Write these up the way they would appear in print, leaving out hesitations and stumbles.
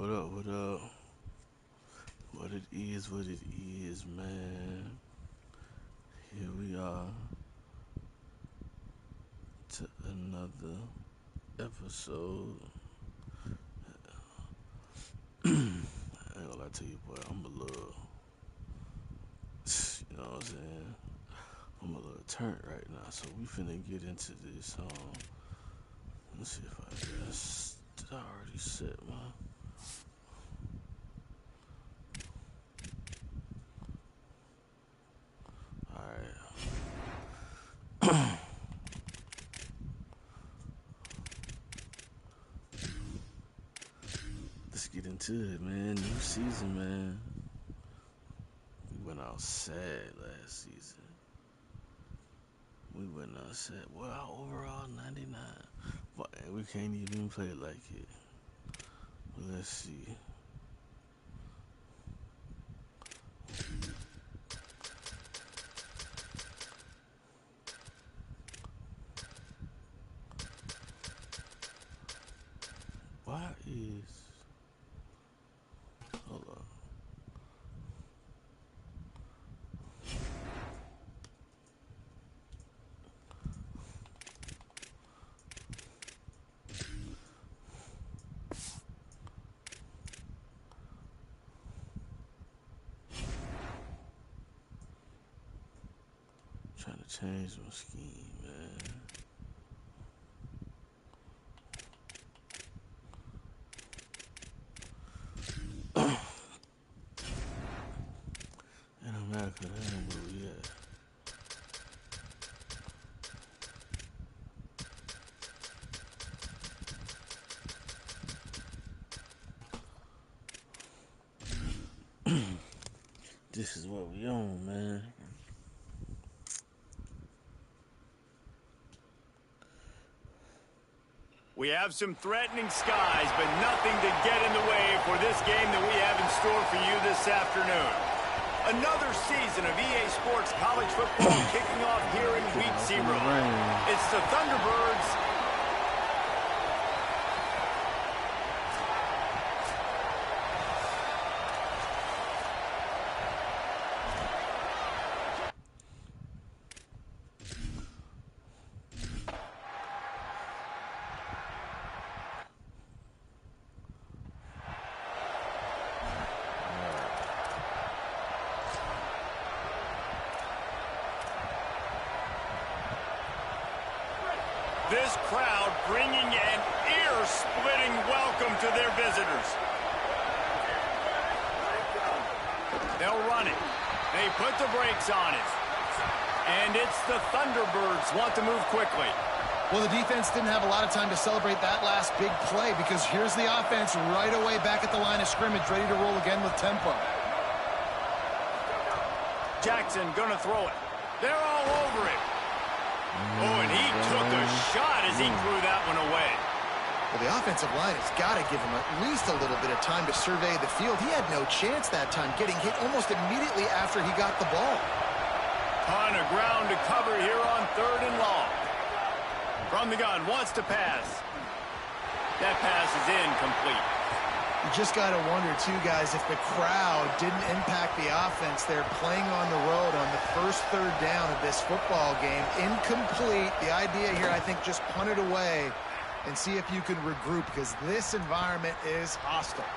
What up, what up? What it is, man. Here we are to another episode. I ain't gonna lie to you, boy. I'm a little, you know what I'm saying? I'm a little turned right now, so we finna get into this. Let's see if did I already set my. Alright. Let's get into it, man. New season, man. We went out sad last season. We went out sad. Well, overall 99. But we can't even play it like it. But let's see. Why is... Hold on. Trying to change my scheme, man. And I'm mad because I don't know where we at. This is what we on, man. We have some threatening skies, but nothing to get in the way for this game that we have in store for you this afternoon. Another season of EA Sports college football kicking off here in Week 0. It's the Thunderbirds. This crowd bringing an ear-splitting welcome to their visitors. They'll run it. They put the brakes on it. And it's the Thunderbirds want to move quickly. Well, the defense didn't have a lot of time to celebrate that last big play because here's the offense right away back at the line of scrimmage, ready to roll again with tempo. Jackson gonna throw it. They're all over it. Oh, and he took a shot as he threw that one away. Well, the offensive line has got to give him at least a little bit of time to survey the field. He had no chance that time, getting hit almost immediately after he got the ball. Ton of ground to cover here on 3rd and long. From the gun, wants to pass. That pass is incomplete. You just got to wonder, too, guys, if the crowd didn't impact the offense. They're playing on the road on the first 3rd down of this football game. Incomplete. The idea here, I think, just punt it away and see if you can regroup because this environment is hostile.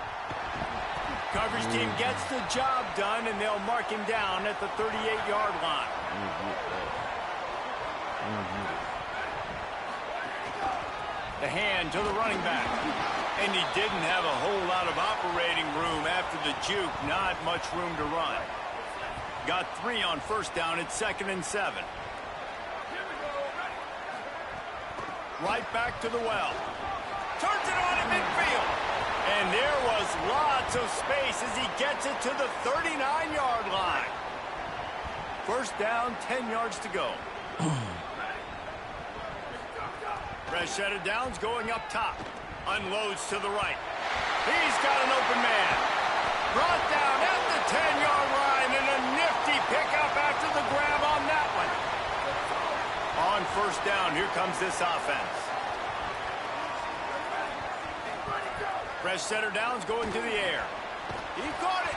Coverage team gets the job done, and they'll mark him down at the 38-yard line. The hand to the running back. And he didn't have a whole lot of operating room after the juke. Not much room to run. Got 3 on 1st down at 2nd and 7. Right back to the well. Turns it on in midfield. And there was lots of space as he gets it to the 39-yard line. 1st down, 10 yards to go. Fresh set of downs going up top. Unloads to the right. He's got an open man. Brought down at the 10-yard line, and a nifty pickup after the grab on that one. On 1st down, here comes this offense. Fresh setter downs going to the air. He caught it.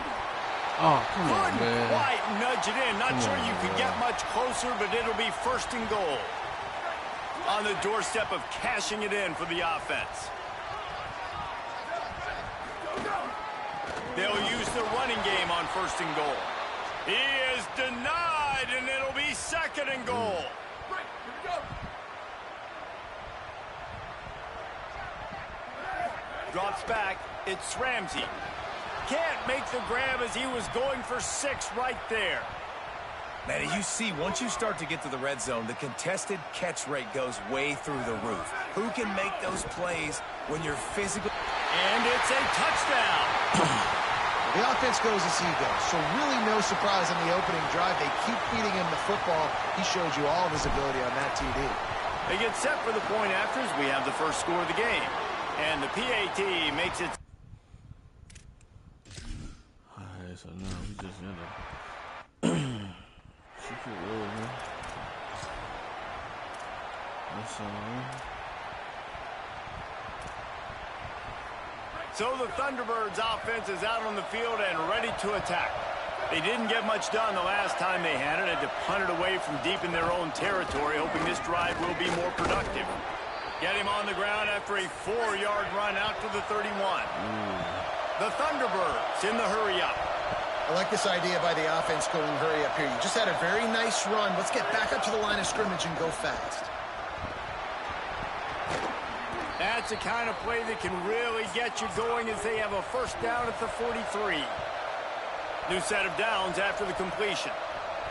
Oh, come on, Couldn't man. quite nudge it in. Not sure you could get much closer, but it'll be 1st and goal. On the doorstep of cashing it in for the offense. They'll use the running game on 1st and goal. He is denied, and it'll be 2nd and goal. Drops back. It's Ramsey. Can't make the grab as he was going for 6 right there. Man, you see, once you start to get to the red zone, the contested catch rate goes way through the roof. Who can make those plays when you're physical? And it's a touchdown. The offense goes as he goes, so really no surprise on the opening drive. They keep feeding him the football. He showed you all of his ability on that TD. They get set for the point afters. We have the first score of the game. And the PAT makes it. Alright, so now we just gotta keep it rolling. That's all. So the Thunderbirds offense is out on the field and ready to attack. They didn't get much done the last time they had it. Had to punt it away from deep in their own territory, hoping this drive will be more productive. Get him on the ground after a 4-yard run out to the 31. The Thunderbirds in the hurry-up. I like this idea by the offense going hurry up here. You just had a very nice run. Let's get back up to the line of scrimmage and go fast. That's the kind of play that can really get you going as they have a 1st down at the 43. New set of downs after the completion.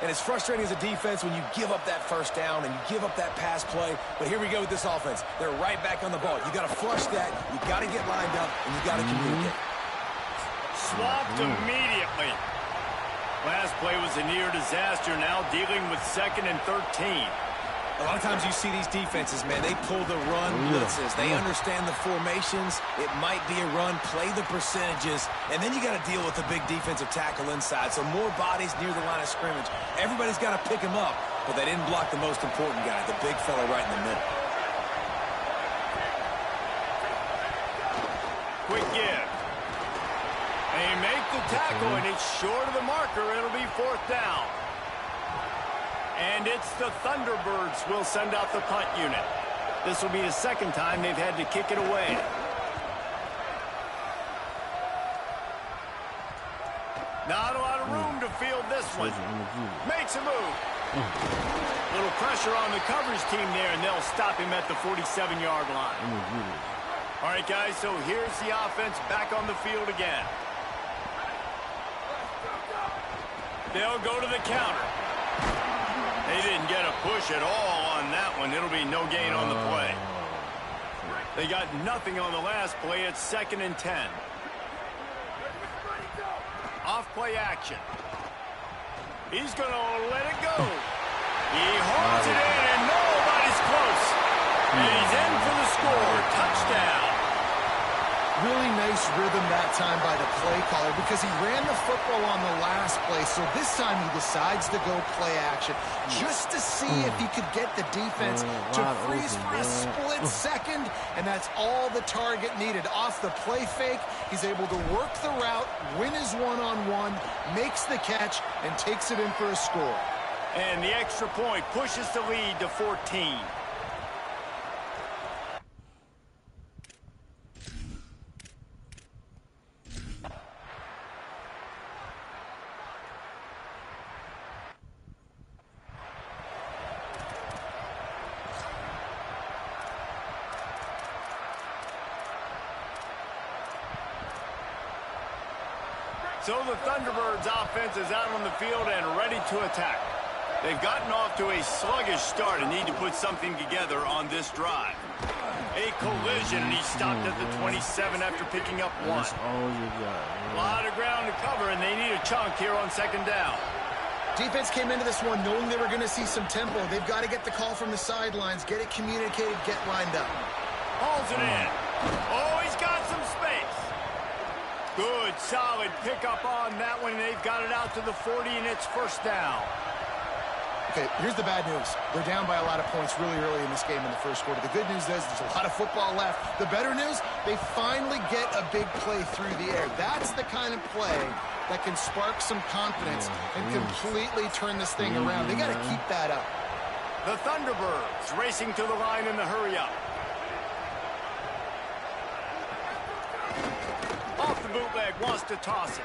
And it's frustrating as a defense when you give up that 1st down and you give up that pass play. But here we go with this offense. They're right back on the ball. You got to flush that. You got to get lined up, and you got to communicate. Swapped immediately. Last play was a near disaster. Now dealing with 2nd and 13. A lot of times you see these defenses, man, they pull the run blitzes. They understand the formations. It might be a run, play the percentages, and then you got to deal with the big defensive tackle inside. So more bodies near the line of scrimmage. Everybody's got to pick him up, but they didn't block the most important guy, the big fella right in the middle. Quick give. They make the tackle, and it's short of the marker. It'll be 4th down. And it's the Thunderbirds will send out the punt unit. This will be the 2nd time they've had to kick it away. Not a lot of room to field this one. Makes a move. Little pressure on the coverage team there, and they'll stop him at the 47-yard line. All right, guys, so here's the offense back on the field again. They'll go to the counter. They didn't get a push at all on that one. It'll be no gain on the play. They got nothing on the last play. It's 2nd and 10. Off play action. He's going to let it go. He holds it in, and nobody's close. And he's in for the score. Touchdown. Really nice rhythm that time by the play caller because he ran the football on the last play. So this time he decides to go play action just to see if he could get the defense to freeze for a split second. And that's all the target needed. Off the play fake, he's able to work the route, win his one-on-one, makes the catch, and takes it in for a score. And the extra point pushes the lead to 14. So the Thunderbirds offense is out on the field and ready to attack. They've gotten off to a sluggish start and need to put something together on this drive. A collision, and he stopped at the 27 after picking up 1. That's all you got. A lot of ground to cover, and they need a chunk here on 2nd down. Defense came into this one knowing they were going to see some tempo. They've got to get the call from the sidelines, get it communicated, get lined up. Hauls it in. Oh, he's got some space. Good, solid pickup on that one. They've got it out to the 40, and it's 1st down. Okay, here's the bad news. They're down by a lot of points really early in this game in the first quarter. The good news is there's a lot of football left. The better news, they finally get a big play through the air. That's the kind of play that can spark some confidence and completely turn this thing around. They got to keep that up. The Thunderbirds racing to the line in the hurry-up. Off the bootleg, wants to toss it.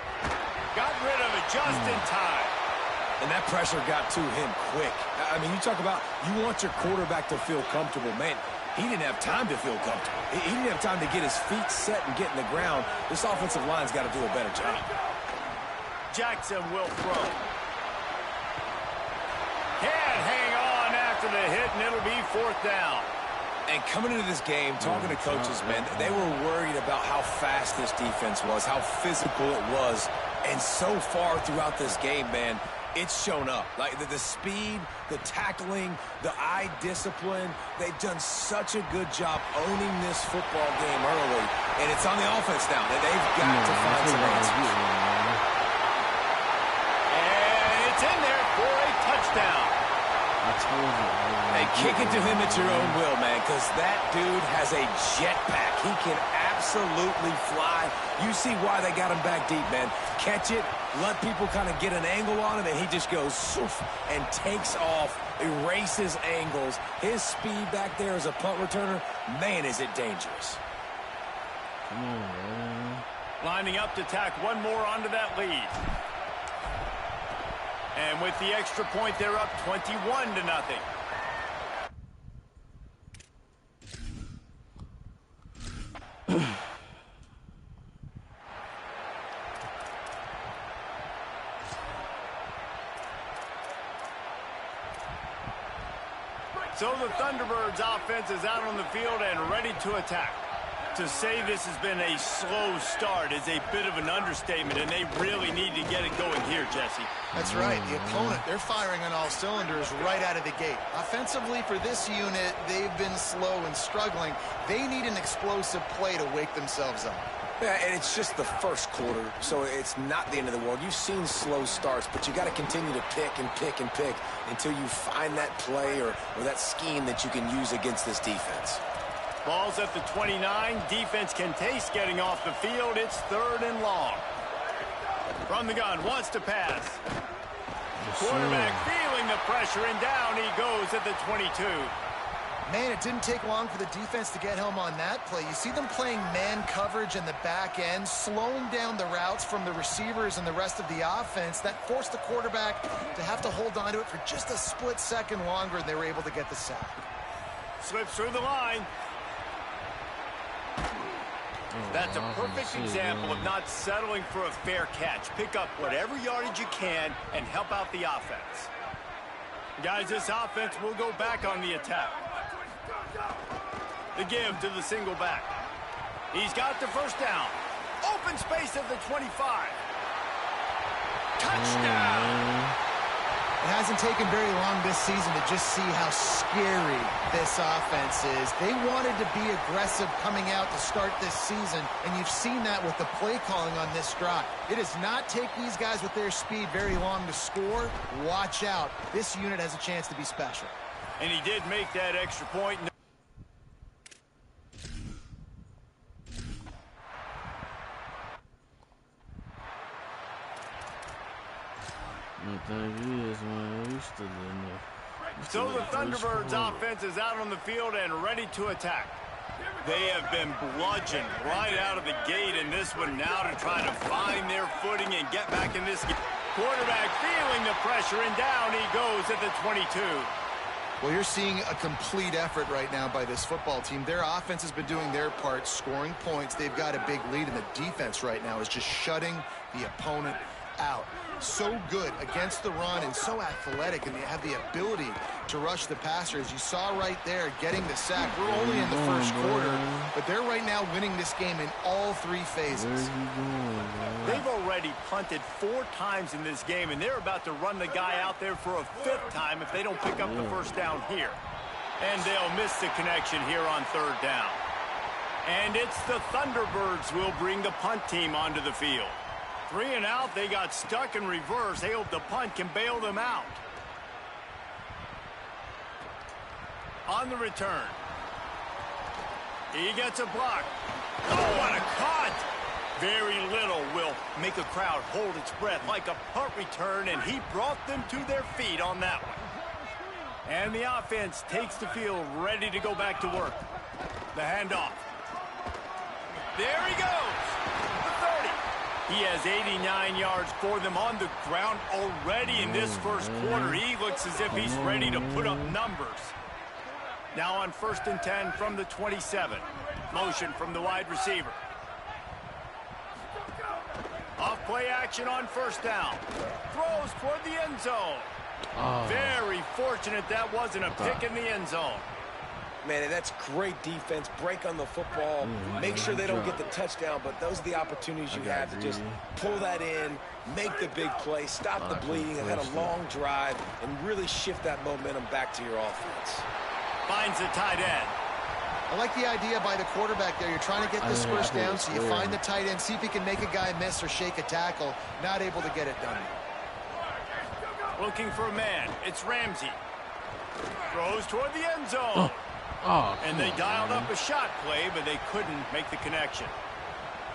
Got rid of it just in time. And that pressure got to him quick. I mean, you talk about you want your quarterback to feel comfortable. Man, he didn't have time to feel comfortable. He didn't have time to get his feet set and get in the ground. This offensive line's got to do a better job. Jackson will throw. Can't hang on after the hit, and it'll be 4th down. And coming into this game, talking to coaches, man, they were worried about how fast this defense was, how physical it was. And so far throughout this game, man, it's shown up. Like the speed, the tackling, the eye discipline. They've done such a good job owning this football game early. And it's on the offense now. They've got to find some answers. And it's in there for a touchdown. Hey, kick it to him at your own will, man, because that dude has a jetpack. He can absolutely fly. You see why they got him back deep, man. Catch it, let people kind of get an angle on him, and he just goes soof and takes off, erases angles. His speed back there as a punt returner, man, is it dangerous. Come on, man. Lining up to tack one more onto that lead. And with the extra point, they're up 21-0. So the Thunderbirds offense is out on the field and ready to attack. To say this has been a slow start is a bit of an understatement, and they really need to get it going here, Jesse. That's right. The opponent, they're firing on all cylinders right out of the gate. Offensively for this unit, they've been slow and struggling. They need an explosive play to wake themselves up. Yeah, and it's just the first quarter, so it's not the end of the world. You've seen slow starts, but you got to continue to pick and pick and pick until you find that play or that scheme that you can use against this defense. Ball's at the 29. Defense can taste getting off the field. It's 3rd and long. From the gun, wants to pass. Quarterback feeling the pressure, and down he goes at the 22. Man, it didn't take long for the defense to get home on that play. You see them playing man coverage in the back end, slowing down the routes from the receivers and the rest of the offense. That forced the quarterback to have to hold on to it for just a split second longer, and they were able to get the sack. Slips through the line. That's a perfect example of not settling for a fair catch. Pick up whatever yardage you can and help out the offense. Guys, this offense will go back on the attack. The give to the single back. He's got the first down. Open space at the 25. Touchdown! It hasn't taken very long this season to just see how scary this offense is. They wanted to be aggressive coming out to start this season, and you've seen that with the play calling on this drive. It does not take these guys with their speed very long to score. Watch out. This unit has a chance to be special. And he did make that extra point. The thing is, man, we still in there. So the Thunderbirds offense is out on the field and ready to attack. They have been bludgeoned right out of the gate in this one now to try to find their footing and get back in this game. Quarterback feeling the pressure, and down he goes at the 22. Well, you're seeing a complete effort right now by this football team. Their offense has been doing their part, scoring points. They've got a big lead, and the defense right now is just shutting the opponent out. So good against the run and so athletic, and they have the ability to rush the passer. As you saw right there, getting the sack. We're only in the first quarter, but they're right now winning this game in all 3 phases. They've already punted 4 times in this game, and they're about to run the guy out there for a 5th time if they don't pick up the first down here. And they'll miss the connection here on 3rd down. And it's the Thunderbirds who will bring the punt team onto the field. 3 and out, they got stuck in reverse. They hope the punt can bail them out. On the return. He gets a block. Oh, what a cut! Very little will make a crowd hold its breath like a punt return, and he brought them to their feet on that one. And the offense takes the field ready to go back to work. The handoff. There he goes. The 30. He has 89 yards for them on the ground already in this first quarter. He looks as if he's ready to put up numbers. Now on 1st and 10 from the 27. Motion from the wide receiver. Off play action on 1st down. Throws toward the end zone. Very fortunate that wasn't a pick in the end zone. Man, that's great defense. Break on the football. Make sure they don't get the touchdown, but those are the opportunities you have to just pull that in, make the big play, stop the bleeding, and had a long drive, and really shift that momentum back to your offense. Finds the tight end. I like the idea by the quarterback there. You're trying to get this first down, so you find the tight end, see if he can make a guy miss or shake a tackle. Not able to get it done. Looking for a man. It's Ramsey. Throws toward the end zone. And they dialed up a shot play, but they couldn't make the connection.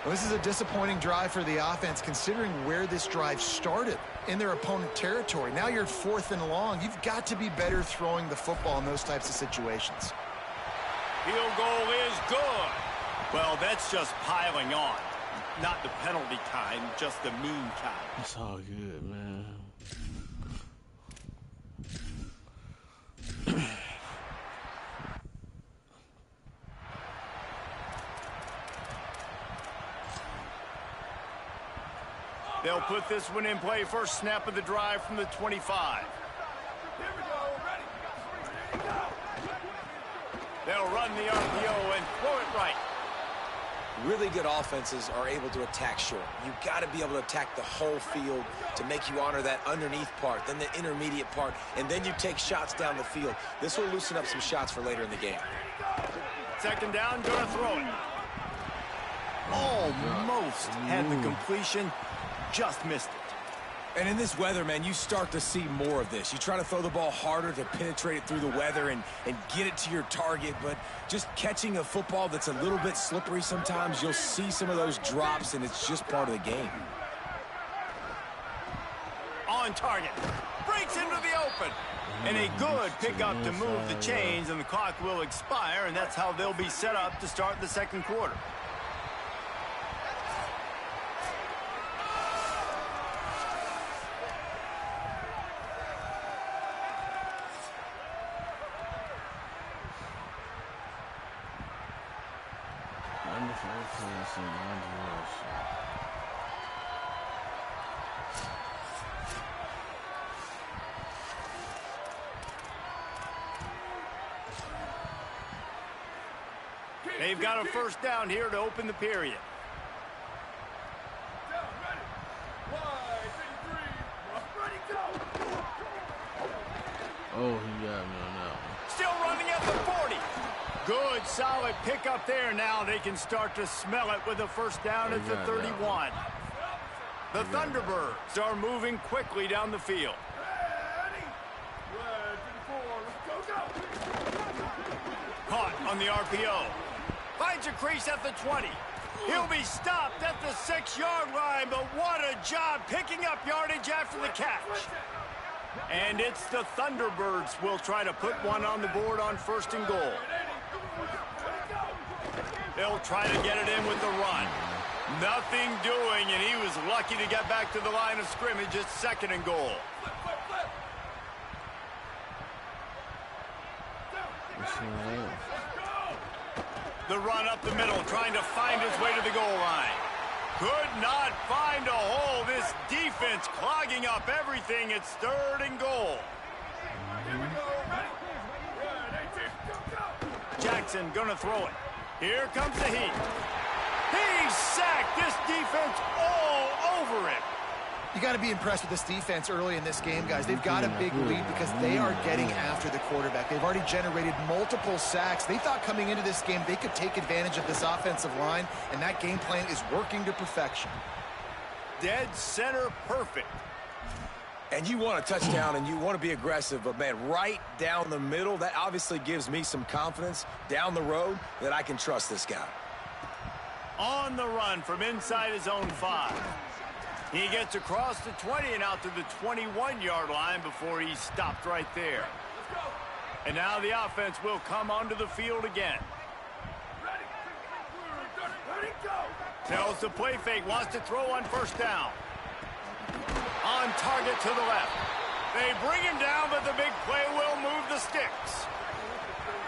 Well, this is a disappointing drive for the offense, considering where this drive started in their opponent territory. Now you're 4th and long. You've got to be better throwing the football in those types of situations. Field goal is good. Well, that's just piling on. Not the penalty kind, just the mean kind. It's all good, man. They'll put this one in play. First snap of the drive from the 25. They'll run the RPO and throw it right. Really good offenses are able to attack short. You've got to be able to attack the whole field to make you honor that underneath part, then the intermediate part, and then you take shots down the field. This will loosen up some shots for later in the game. 2nd down, gonna throw it. Almost had the completion, just missed it. And in this weather, man, you start to see more of this. You try to throw the ball harder to penetrate it through the weather and get it to your target, but just catching a football that's a little bit slippery sometimes, you'll see some of those drops, and it's just part of the game. On target. Breaks into the open. And a good pickup to move the chains, and the clock will expire, and that's how they'll be set up to start the 2nd quarter. They've got a 1st down here to open the period. Oh, he got me on that one. Still running at the 40. Good, solid pickup there. Now they can start to smell it with a 1st down at the 31. The Thunderbirds are moving quickly down the field. Caught on the RPO. Finds a crease at the 20. He'll be stopped at the 6-yard line, but what a job picking up yardage after the catch. And it's the Thunderbirds will try to put one on the board on 1st and goal. They'll try to get it in with the run. Nothing doing, and he was lucky to get back to the line of scrimmage at 2nd and goal. The run up the middle, trying to find his way to the goal line. Could not find a hole. This defense clogging up everything. It's 3rd and goal. Jackson gonna throw it. Here comes the heat. He sacked. This defense all over him. You got to be impressed with this defense early in this game, guys. They've got a big lead because they are getting after the quarterback. They've already generated multiple sacks. They thought coming into this game they could take advantage of this offensive line, and that game plan is working to perfection. Dead center perfect. And you want a touchdown and you want to be aggressive, but, man, right down the middle, that obviously gives me some confidence down the road that I can trust this guy. On the run from inside his own 5. He gets across the 20 and out to the 21-yard line before he's stopped right there. And now the offense will come onto the field again. Tells the play fake, wants to throw on first down. On target to the left. They bring him down, but the big play will move the sticks.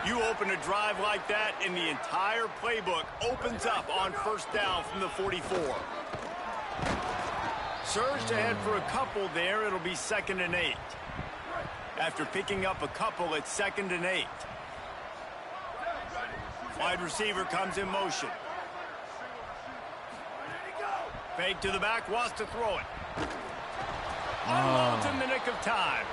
You open a drive like that, and the entire playbook opens up on first down from the 44. Surged ahead for a couple there. It'll be 2nd and 8. After picking up a couple, it's 2nd and 8. Wide receiver comes in motion. Fake to the back, wants to throw it. Unloads in the nick of time.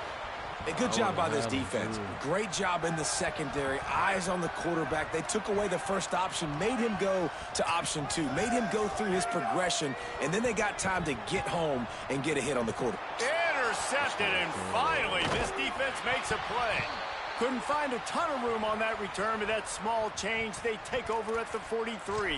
A good job by this defense. Great job in the secondary. Eyes on the quarterback. They took away the first option, made him go to option 2, made him go through his progression, and then they got time to get home and get a hit on the quarterback. Intercepted, and finally this defense makes a play. Couldn't find a ton of room on that return, but that small change, they take over at the 43.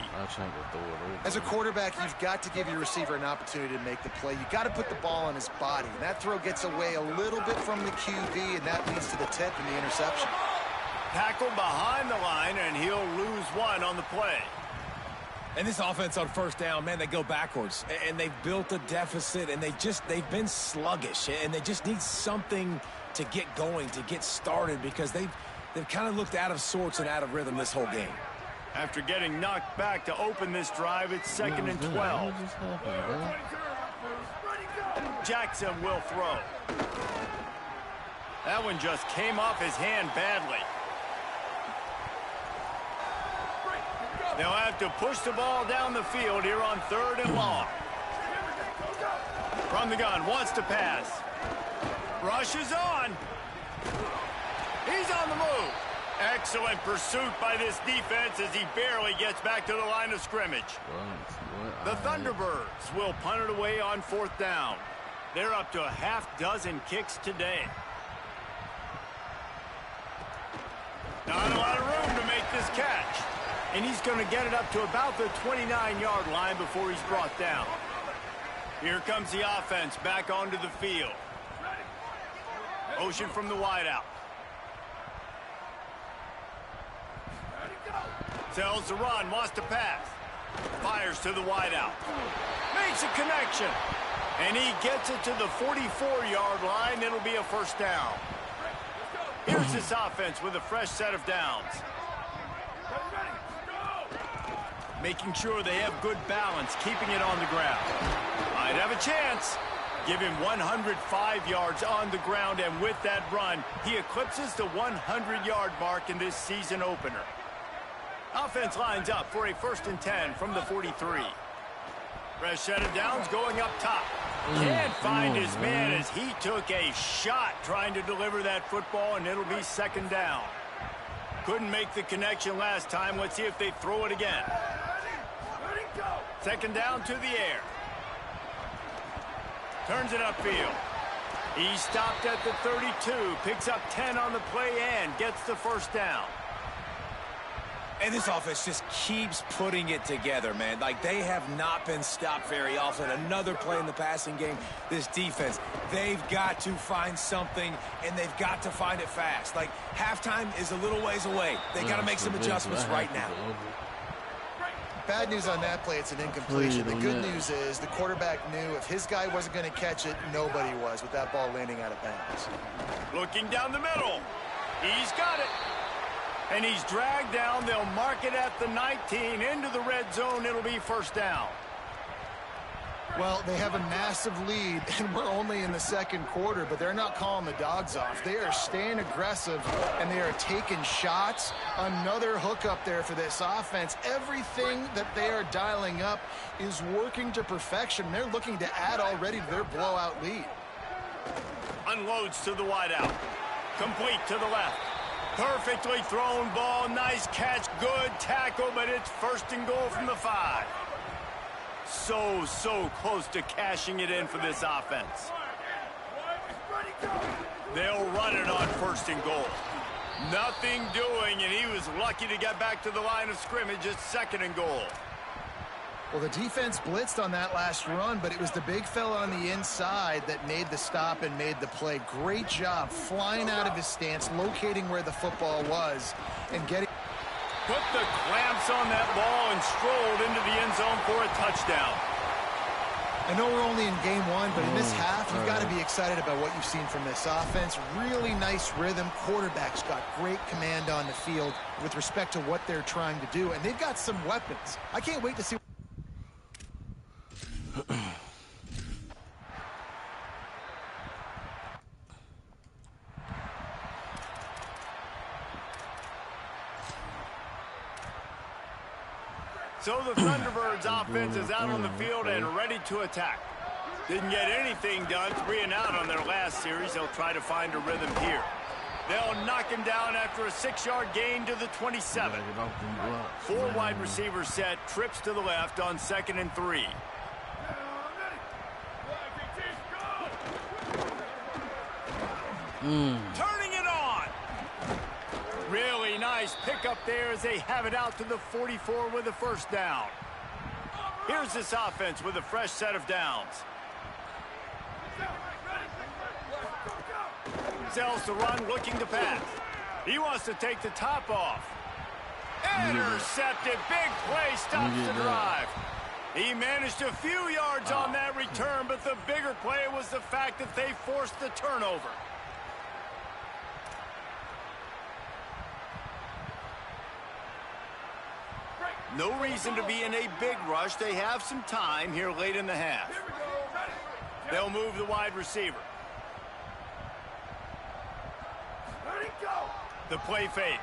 As a quarterback, you've got to give your receiver an opportunity to make the play. You've got to put the ball on his body. And that throw gets away a little bit from the QB, and that leads to the tip and the interception. Tackled behind the line, and he'll lose 1 on the play. And this offense on first down, man, they go backwards. And they've built a deficit, and they've been sluggish. And they just need something to get going, to get started, because they've kind of looked out of sorts and out of rhythm this whole game. After getting knocked back to open this drive, it's 2nd and 12. Jackson will throw. That one just came off his hand badly. They'll have to push the ball down the field here on 3rd and long. From the gun, wants to pass. Rushes on. He's on the move. Excellent pursuit by this defense as he barely gets back to the line of scrimmage. The Thunderbirds will punt it away on 4th down. They're up to a half-dozen kicks today. Not a lot of room to make this catch. And he's going to get it up to about the 29-yard line before he's brought down. Here comes the offense back onto the field. Motion from the wideout. Tells the run, wants to pass. Fires to the wideout. Makes a connection. And he gets it to the 44-yard line. It'll be a first down. Here's this offense with a fresh set of downs. Making sure they have good balance, keeping it on the ground. Might have a chance. Give him 105 yards on the ground, and with that run, he eclipses the 100-yard mark in this season opener. Offense lines up for a 1st and 10 from the 43. Fresh set of downs going up top. Can't find his man as he took a shot trying to deliver that football, and it'll be 2nd down. Couldn't make the connection last time. Let's see if they throw it again. 2nd down to the air. Turns it upfield. He stopped at the 32, picks up 10 on the play and gets the first down. And this offense just keeps putting it together, man. Like, they have not been stopped very often. Another play in the passing game. This defense, they've got to find something, and they've got to find it fast. Like, halftime is a little ways away. They got to make some adjustments right now. Bad news on that play, it's an incompletion. The good news is the quarterback knew if his guy wasn't going to catch it, nobody was with that ball landing out of bounds. Looking down the middle. He's got it. And he's dragged down. They'll mark it at the 19 into the red zone. It'll be first down. Well, they have a massive lead, and we're only in the 2nd quarter, but they're not calling the dogs off. They are staying aggressive, and they are taking shots. Another hook up there for this offense. Everything that they are dialing up is working to perfection. They're looking to add already to their blowout lead. Unloads to the wideout. Complete to the left. Perfectly thrown ball. Nice catch. Good tackle, but it's 1st and goal from the 5. So close to cashing it in for this offense. They'll run it on 1st and goal. Nothing doing, and he was lucky to get back to the line of scrimmage at 2nd and goal. Well, the defense blitzed on that last run, but it was the big fella on the inside that made the stop and made the play. Great job flying out of his stance, locating where the football was, and getting... Put the clamps on that ball and strolled into the end zone for a touchdown. I know we're only in game 1, but in this half, you've got to be excited about what you've seen from this offense. Really nice rhythm. Quarterback's got great command on the field with respect to what they're trying to do, and they've got some weapons. I can't wait to see... So the Thunderbirds offense is out on the field and ready to attack. Didn't get anything done, 3 and out on their last series. They'll try to find a rhythm here. They'll knock him down after a 6-yard gain to the 27. 4 wide receivers set, trips to the left on 2nd and 3. Turning it on. Really nice pickup there as they have it out to the 44 with a 1st down. Here's this offense with a fresh set of downs. Sells to run, looking to pass. He wants to take the top off. Intercepted. Big play stops the drive. He managed a few yards on that return, but the bigger play was the fact that they forced the turnover. No reason to be in a big rush. They have some time here late in the half. They'll move the wide receiver. The play fake.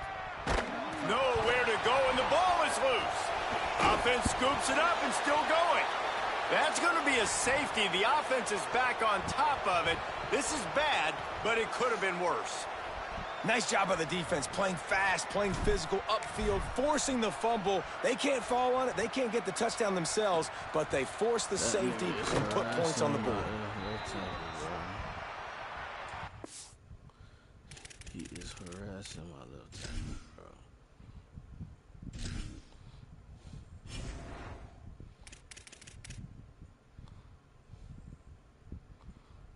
Nowhere to go, and the ball is loose. Offense scoops it up and still going. That's going to be a safety. The offense is back on top of it. This is bad, but it could have been worse. Nice job by the defense, playing fast, playing physical, upfield, forcing the fumble. They can't fall on it. They can't get the touchdown themselves, but they force the safety and put points on the board. He is harassing my left tackle, bro.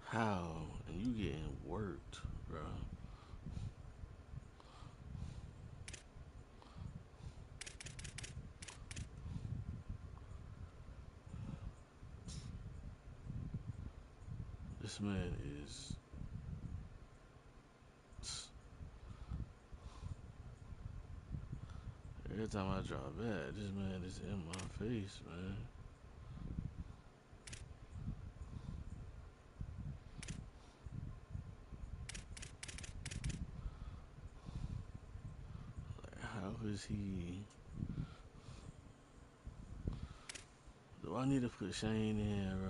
How? And you getting worked, bro. This man is... Every time I drop back, this man is in my face, man. Like, how is he... Do I need to put Shane in, bro?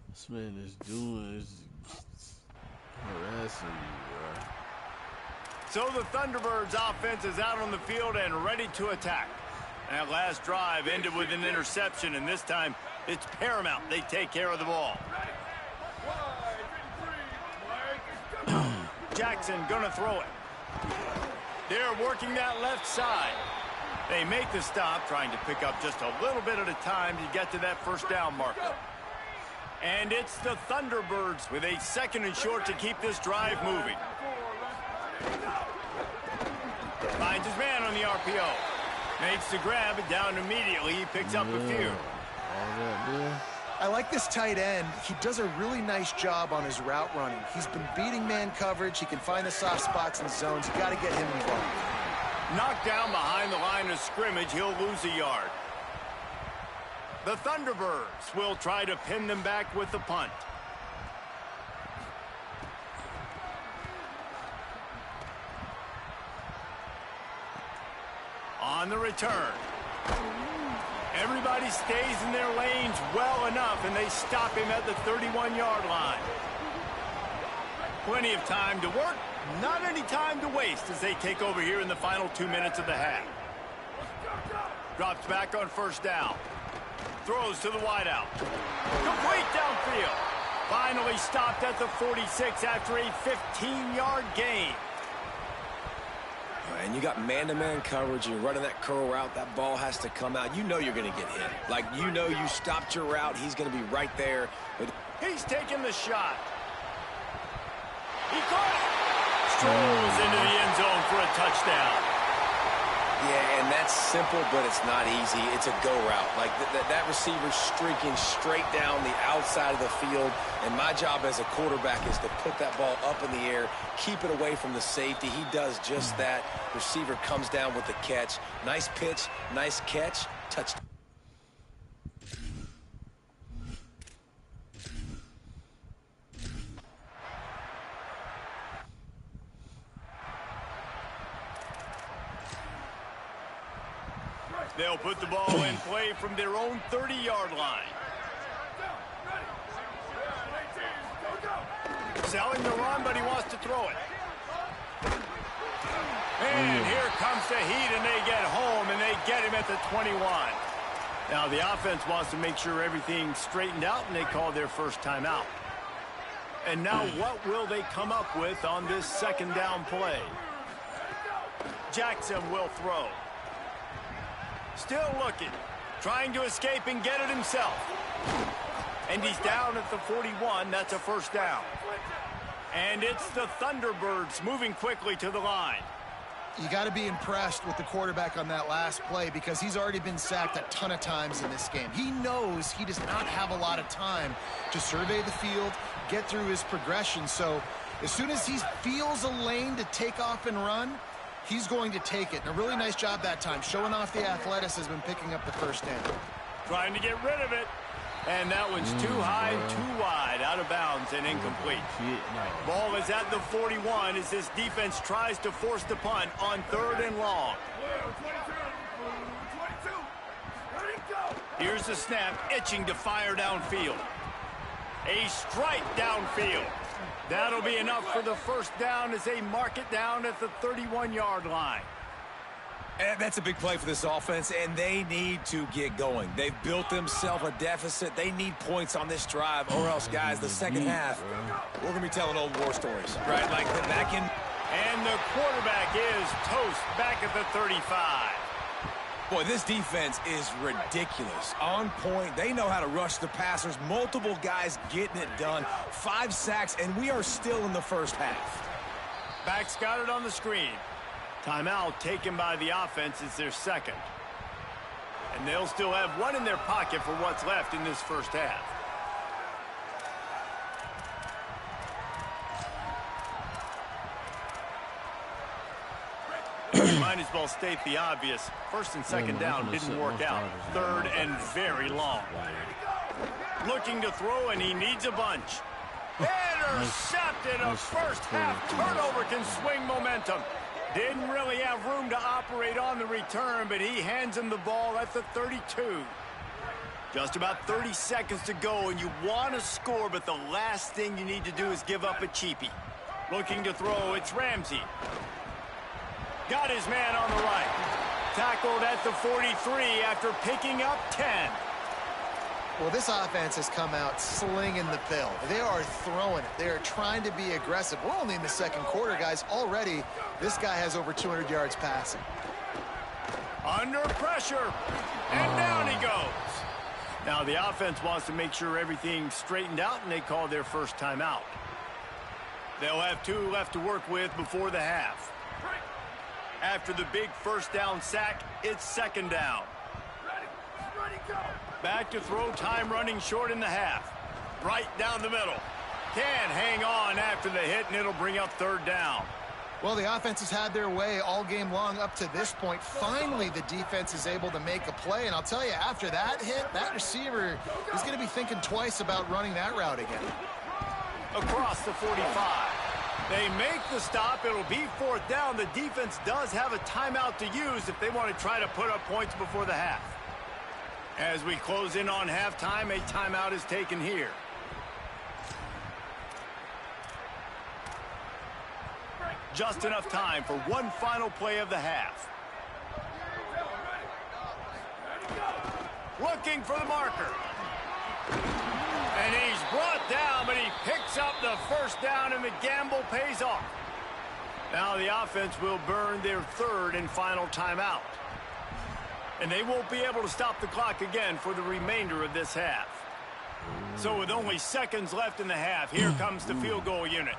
This man is doing is harassing you, bro. So the Thunderbirds offense is out on the field and ready to attack. That last drive ended with an interception, and this time it's paramount they take care of the ball. Jackson gonna throw it. They're working that left side. They make the stop, trying to pick up just a little bit at a time to get to that 1st down marker. And it's the Thunderbirds with a 2nd and short to keep this drive moving. Finds his man on the RPO. Makes the grab, and down immediately. He picks up a few. I like this tight end. He does a really nice job on his route running. He's been beating man coverage. He can find the soft spots in zones. You got to get him involved. Knocked down behind the line of scrimmage. He'll lose a yard. The Thunderbirds will try to pin them back with the punt. On the return. Everybody stays in their lanes well enough, and they stop him at the 31-yard line. Plenty of time to work, not any time to waste as they take over here in the final 2 minutes of the half. Drops back on first down. Throws to the wideout. Complete downfield. Finally stopped at the 46 after a 15-yard gain. And you got man-to-man coverage. You're running that curl route. That ball has to come out. You know you're going to get hit. Like, you know you stopped your route. He's going to be right there. But he's taking the shot. He caught it. Strolls into the end zone for a touchdown. Yeah, and that's simple, but it's not easy. It's a go route. Like, that receiver's streaking straight down the outside of the field, and my job as a quarterback is to put that ball up in the air, keep it away from the safety. He does just that. Receiver comes down with the catch. Nice pitch, nice catch, touchdown. They'll put the ball in play from their own 30-yard line. Selling the run, but he wants to throw it. And here comes the heat, and they get home, and they get him at the 21. Now, the offense wants to make sure everything's straightened out, and they call their first timeout. And now what will they come up with on this second down play? Jackson will throw. Still looking, trying to escape and get it himself. And he's down at the 41. That's a first down. And it's the Thunderbirds moving quickly to the line. You got to be impressed with the quarterback on that last play because he's already been sacked a ton of times in this game. He knows he does not have a lot of time to survey the field, get through his progression. So as soon as he feels a lane to take off and run, he's going to take it. And a really nice job that time, showing off the athleticism and picking up the first down. Trying to get rid of it. And that one's too high, too wide, out of bounds and incomplete. Ball is at the 41 as this defense tries to force the punt on 3rd and long. Here's the snap, itching to fire downfield. A strike downfield. That'll be enough for the first down as they mark it down at the 31-yard line. And that's a big play for this offense, and they need to get going. They've built themselves a deficit. They need points on this drive, or else, guys, the second half, we're going to be telling old war stories, right? Like the back in. And the quarterback is toast back at the 35. Boy, this defense is ridiculous. On point. They know how to rush the passers. Multiple guys getting it done. 5 sacks, and we are still in the first half. Back's got it on the screen. Timeout taken by the offense is their second. And they'll still have one in their pocket for what's left in this first half. Might as well state the obvious. First and second down didn't work out. 3rd and very long. Looking to throw, and he needs a bunch. Intercepted. A first half turnover can swing momentum. Didn't really have room to operate on the return, but he hands him the ball at the 32. Just about 30 seconds to go, and you want to score, but the last thing you need to do is give up a cheapie. Looking to throw, it's Ramsey. Got his man on the right. Tackled at the 43 after picking up 10. Well, this offense has come out slinging the pill. They are throwing it. They are trying to be aggressive. We're only in the second quarter, guys. Already, this guy has over 200 yards passing. Under pressure. And down he goes. Now, the offense wants to make sure everything's straightened out, and they call their first timeout. They'll have 2 left to work with before the half. After the big first down sack, it's second down. Back to throw, time running short in the half. Right down the middle. Can't hang on after the hit, and it'll bring up 3rd down. Well, the offense has had their way all game long up to this point. Finally, the defense is able to make a play, and I'll tell you, after that hit, that receiver is going to be thinking twice about running that route again. Across the 45. They make the stop. It'll be 4th down. The defense does have a timeout to use if they want to try to put up points before the half. As we close in on halftime, a timeout is taken here. Just enough time for one final play of the half. Looking for the marker. And he's brought down, but he picks up the first down, and the gamble pays off. Now the offense will burn their third and final timeout. And they won't be able to stop the clock again for the remainder of this half. So with only seconds left in the half, here comes the field goal unit.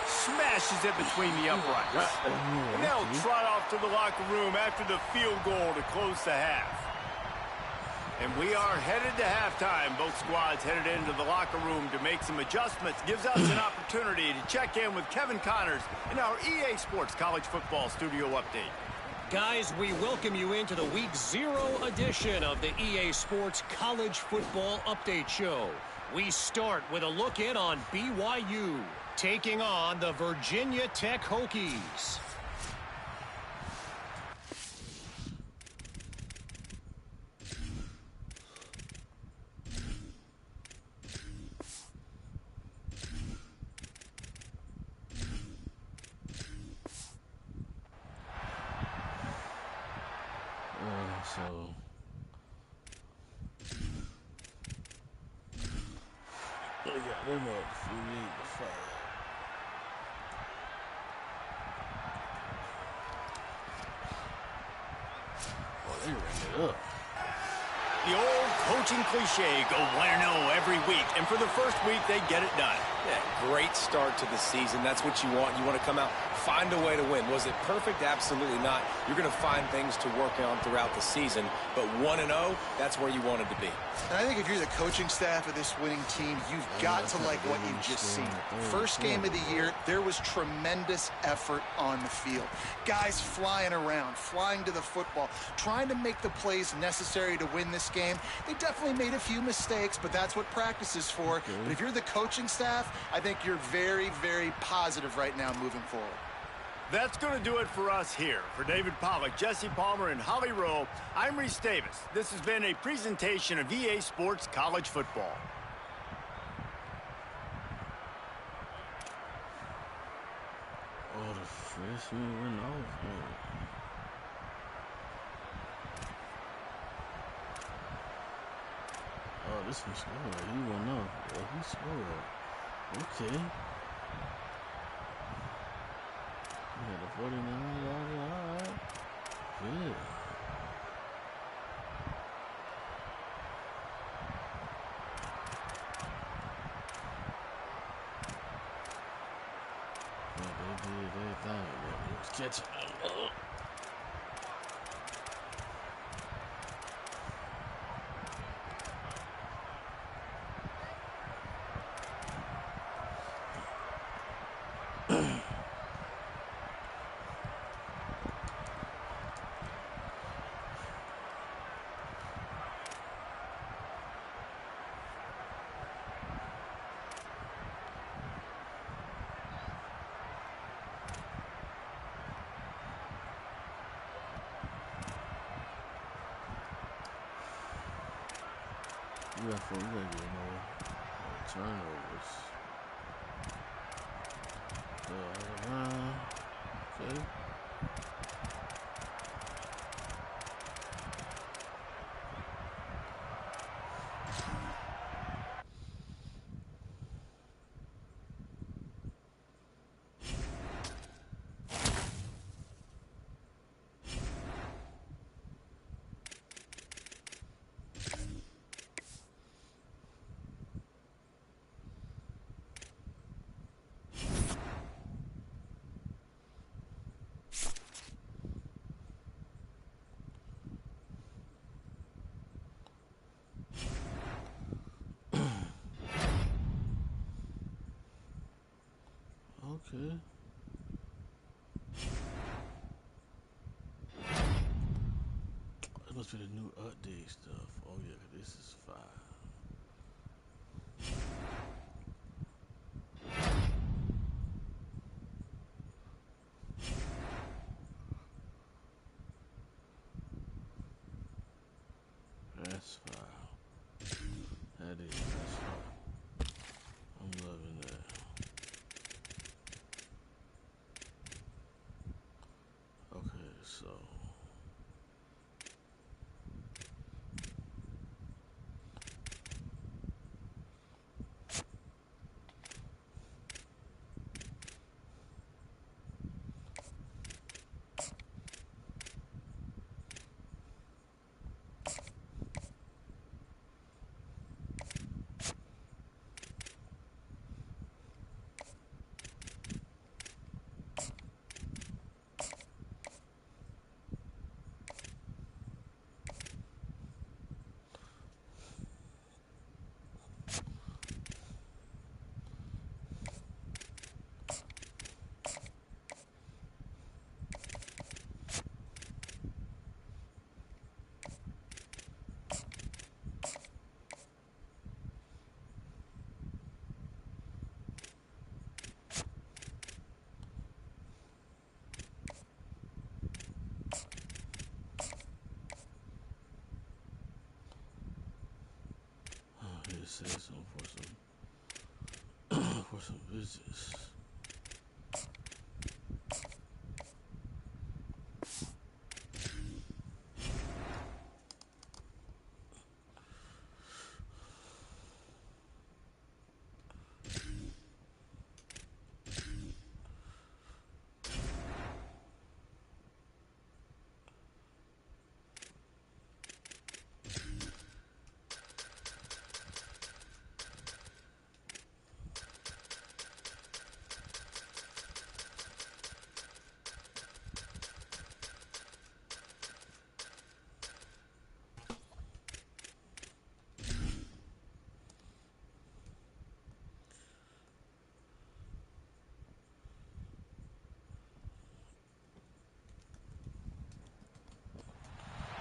Smashes it between the uprights. And they'll trot off to the locker room after the field goal to close the half. And we are headed to halftime. Both squads headed into the locker room to make some adjustments. Gives us an opportunity to check in with Kevin Connors in our EA Sports College Football Studio Update. Guys, we welcome you into the Week 0 edition of the EA Sports College Football Update Show. We start with a look in on BYU, taking on the Virginia Tech Hokies. They know if we need to fight. Oh, they ran it up. The old coaching cliche, go 1-0 every week. And for the first week, they get it done. Yeah, great start to the season. That's what you want. You want to come out, find a way to win. Was it perfect? Absolutely not. You're going to find things to work on throughout the season. But 1-0, that's where you wanted to be. And I think if you're the coaching staff of this winning team, you've got to like what you've just seen. First game of the year, there was tremendous effort on the field. Guys flying around, flying to the football, trying to make the plays necessary to win this game. They definitely made a few mistakes, but that's what practice is for. Okay. But if you're the coaching staff, I think you're very, very positive right now moving forward. That's going to do it for us here. For David Pollack, Jesse Palmer, and Holly Rowe, I'm Reese Davis. This has been a presentation of EA Sports College Football. Oh, the freshman went off. Oh, this one scored. He went off. Oh, he scored. Okay. He had a 49-yard. All right. Good. Yeah, they did their thing. Man. He was catching them. We gotta get more turnovers. Okay. Okay. It must be the new update stuff. Oh yeah, this is 5. That's 5. That is, that's 5. say something for some for some business.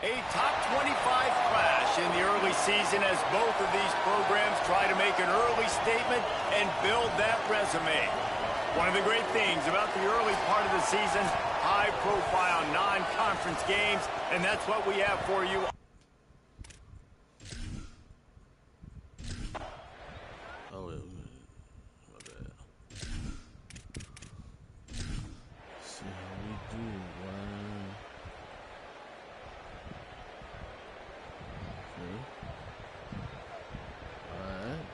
A top 25 clash in the early season as both of these programs try to make an early statement and build that resume. One of the great things about the early part of the season, high-profile non-conference games, and that's what we have for you. Oh, wait a minute. My bad. See how we do, man. Okay. Alright.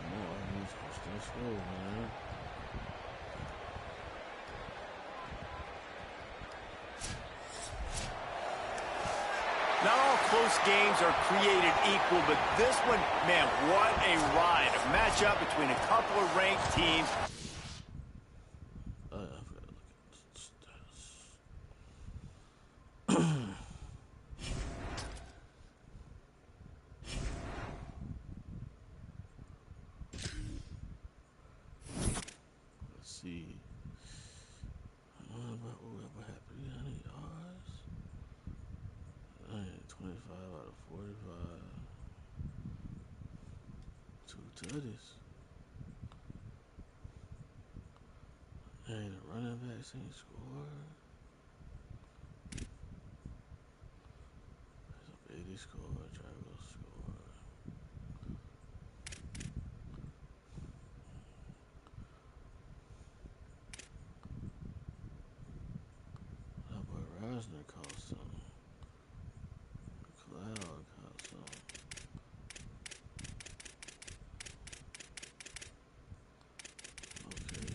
Come on, I need to push that slow, man. Not all close games are created equal, but this one, man, what a ride. A matchup between a couple of ranked teams. I forgot to look at the stats. Let's see. What happened? 300 yards? 25 out of 45. 2 tutties. And the running backs ain't scored. Bailey scored. Drago scored. How about Reisner caught something? Cloud caught something. Okay.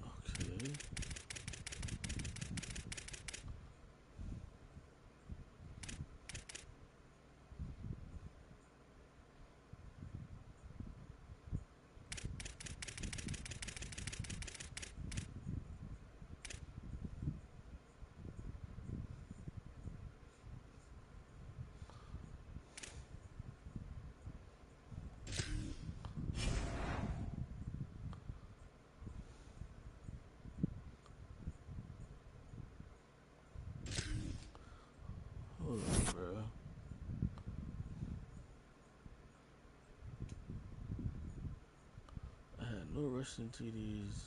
Okay. Hold on, bro. I had no rushing TDs.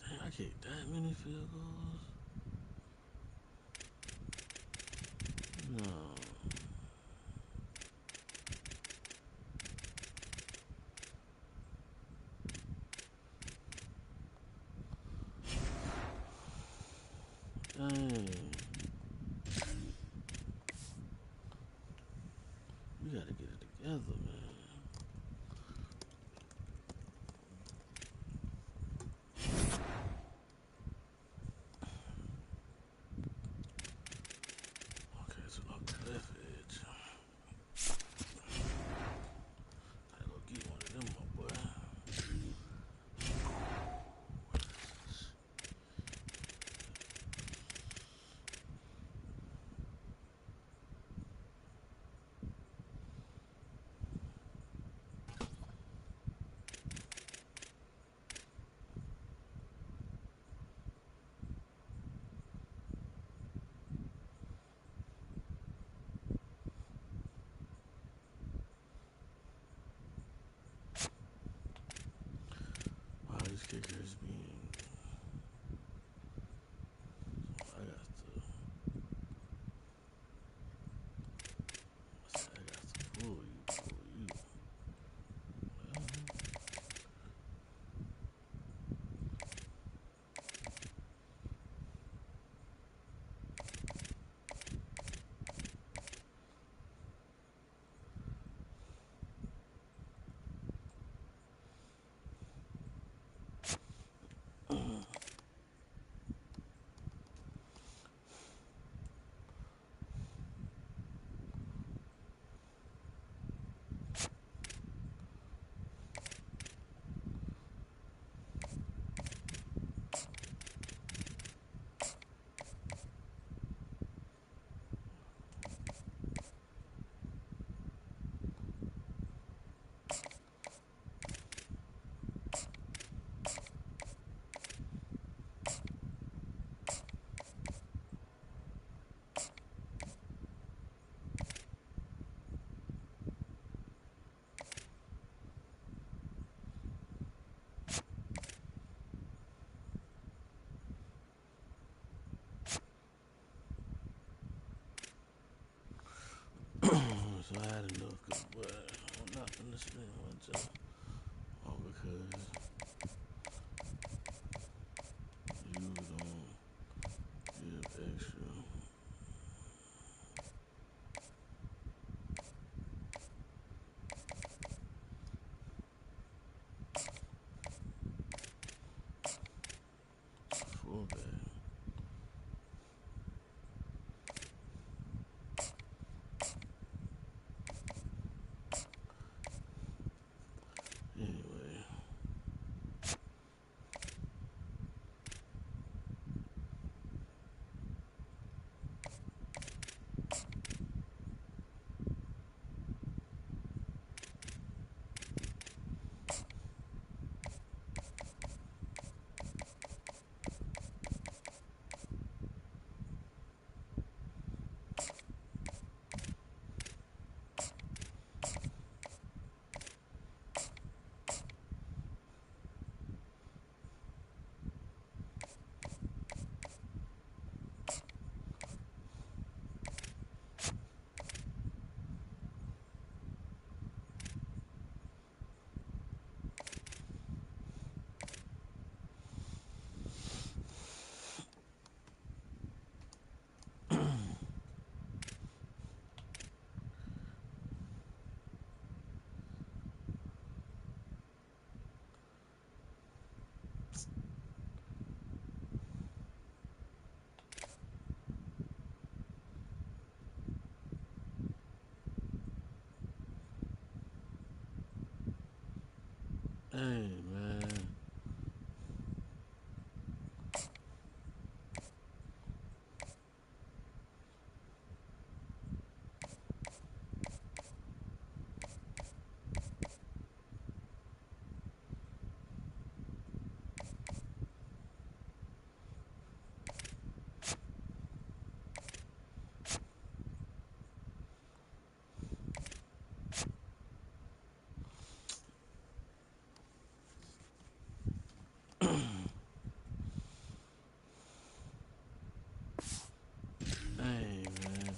Dang, I kicked that many field goals? No. Dang. We gotta get it together, man. Okay, so off the left edge. I go get one of them, my boy. had enough, but I'm not gonna spend one time. All because you don't give extra. Fullback. Anyway. Hey, man. Hey, man.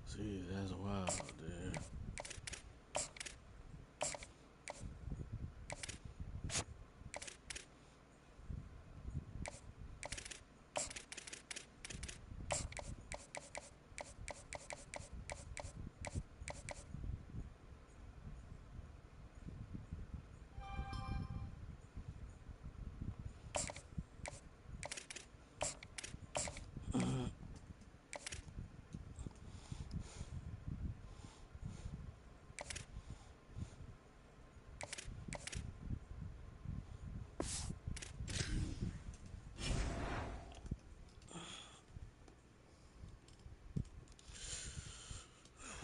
See, that's wild, dude.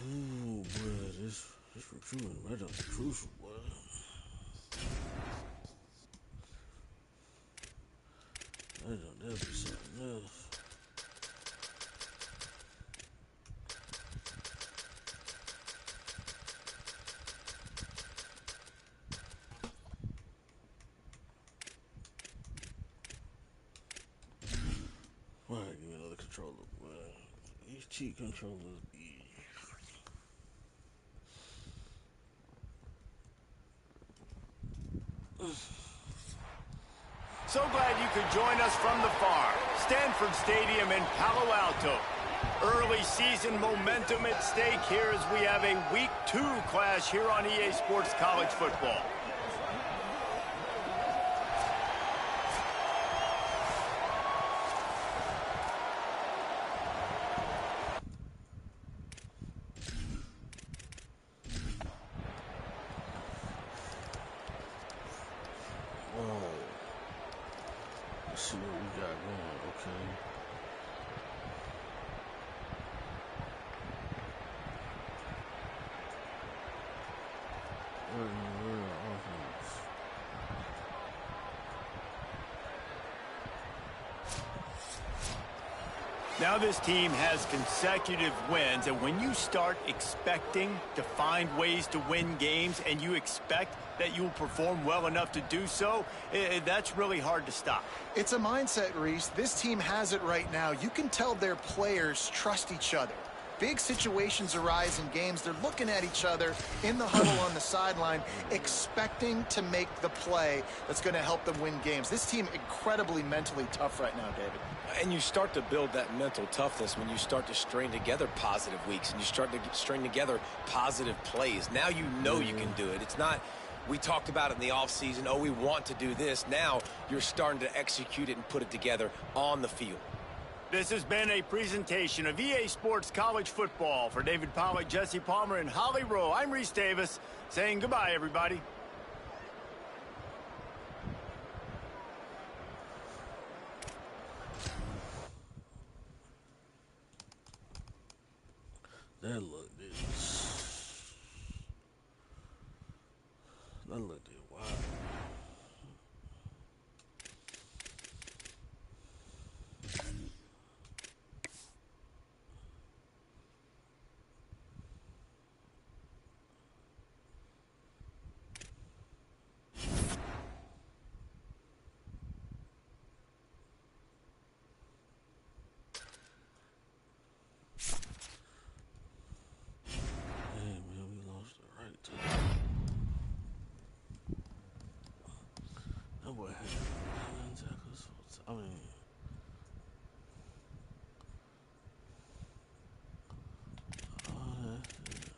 Ooh, boy, this recruiting right on the crucial, boy. That'll be something else. Alright, give me another controller. Well, these cheap controllers be. So glad you could join us from the farm. Stanford Stadium in Palo Alto. Early season momentum at stake here as we have a Week 2 clash here on EA Sports College Football. Let's see what we got going, okay? Where in the world offense? Now this team has consecutive wins, and when you start expecting to find ways to win games and you expect that you'll perform well enough to do so, that's really hard to stop. It's a mindset, Reese. This team has it right now. You can tell their players trust each other. Big situations arise in games. They're looking at each other in the huddle on the sideline, expecting to make the play that's going to help them win games. This team incredibly mentally tough right now, David. And you start to build that mental toughness when you start to string together positive weeks and you start to string together positive plays. Now you know you can do it. It's not, we talked about it in the offseason, oh, we want to do this. Now you're starting to execute it and put it together on the field. This has been a presentation of EA Sports College Football. For David Pollack, Jesse Palmer, and Holly Rowe, I'm Reese Davis saying goodbye, everybody. That looked it. That looked it. Wow. Hey man, we lost the right to that. That boy had 9 tackles. I mean, all that shit.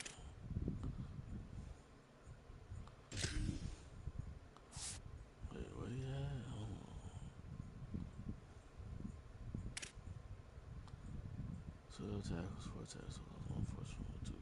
Wait, what he had? Hold on. 12 tackles, 4 tackles, 1 force, 1 2.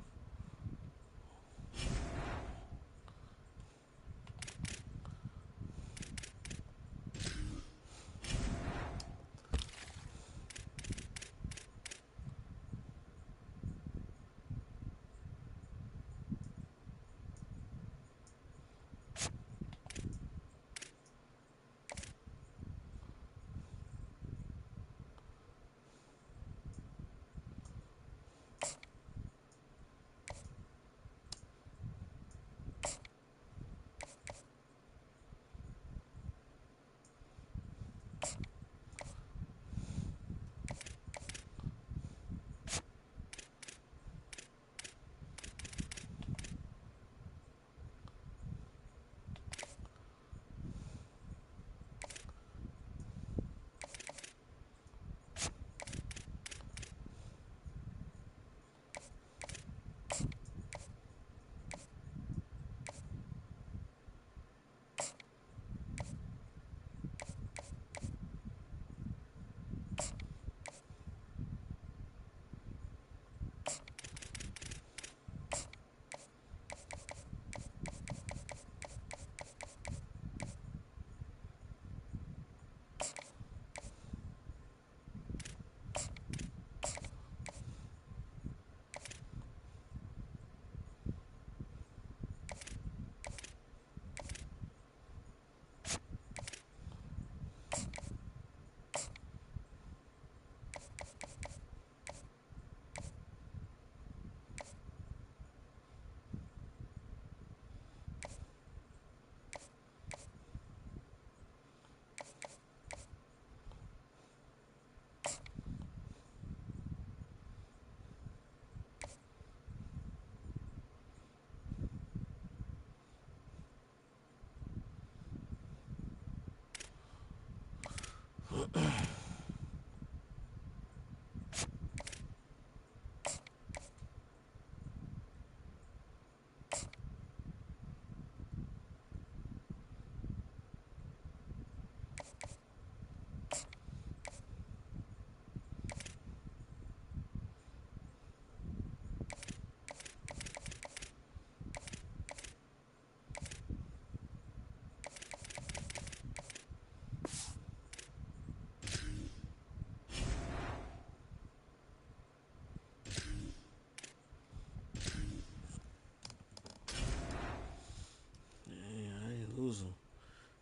Lose him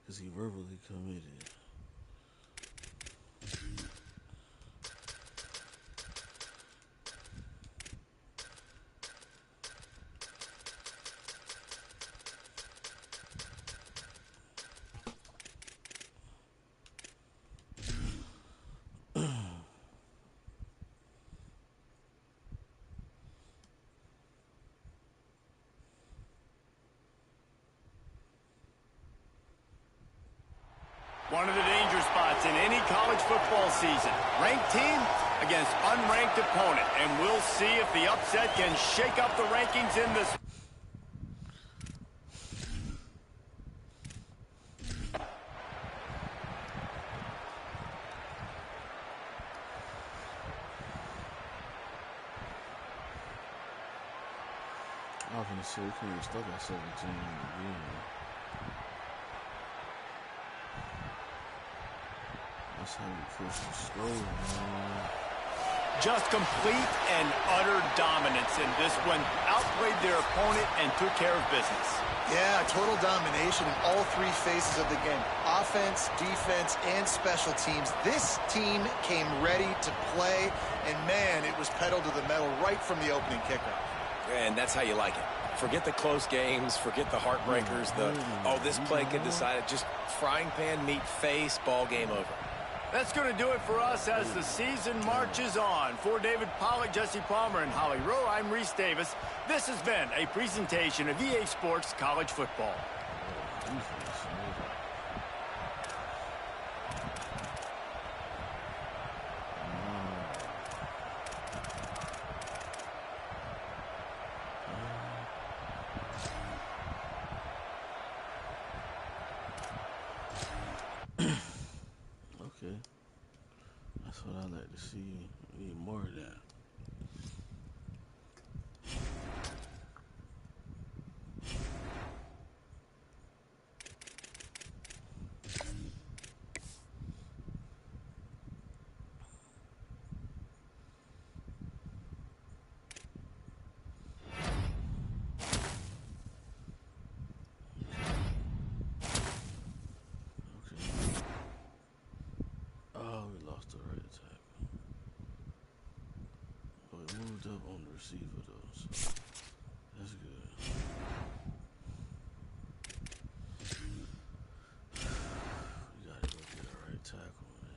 because he verbally committed. One of the danger spots in any college football season. Ranked team against unranked opponent. And we'll see if the upset can shake up the rankings in this. I was gonna say we can't get stuck at 17 again. That's how we push the score, man. Just complete and utter dominance in this one. Outplayed their opponent and took care of business. Yeah, total domination in all three phases of the game. Offense, defense, and special teams. This team came ready to play, and man, it was pedal to the metal right from the opening kickoff. And that's how you like it. Forget the close games, forget the heartbreakers, this play could decide it. Just frying pan, meat face, ball game over. That's going to do it for us as the season marches on. For David Pollack, Jesse Palmer, and Holly Rowe, I'm Reese Davis. This has been a presentation of EA Sports College Football. Okay. That's what I like to see. We need more of that. Moved up on the receiver though, so that's good. We gotta go get a right tackle, man.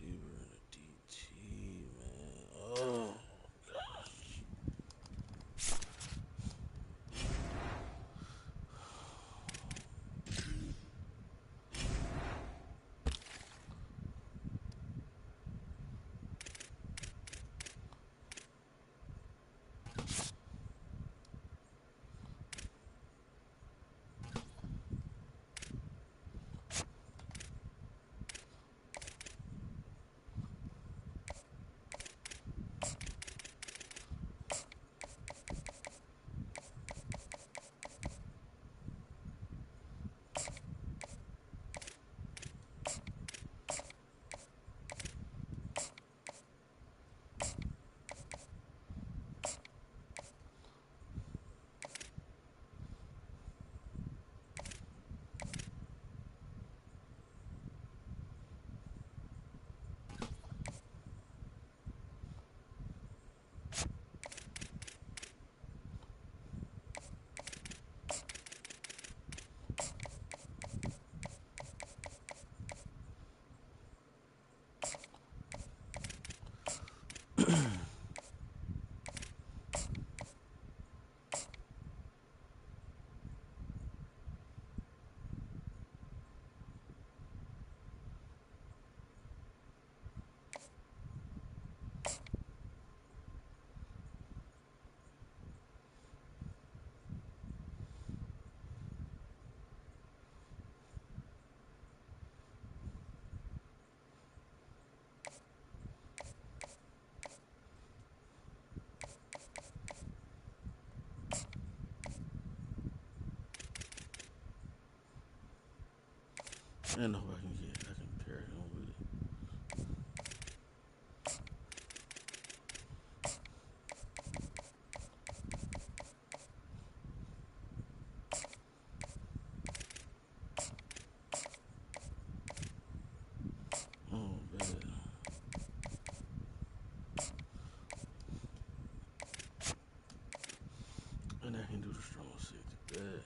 receiver and a DT, man. Oh. I know I can pair him with it. Oh, bad. And I can do the strong safety. Bad.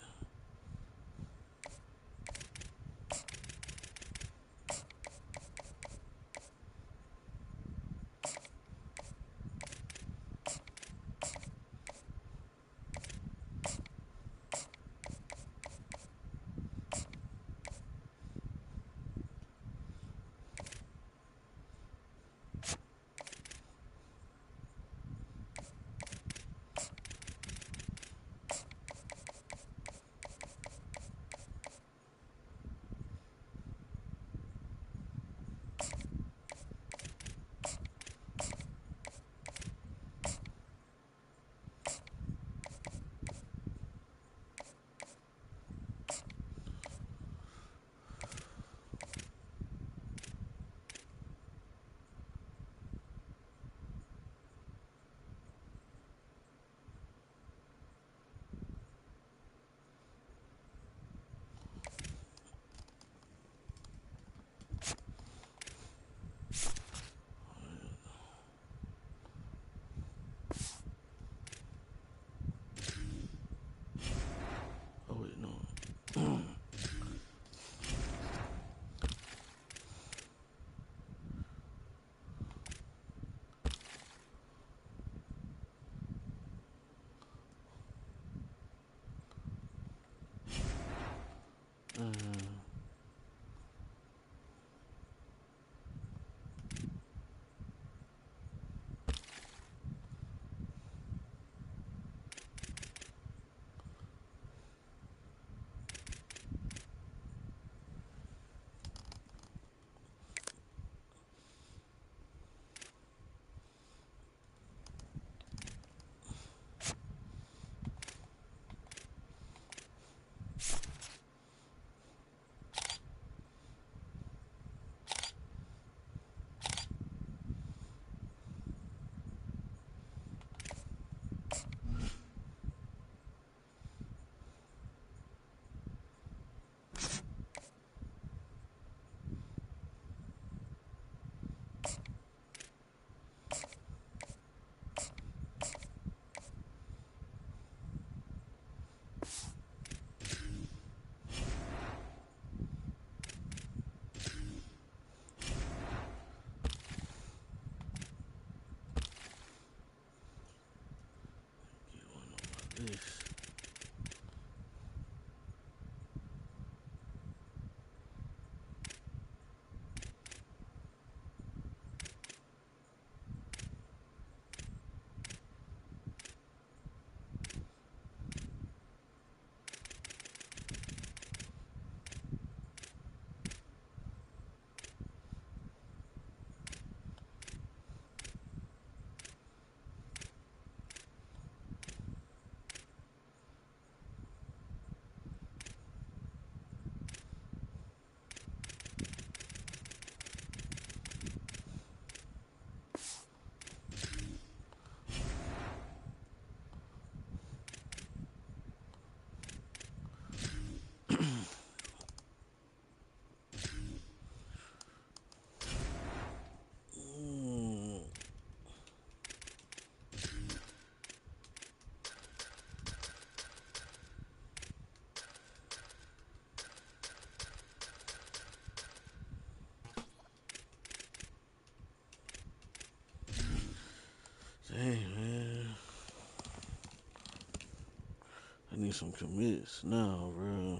need some commits now, bro.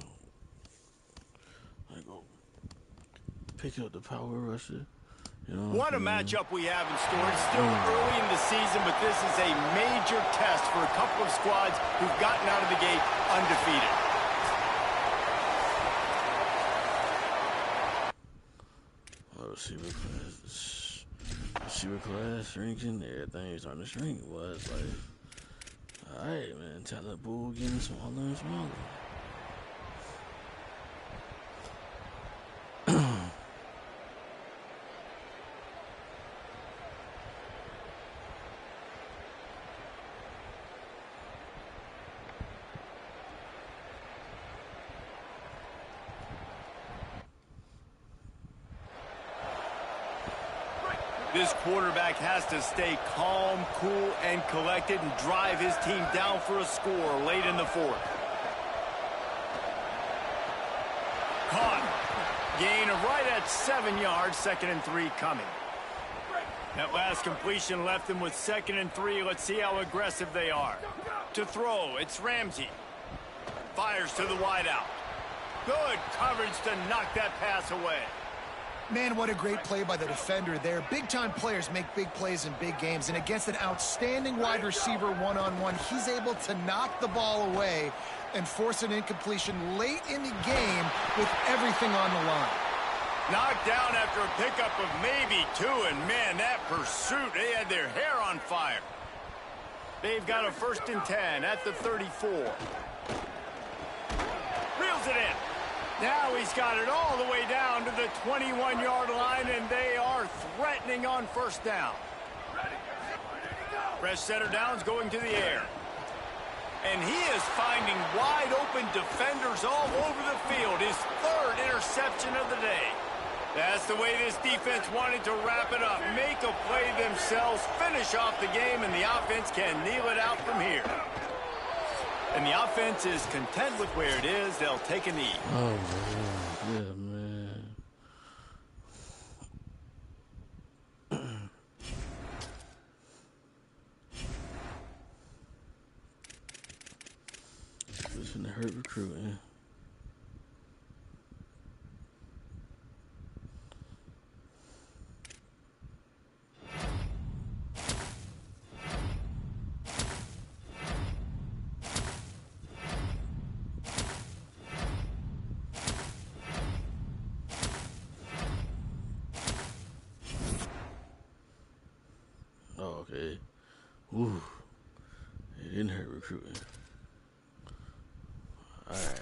Like, go pick up the power rusher. You know What a matchup we have in store. It's still early in the season, but this is a major test for a couple of squads who've gotten out of the gate undefeated. Receiver class shrinking, everything's on the shrink. Was like, all right, man, talent pool getting smaller and smaller. This quarterback has to stay calm, cool, and collected and drive his team down for a score late in the fourth. Caught. Gain of right at 7 yards, 2nd and 3 coming. That last completion left them with 2nd and 3. Let's see how aggressive they are. To throw, it's Ramsey. Fires to the wideout. Good coverage to knock that pass away. Man, what a great play by the defender there. Big-time players make big plays in big games, and against an outstanding wide receiver one-on-one, he's able to knock the ball away and force an incompletion late in the game with everything on the line. Knocked down after a pickup of maybe 2, and man, that pursuit, they had their hair on fire. They've got a 1st and 10 at the 34. Reels it in. Now he's got it all the way down to the 21-yard line, and they are threatening on 1st down. Fresh center down's going to the air. And he is finding wide-open defenders all over the field. His 3rd interception of the day. That's the way this defense wanted to wrap it up. Make a play themselves, finish off the game, and the offense can kneel it out from here. And the offense is content with where it is. They'll take a knee. Oh, man. Yeah, man. It's gonna hurt recruiting. Okay. Ooh. It didn't hurt recruiting. Alright.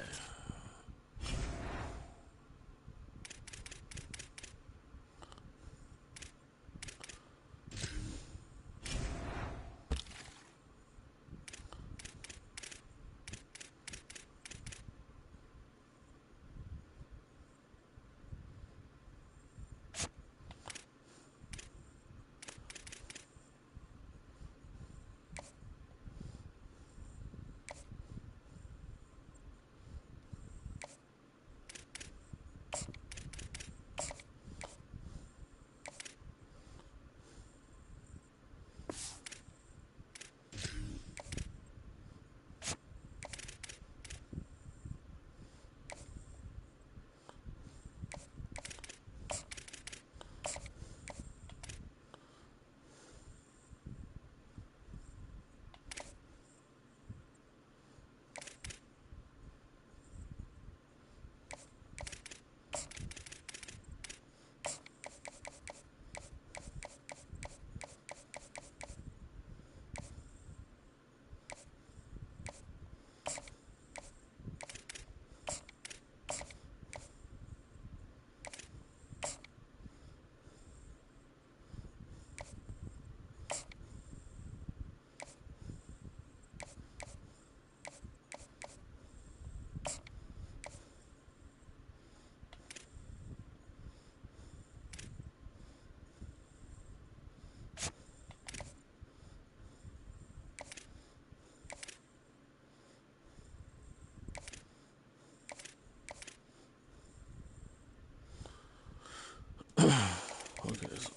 Okay, so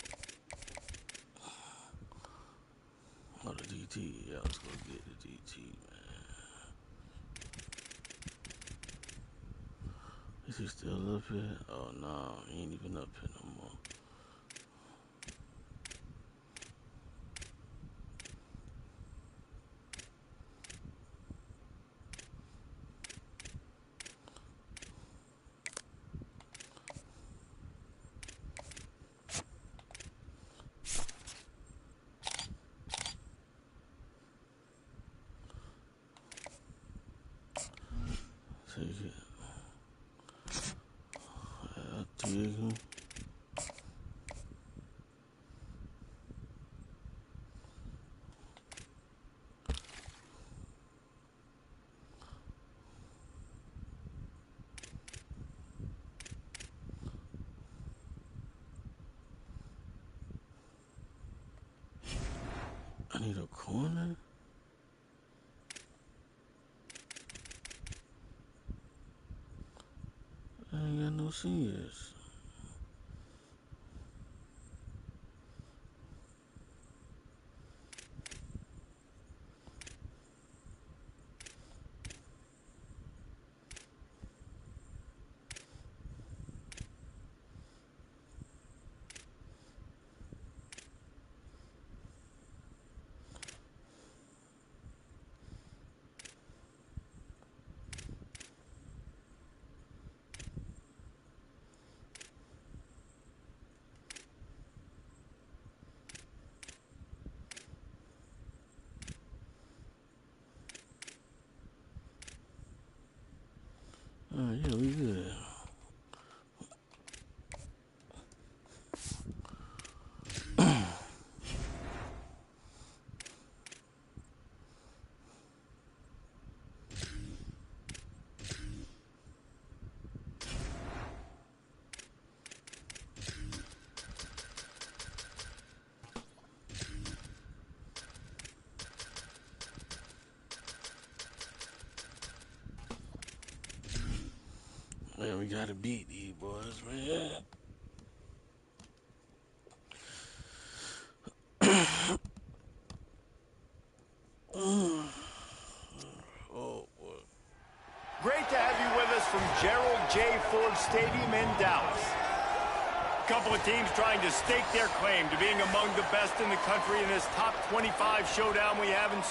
oh, the DT. Yeah, let's go get the DT, man. Is he still up here? Oh no, he ain't even up here no more. Take it. I'll dig him. I need a corner. I ain't got no seniors. Yeah, we good. Man, we gotta beat these boys, man. Oh, boy. Great to have you with us from Gerald J. Ford Stadium in Dallas. A couple of teams trying to stake their claim to being among the best in the country in this top 25 showdown we have in.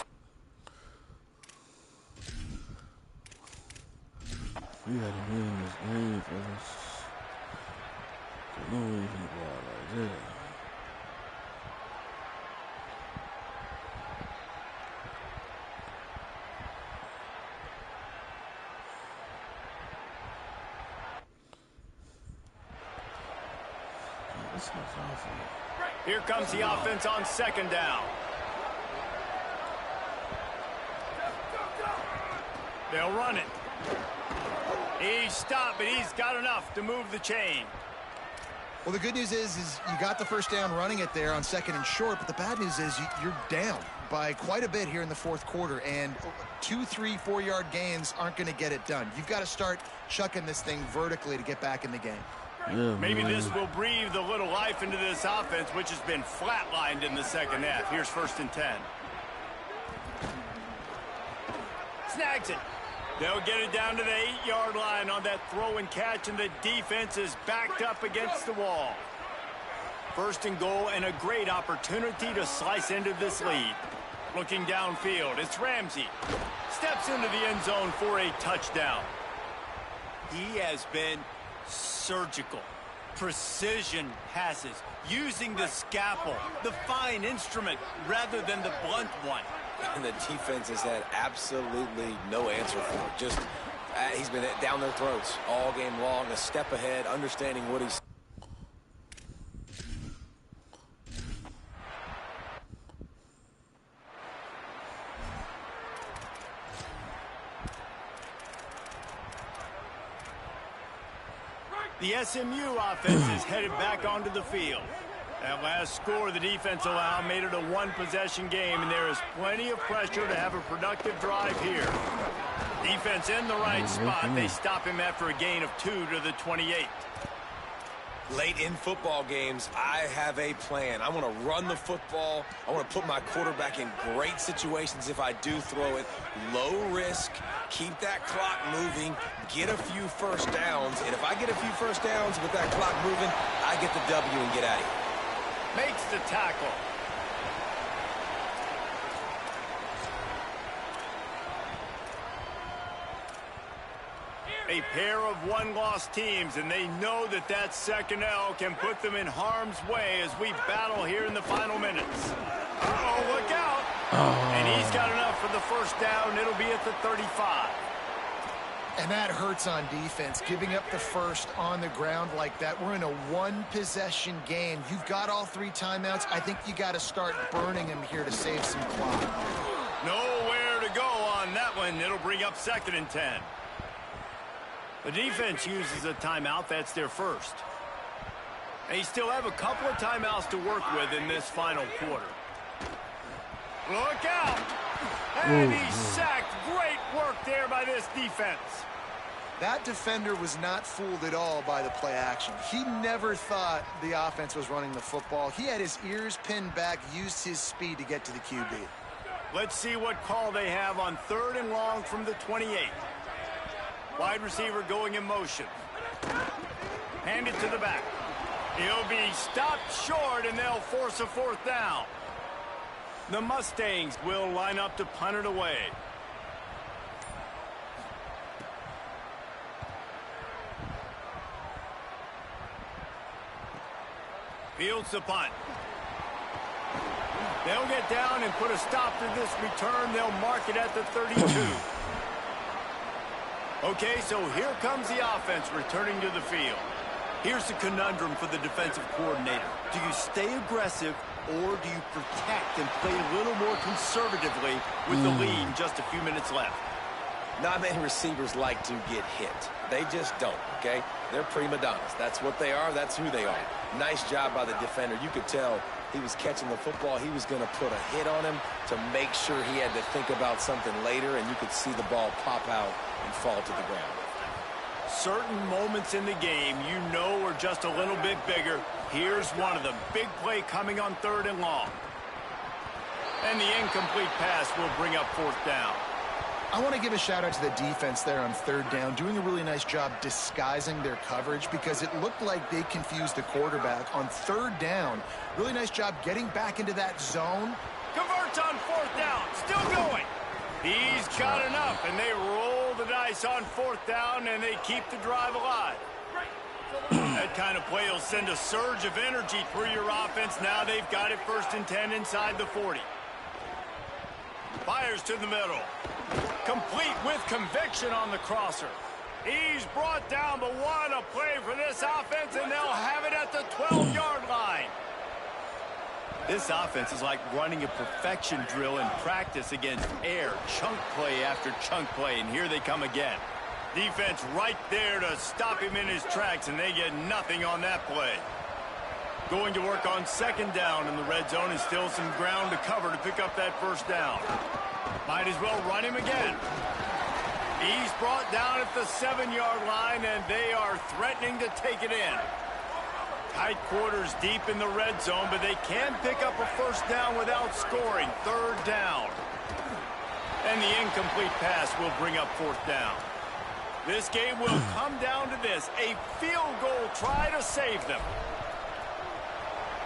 We gotta win this game, fellas. No way can go out like that. This is awful. Here comes the offense on second down. They'll run it. He's stopped, but he's got enough to move the chain. Well, the good news is you got the first down running it there on second and short, but the bad news is you're down by quite a bit here in the fourth quarter, and 2, 3, 4-yard gains aren't going to get it done. You've got to start chucking this thing vertically to get back in the game. Yeah, Maybe man. this will breathe a little life into this offense, which has been flatlined in the second half. Here's 1st and 10. Snags it. They'll get it down to the 8-yard line on that throw and catch, and the defense is backed up against the wall. 1st and goal, and a great opportunity to slice into this lead. Looking downfield, it's Ramsey. Steps into the end zone for a touchdown. He has been surgical. Precision passes, using the scalpel, the fine instrument, rather than the blunt one. And the defense has had absolutely no answer for it. Just, he's been down their throats all game long, a step ahead, understanding what he's... The SMU offense is headed back onto the field. That last score the defense allowed made it a one-possession game, and there is plenty of pressure to have a productive drive here. Defense in the right spot. They stop him after a gain of 2 to the 28. Late in football games, I have a plan. I want to run the football. I want to put my quarterback in great situations if I do throw it. Low risk, keep that clock moving, get a few first downs. And if I get a few first downs with that clock moving, I get the W and get out of here. Makes the tackle. A pair of one-loss teams, and they know that that second L can put them in harm's way as we battle here in the final minutes. Uh-oh, look out. And he's got enough for the first down. It'll be at the 35. And that hurts on defense, giving up the first on the ground like that. We're in a one-possession game. You've got all 3 timeouts. I think you got to start burning them here to save some clock. Nowhere to go on that one. It'll bring up 2nd and 10. The defense uses a timeout. That's their first. They still have a couple of timeouts to work with in this final quarter. Look out! And he's sacked. Great work there by this defense. That defender was not fooled at all by the play action. He never thought the offense was running the football. He had his ears pinned back, used his speed to get to the QB. Let's see what call they have on 3rd and long from the 28. Wide receiver going in motion. Hand it to the back. He'll be stopped short, and they'll force a 4th down. The Mustangs will line up to punt it away. Fields the punt. They'll get down and put a stop to this return. They'll mark it at the 32. Okay, so here comes the offense returning to the field. Here's the conundrum for the defensive coordinator. Do you stay aggressive or do you protect and play a little more conservatively with the lead just a few minutes left? Not many receivers like to get hit. They just don't, okay? They're prima donnas. That's what they are. That's who they are. Nice job by the defender. You could tell he was catching the football. He was going to put a hit on him to make sure he had to think about something later, and you could see the ball pop out and fall to the ground. Certain moments in the game you know are just a little bit bigger. Here's one of them. Big play coming on 3rd and long. And the incomplete pass will bring up 4th down. I want to give a shout out to the defense there on 3rd down, doing a really nice job disguising their coverage because it looked like they confused the quarterback on 3rd down. Really nice job getting back into that zone. Converts on 4th down. Still going. He's got enough, and they roll the dice on 4th down, and they keep the drive alive. That kind of play will send a surge of energy through your offense. Now they've got it 1st and 10 inside the 40. Fires to the middle. Complete with conviction on the crosser. He's brought down, but what a play for this offense, and they'll have it at the 12-yard line. This offense is like running a perfection drill in practice against air. Chunk play after chunk play, and here they come again. Defense right there to stop him in his tracks, and they get nothing on that play. Going to work on 2nd down in the red zone, and still some ground to cover to pick up that 1st down. Might as well run him again. He's brought down at the 7-yard line, and they are threatening to take it in. Tight quarters deep in the red zone, but they can pick up a 1st down without scoring. 3rd down. And the incomplete pass will bring up 4th down. This game will come down to this. A field goal try to save them.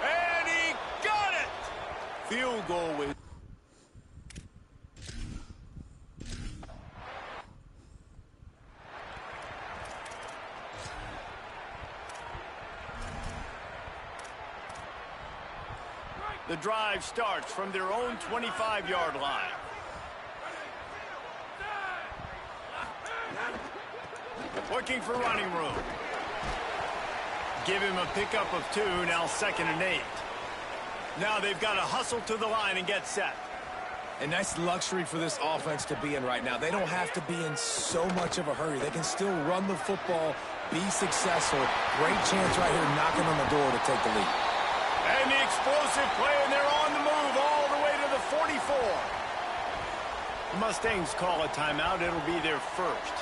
And he got it! Field goal with... The drive starts from their own 25-yard line. Looking for running room. Give him a pickup of 2, now 2nd and 8. Now they've got to hustle to the line and get set. And that's luxury for this offense to be in right now. They don't have to be in so much of a hurry. They can still run the football, be successful. Great chance right here knocking on the door to take the lead. And the explosive play, and they're on the move all the way to the 44. The Mustangs call a timeout. It'll be their first.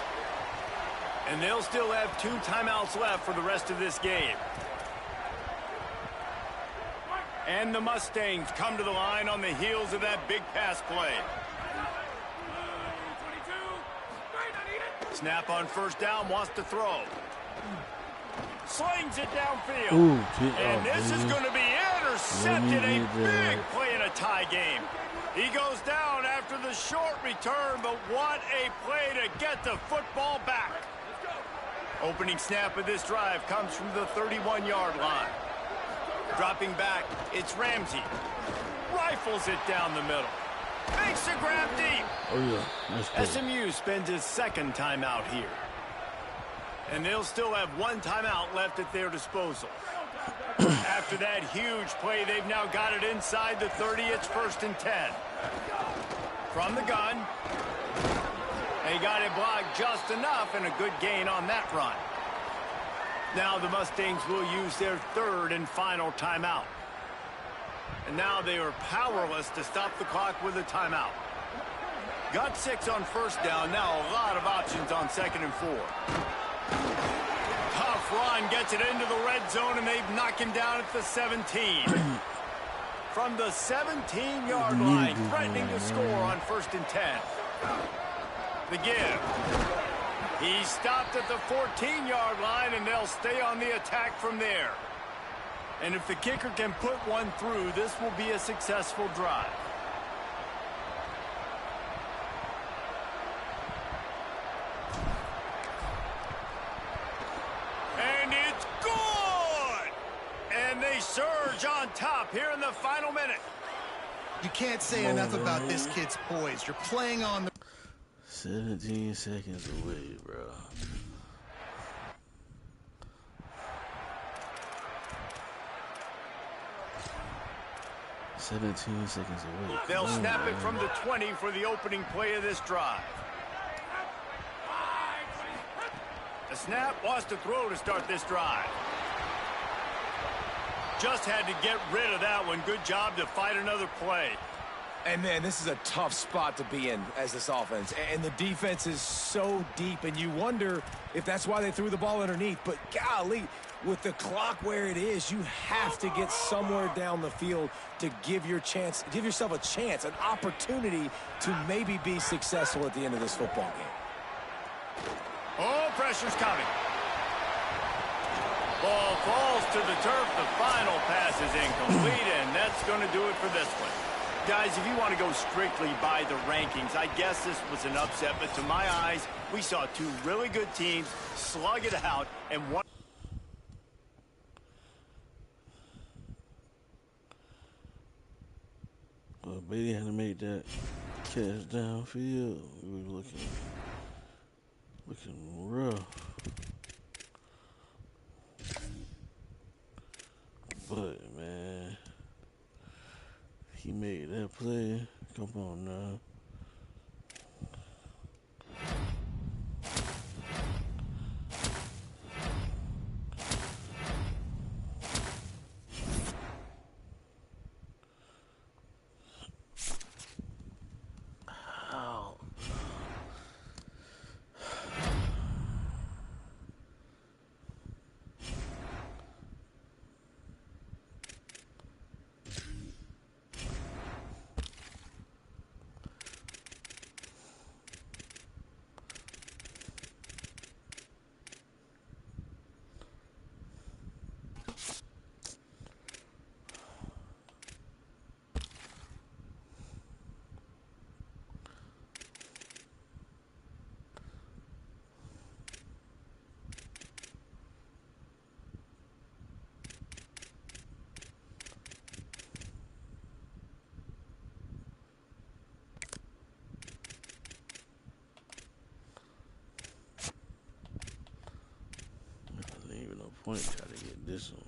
And they'll still have 2 timeouts left for the rest of this game. And the Mustangs come to the line on the heels of that big pass play. Snap on first down, wants to throw. Slings it downfield. Ooh, and this is going to be intercepted. A big play in a tie game. He goes down after the short return, but what a play to get the football back. Opening snap of this drive comes from the 31-yard line. Dropping back, it's Ramsey. Rifles it down the middle. Makes the grab deep. Oh, yeah. Nice SMU spends his second timeout here. And they'll still have one timeout left at their disposal. After that huge play, they've now got it inside the 30. It's 1st and 10. From the gun. They got it blocked just enough, and a good gain on that run. Now the Mustangs will use their third and final timeout. And now they are powerless to stop the clock with a timeout. Got 6 on first down. Now a lot of options on 2nd and 4. Tough run, gets it into the red zone, and they've knocked him down at the 17. From the 17-yard line, threatening to score on 1st and 10. The give. He's stopped at the 14-yard line, and they'll stay on the attack from there. And if the kicker can put one through, this will be a successful drive. And it's good! And they surge on top here in the final minute. You can't say enough about this kid's poise. You're playing on the 17 seconds away, bro. "17 seconds away." They'll snap it from the 20 for the opening play of this drive. The snap wants to throw to start this drive. Just had to get rid of that one. Good job to fight another play. And, man, this is a tough spot to be in as this offense. And the defense is so deep, and you wonder if that's why they threw the ball underneath. But, golly, with the clock where it is, you have to get somewhere down the field to give yourself a chance, an opportunity to maybe be successful at the end of this football game. Oh, pressure's coming. Ball falls to the turf. The final pass is incomplete, and that's going to do it for this one. Guys, if you want to go strictly by the rankings, I guess this was an upset, but to my eyes, we saw two really good teams slug it out, and one. Well, Beatty had to make that catch downfield. We were looking rough. But, man, he made that play. Come on now. Point try to get this one.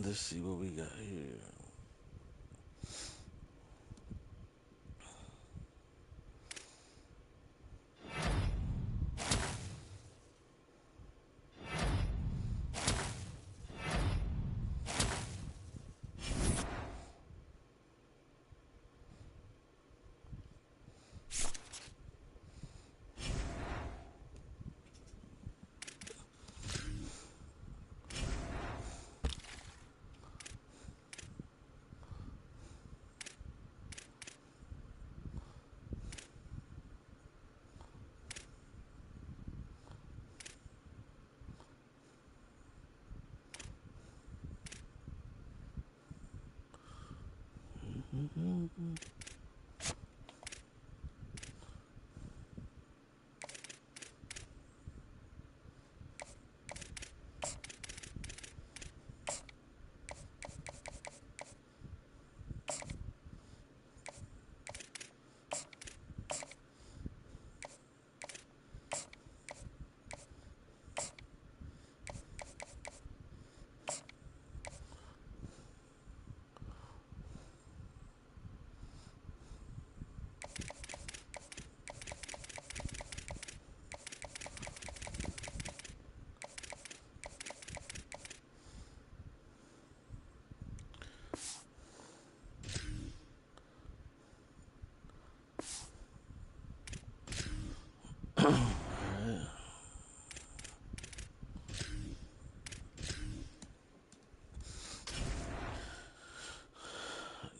Let's see what we got here.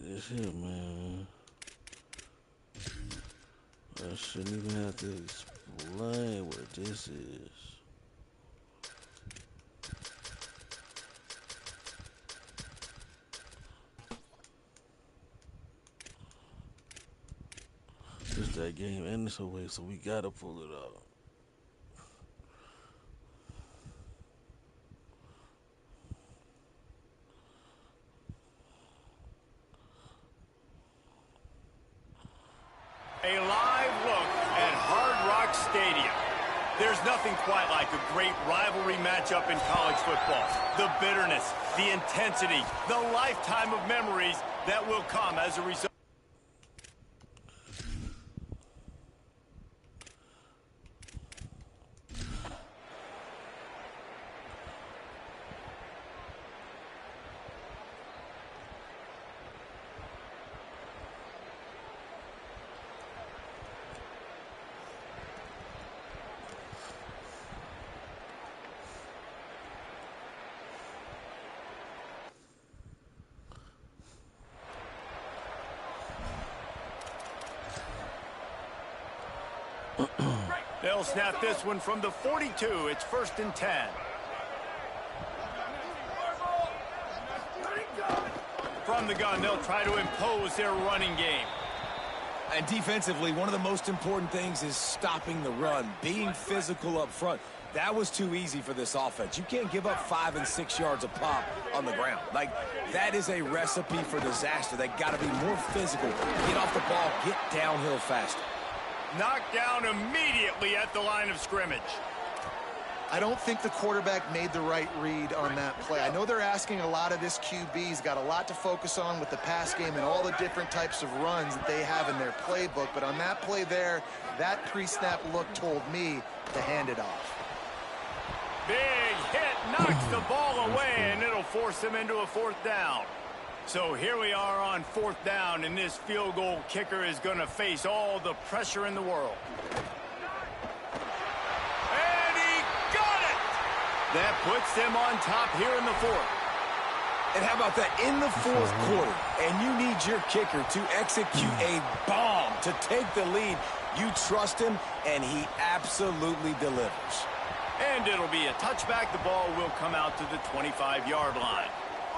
This here, man. I shouldn't even have to explain what this is. It's that game ending so way, so we gotta pull it out. A live look at Hard Rock Stadium. There's nothing quite like a great rivalry matchup in college football. The bitterness, the intensity, the lifetime of memories that will come as a result. They'll snap this one from the 42. It's 1st and 10. From the gun, they'll try to impose their running game. And defensively, one of the most important things is stopping the run, being physical up front. That was too easy for this offense. You can't give up 5 and 6 yards a pop on the ground. Like, that is a recipe for disaster. They got to be more physical. Get off the ball, get downhill faster. Knocked down immediately at the line of scrimmage. I don't think the quarterback made the right read on that play. I know they're asking a lot of this QB. He's got a lot to focus on with the pass game and all the different types of runs that they have in their playbook. But on that play there, that pre-snap look told me to hand it off. Big hit, knocks the ball away, and it'll force them into a 4th down. So here we are on 4th down, and this field goal kicker is going to face all the pressure in the world. And he got it! That puts them on top here in the 4th. And how about that? In the 4th quarter, and you need your kicker to execute a bomb to take the lead. You trust him, and he absolutely delivers. And it'll be a touchback. The ball will come out to the 25-yard line.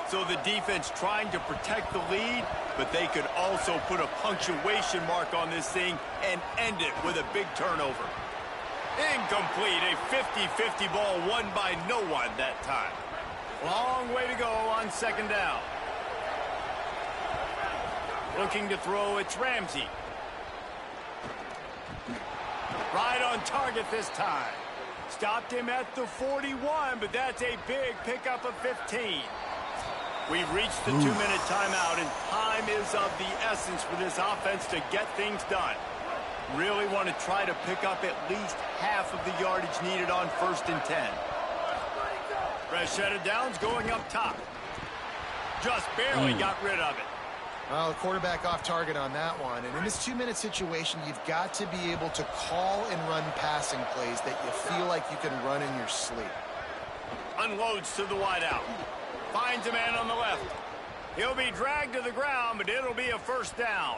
So the defense trying to protect the lead, but they could also put a punctuation mark on this thing and end it with a big turnover. Incomplete, a 50-50 ball won by no one that time. Long way to go on 2nd down. Looking to throw, it's Ramsey. Right on target this time. Stopped him at the 41, but that's a big pickup of 15. We've reached the 2-minute timeout, and time is of the essence for this offense to get things done. Really want to try to pick up at least half of the yardage needed on 1st and 10. Fresh set of downs going up top. Just barely got rid of it. Well, the quarterback off target on that one. And in this 2-minute situation, you've got to be able to call and run passing plays that you feel like you can run in your sleep. Unloads to the wideout. Finds a man on the left. He'll be dragged to the ground, but it'll be a 1st down.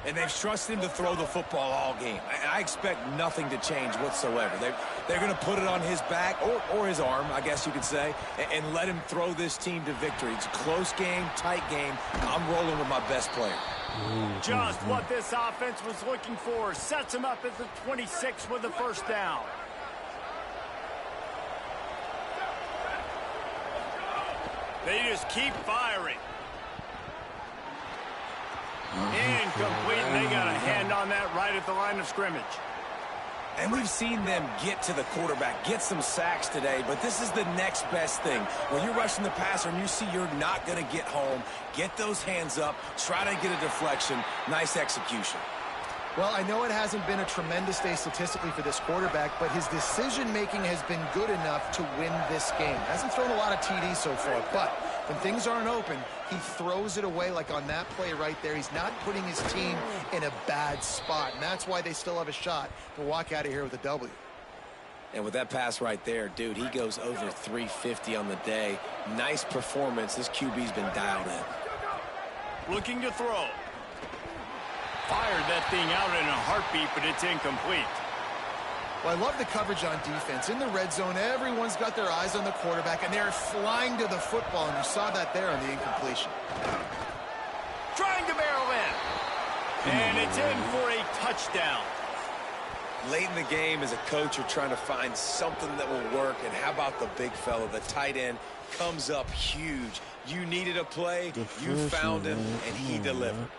And they've trusted him to throw the football all game. I expect nothing to change whatsoever. They're going to put it on his back, or his arm, I guess you could say, and let him throw this team to victory. It's a close game, tight game. I'm rolling with my best player. Just what this offense was looking for. Sets him up at the 26 with the 1st down. They just keep firing. Incomplete, and they got a hand on that right at the line of scrimmage. And we've seen them get to the quarterback, get some sacks today, but this is the next best thing. When you're rushing the passer and you see you're not going to get home, get those hands up, try to get a deflection. Nice execution. Well, I know it hasn't been a tremendous day statistically for this quarterback, but his decision-making has been good enough to win this game. Hasn't thrown a lot of TDs so far, but when things aren't open, he throws it away like on that play right there. He's not putting his team in a bad spot, and that's why they still have a shot to walk out of here with a W. And with that pass right there, dude, he goes over 350 on the day. Nice performance. This QB's been dialed in. Looking to throw. Fired that thing out in a heartbeat, but it's incomplete. Well, I love the coverage on defense. In the red zone, everyone's got their eyes on the quarterback, and they're flying to the football, and you saw that there on the incompletion. Trying to barrel in. And it's in for a touchdown. Late in the game, as a coach, you're trying to find something that will work, and how about the big fella, the tight end, comes up huge. You needed a play, you found him, and he delivered.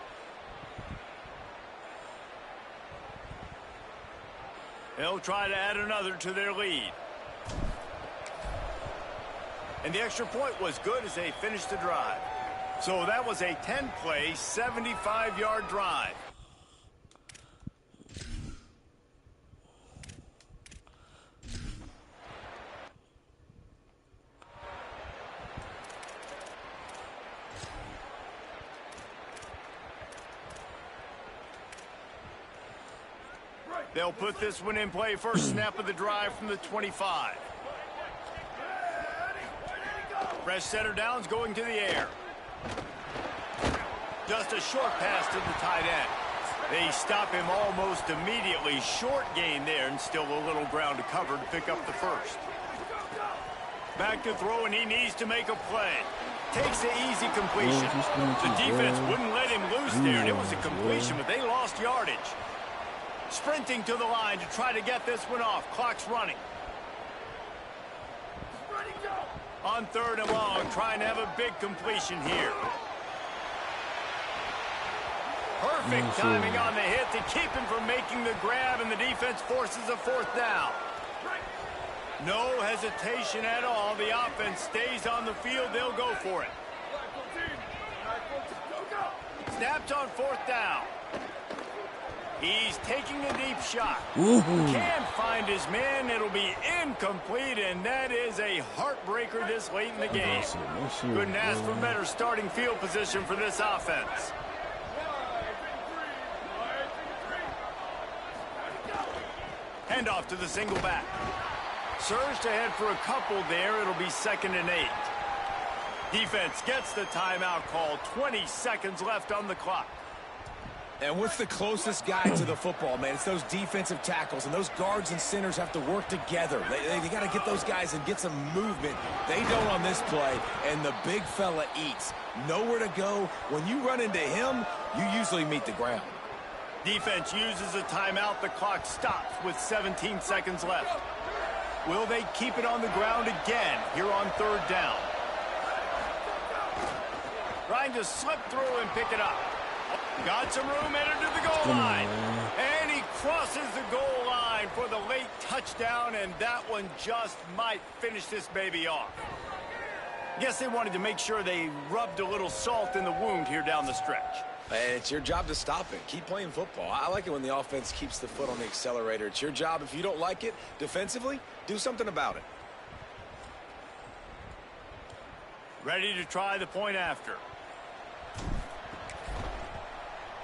They'll try to add another to their lead. And the extra point was good as they finished the drive. So that was a 10-play, 75-yard drive. They'll put this one in play. First snap of the drive from the 25. Fresh setter downs going to the air. Just a short pass to the tight end. They stop him almost immediately. Short gain there, and still a little ground to cover to pick up the 1st. Back to throw, and he needs to make a play. Takes the easy completion. The defense wouldn't let him loose there, and it was a completion, but they lost yardage. Sprinting to the line to try to get this one off. Clock's running. On 3rd and long, trying to have a big completion here. Perfect timing on the hit to keep him from making the grab, and the defense forces a 4th down. No hesitation at all. The offense stays on the field. They'll go for it. Snapped on 4th down. He's taking a deep shot. Can't find his man. It'll be incomplete, and that is a heartbreaker this late in the game. Couldn't ask for better starting field position for this offense. Handoff to the single back. Surged ahead for a couple there. It'll be 2nd and 8. Defense gets the timeout call. 20 seconds left on the clock. And what's the closest guy to the football, man? It's those defensive tackles, and those guards and centers have to work together. They got to get those guys and get some movement. They don't on this play, and the big fella eats. Nowhere to go. When you run into him, you usually meet the ground. Defense uses a timeout. The clock stops with 17 seconds left. Will they keep it on the ground again here on 3rd down? Trying to slip through and pick it up. Got some room, entered to the goal line. And he crosses the goal line for the late touchdown, and that one just might finish this baby off. Guess they wanted to make sure they rubbed a little salt in the wound here down the stretch. And it's your job to stop it. Keep playing football. I like it when the offense keeps the foot on the accelerator. It's your job. If you don't like it defensively, do something about it. Ready to try the point after.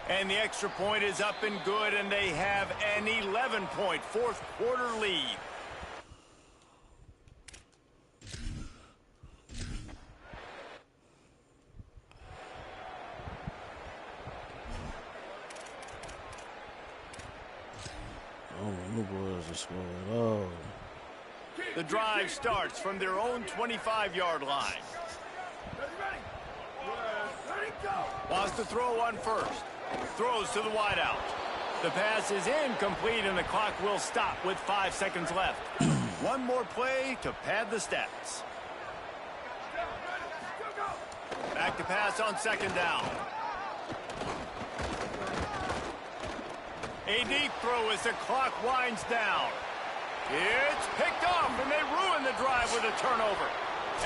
And the extra point is up and good, and they have an 11-point fourth quarter lead. Oh, the boys are scoring. Oh. The drive starts from their own 25-yard line. Wants to throw one first. Throws to the wideout. The pass is incomplete, and the clock will stop with 5 seconds left. One more play to pad the stats. Back to pass on second down. A deep throw as the clock winds down. It's picked off, and they ruin the drive with a turnover.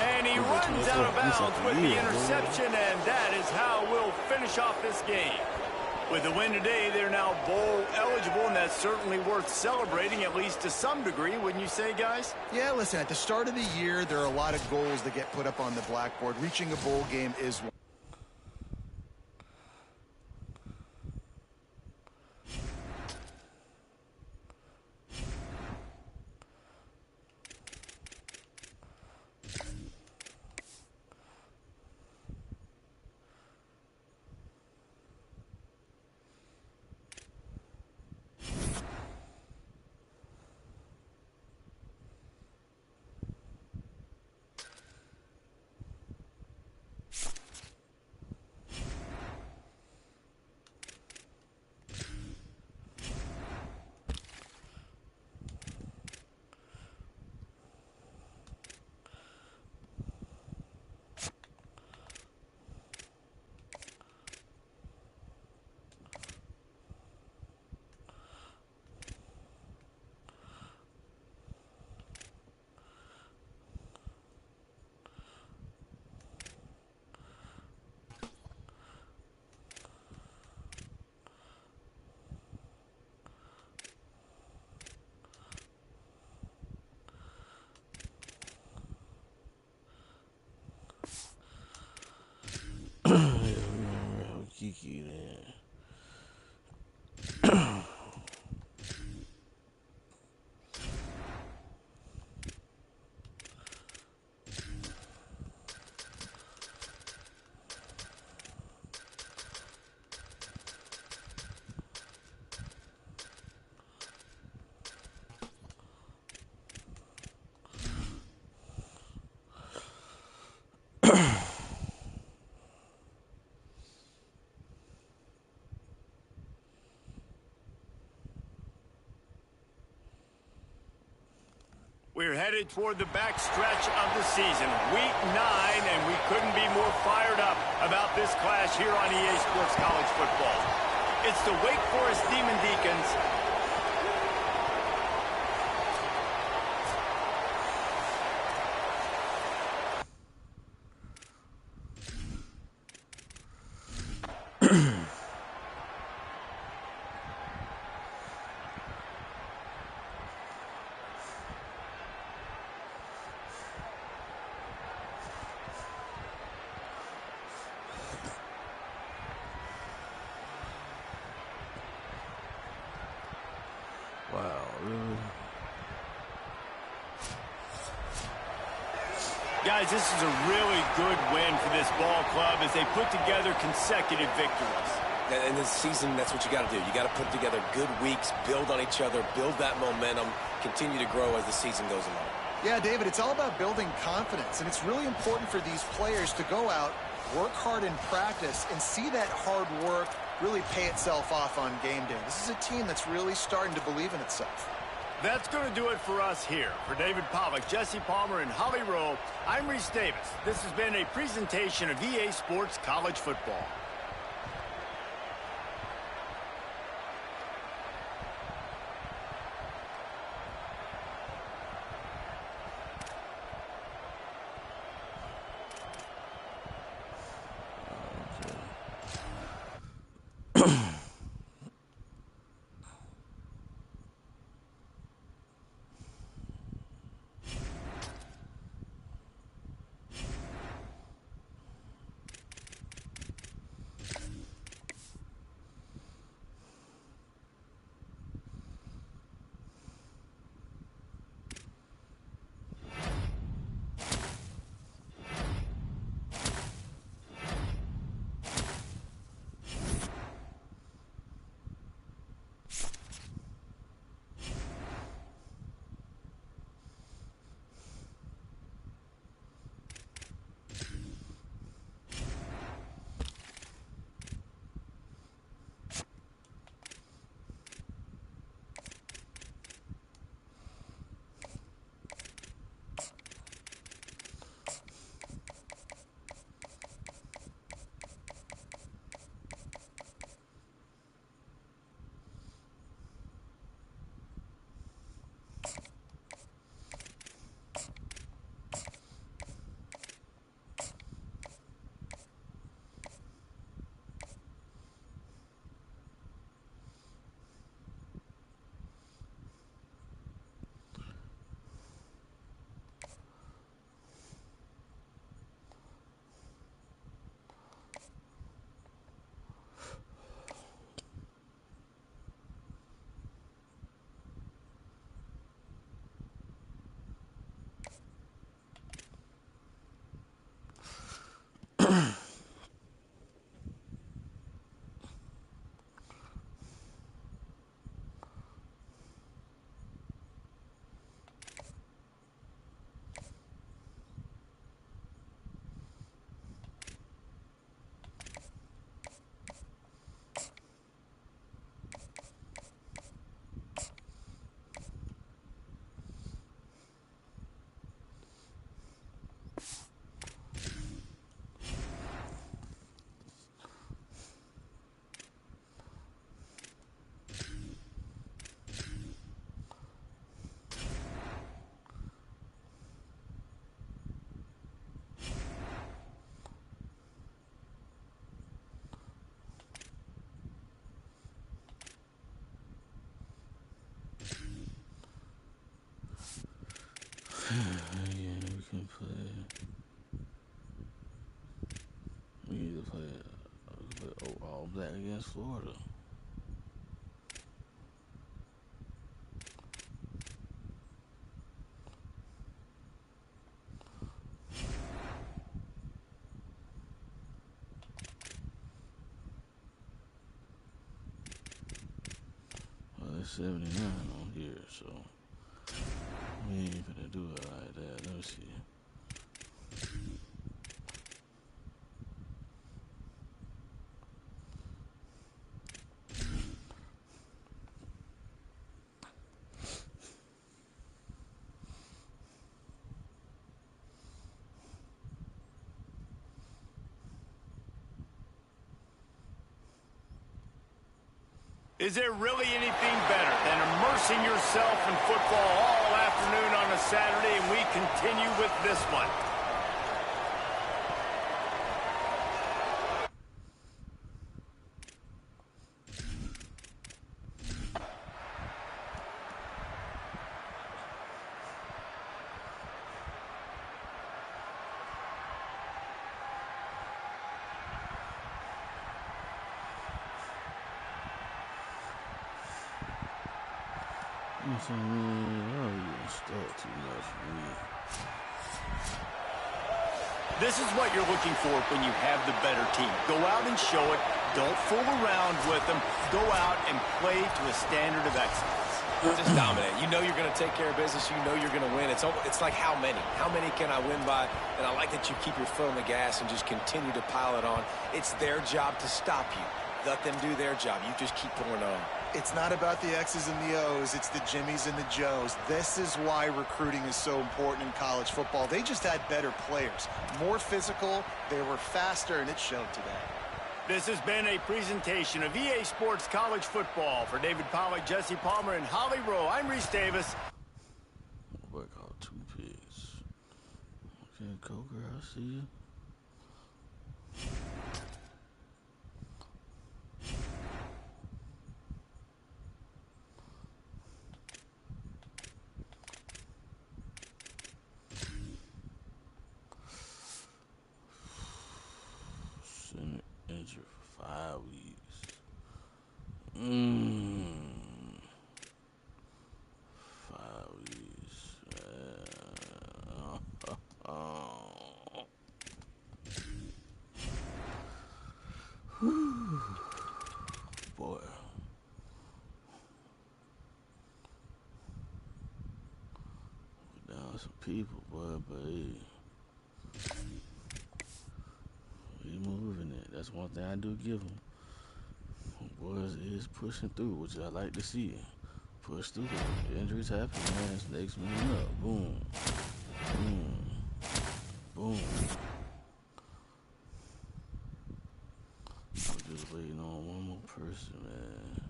And he runs out of bounds with the interception, and that is how we'll finish off this game. With the win today, they're now bowl eligible, and that's certainly worth celebrating, at least to some degree, wouldn't you say, guys? Yeah, listen, at the start of the year, there are a lot of goals that get put up on the blackboard. Reaching a bowl game is one. Kiki there. We're headed toward the back stretch of the season, week 9, and we couldn't be more fired up about this clash here on EA Sports College Football. It's the Wake Forest Demon Deacons Wow, really? Guys, this is a really good win for this ball club as they put together consecutive victories. In this season, that's what you got to do. You got to put together good weeks, build on each other, build that momentum, continue to grow as the season goes along. Yeah, David, it's all about building confidence, and it's really important for these players to go out, work hard in practice, and see that hard work really pay itself off on game day. This is a team that's really starting to believe in itself. That's going to do it for us here. For David Pollack, Jesse Palmer, and Holly Rowe, I'm Reese Davis. This has been a presentation of EA Sports College Football. Yeah, we can play. We need to play all black against Florida. Well, there's 79 on here, so we ain't gonna do it like that. Let me see. Is there really anything better than immersing yourself in football all afternoon on a Saturday? And we continue with this one. I'm saying, man, oh, you stuck too much for me. This is what you're looking for when you have the better team. Go out and show it. Don't fool around with them. Go out and play to a standard of excellence. Just dominate. You know you're going to take care of business. You know you're going to win. It's like how many? How many can I win by? And I like that you keep your foot on the gas and just continue to pile it on. It's their job to stop you. Let them do their job. You just keep pouring on. It's not about the X's and the O's. It's the Jimmies and the Joes. This is why recruiting is so important in college football. They just had better players, more physical, they were faster, and it showed today. This has been a presentation of EA Sports College Football. For David Pollack, Jesse Palmer, and Holly Rowe, I'm Reese Davis. Work out 2 picks. Okay, go girl, I see you. Center injured for 5 weeks. 5 weeks. Boy. We're down some people, boy, but hey. We moving it. That's one thing I do give them. Boys is pushing through, which I like to see. Push through. Injuries happen, man. It's next man up. Boom. Boom. Boom. I'm just waiting on one more person, man.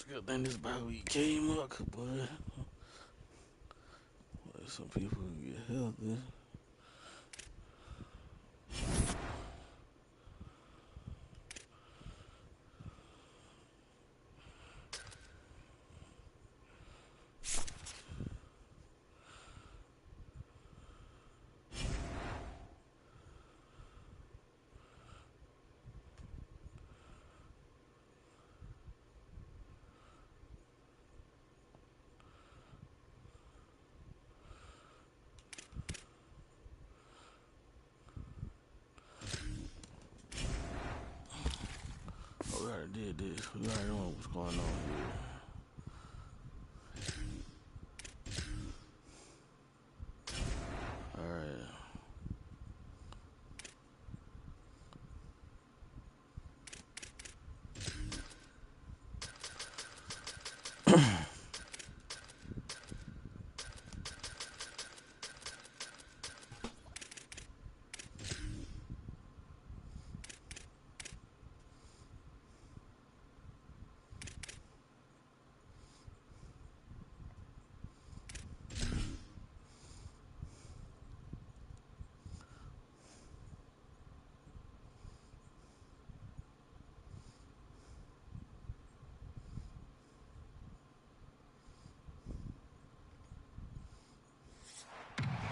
Good thing this bye week came up, boy. Some people get healthy. We already know what's going on here. All right.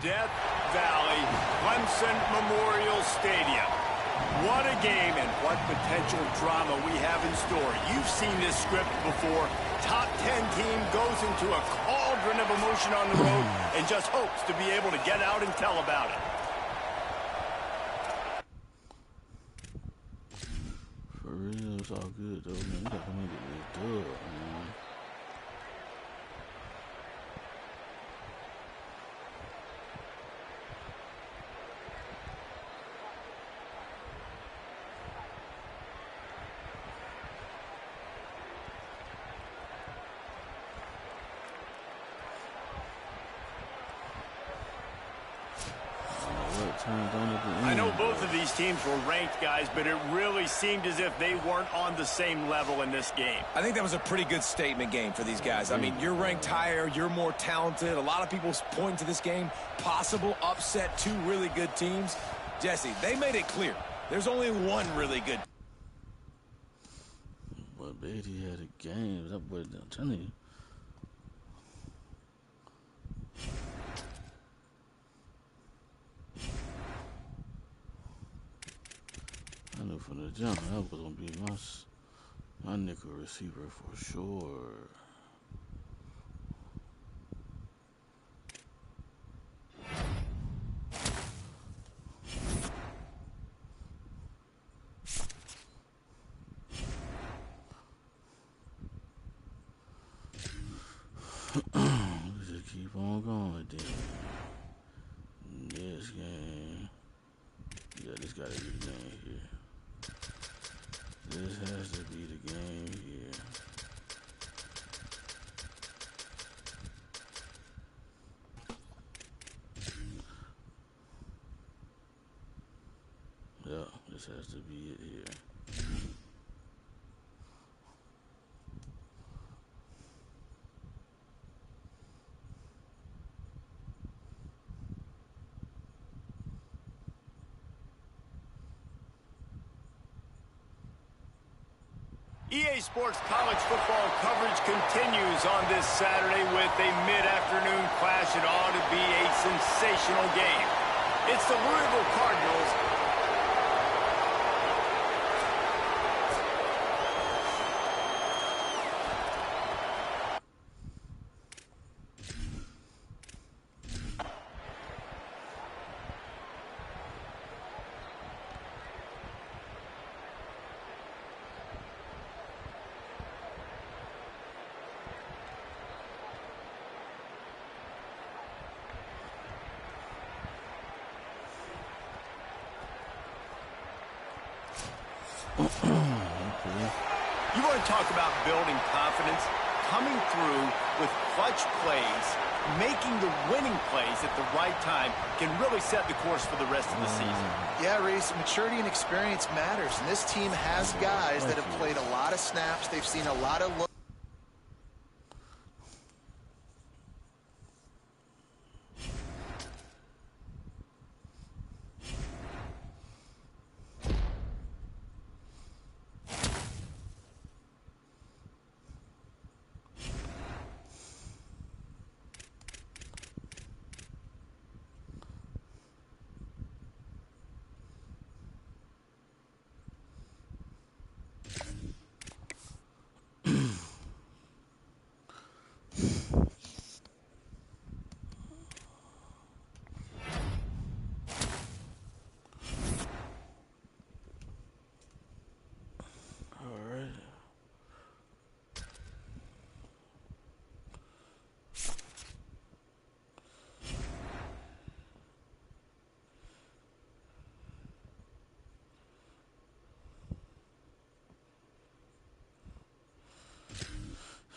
Death Valley, Clemson Memorial Stadium. What a game and what potential drama we have in store. You've seen this script before. Top 10 team goes into a cauldron of emotion on the road and just hopes to be able to get out and tell about it. For real, it's all good though, man. We gotta come in and get this dub, man. I know both of these teams were ranked, guys, but it really seemed as if they weren't on the same level in this game. I think that was a pretty good statement game for these guys. I mean, you're ranked higher, you're more talented. A lot of people point to this game, possible upset, two really good teams. Jesse, they made it clear. There's only one really good. But Beatty had a game. That boy, I'm telling you. I knew from the jump that was gonna be my nickel receiver for sure. Let's just keep on going then. This game. Yeah, this gotta be the game here. This has to be the game here. Yeah, this has to be it here. EA Sports college football coverage continues on this Saturday with a mid-afternoon clash. It ought to be a sensational game. It's the Louisville Cardinals. Okay. You want to talk about building confidence? Coming through with clutch plays, making the winning plays at the right time can really set the course for the rest of the season. Yeah, Reese, maturity and experience matters, and this team has guys that have played a lot of snaps. They've seen a lot of looks.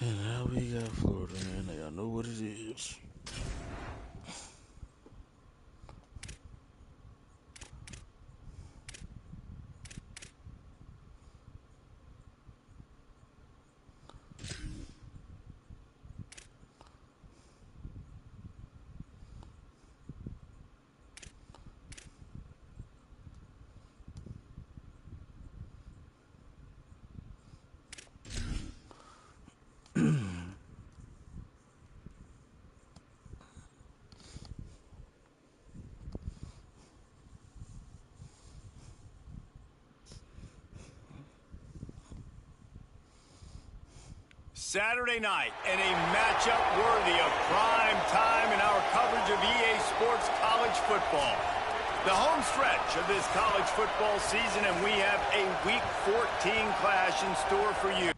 And now we got Florida, man. Now y'all know what it is. Saturday night, and a matchup worthy of prime time in our coverage of EA Sports college football. The home stretch of this college football season, and we have a Week 14 clash in store for you.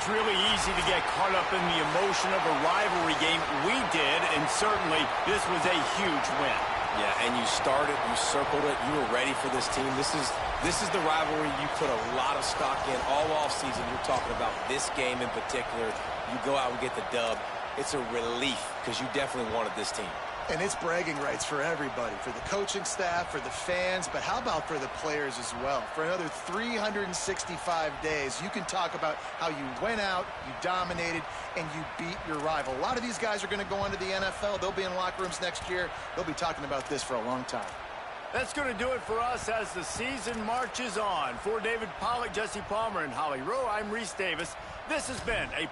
It's really easy to get caught up in the emotion of a rivalry game. We did, and certainly this was a huge win. Yeah, and you started, you circled it, you were ready for this team. This is the rivalry you put a lot of stock in all offseason. You're talking about this game in particular. You go out and get the dub. It's a relief because you definitely wanted this team. And it's bragging rights for everybody, for the coaching staff, for the fans, but how about for the players as well? For another 365 days, you can talk about how you went out, you dominated, and you beat your rival. A lot of these guys are going to go on to the NFL. They'll be in locker rooms next year. They'll be talking about this for a long time. That's going to do it for us as the season marches on. For David Pollack, Jesse Palmer, and Holly Rowe, I'm Reese Davis. This has been a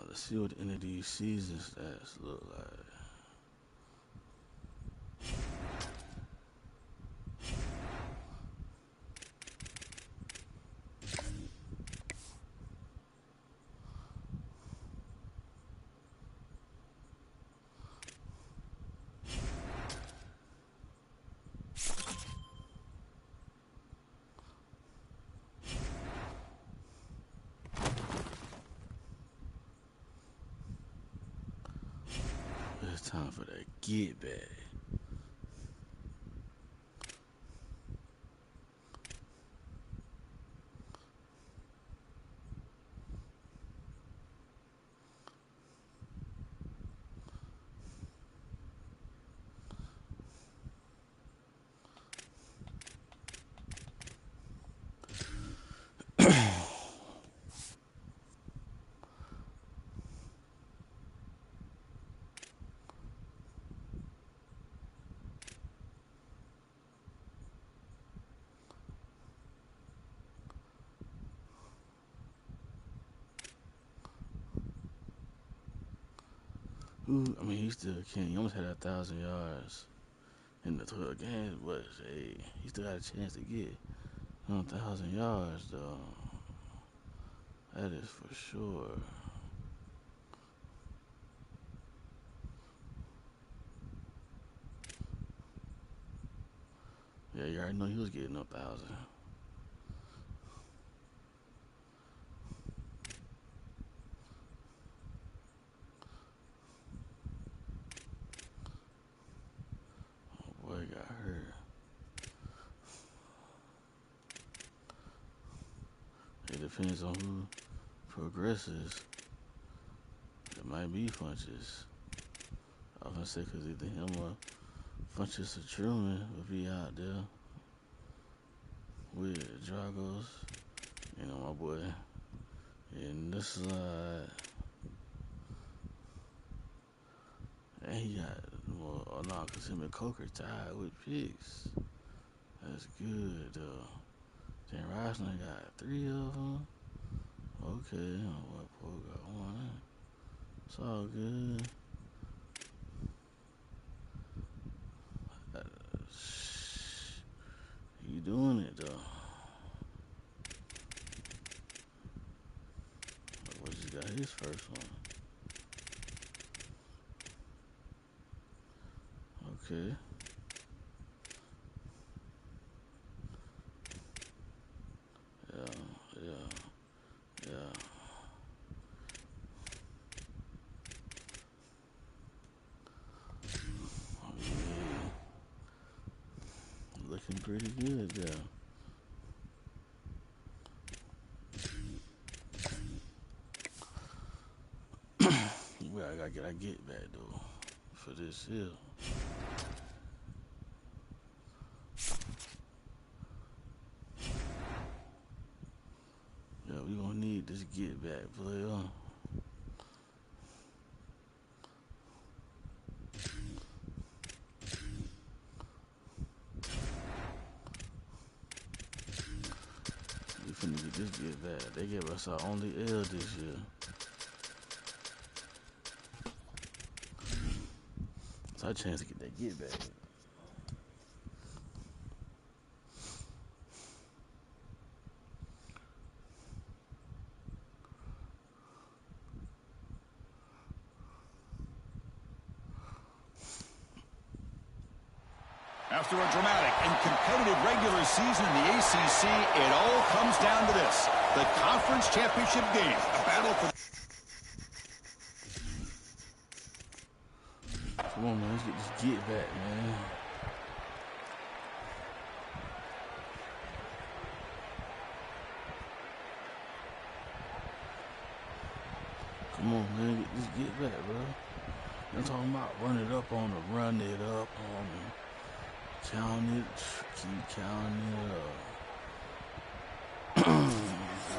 Let's see what the end of these season stats look like. It's time for that get back. I mean, he still can't. He almost had 1,000 yards in the 12 games, but hey, he still got a chance to get 1,000 yards, though. That is for sure. Yeah, you already know he was getting 1,000. Oh boy, got hurt. It depends on who progresses. It might be Funches. I was gonna say because either him or Funches or Truman will be out there with Dragos. You know, my boy in this side. And he got, well, oh no, because him and Coker tied with picks. That's good, though. Then Rosner got 3 of them. Okay, what Poe got 1. It's all good. He doing it, though. What just got his first one? Okay. Yeah. Looking pretty good there. Well, I gotta get back though for this here. Yeah, we gonna need this get back player. We finna get this get back. They gave us our only L this year. It's our chance to get that get back. After a dramatic and competitive regular season in the ACC, it all comes down to this. The conference championship game. A battle for... Come on, man. Let's get this get back, man. Come on, man. Get this get back, bro. I'm talking about run it up on the run it up on the count it, keep counting it up.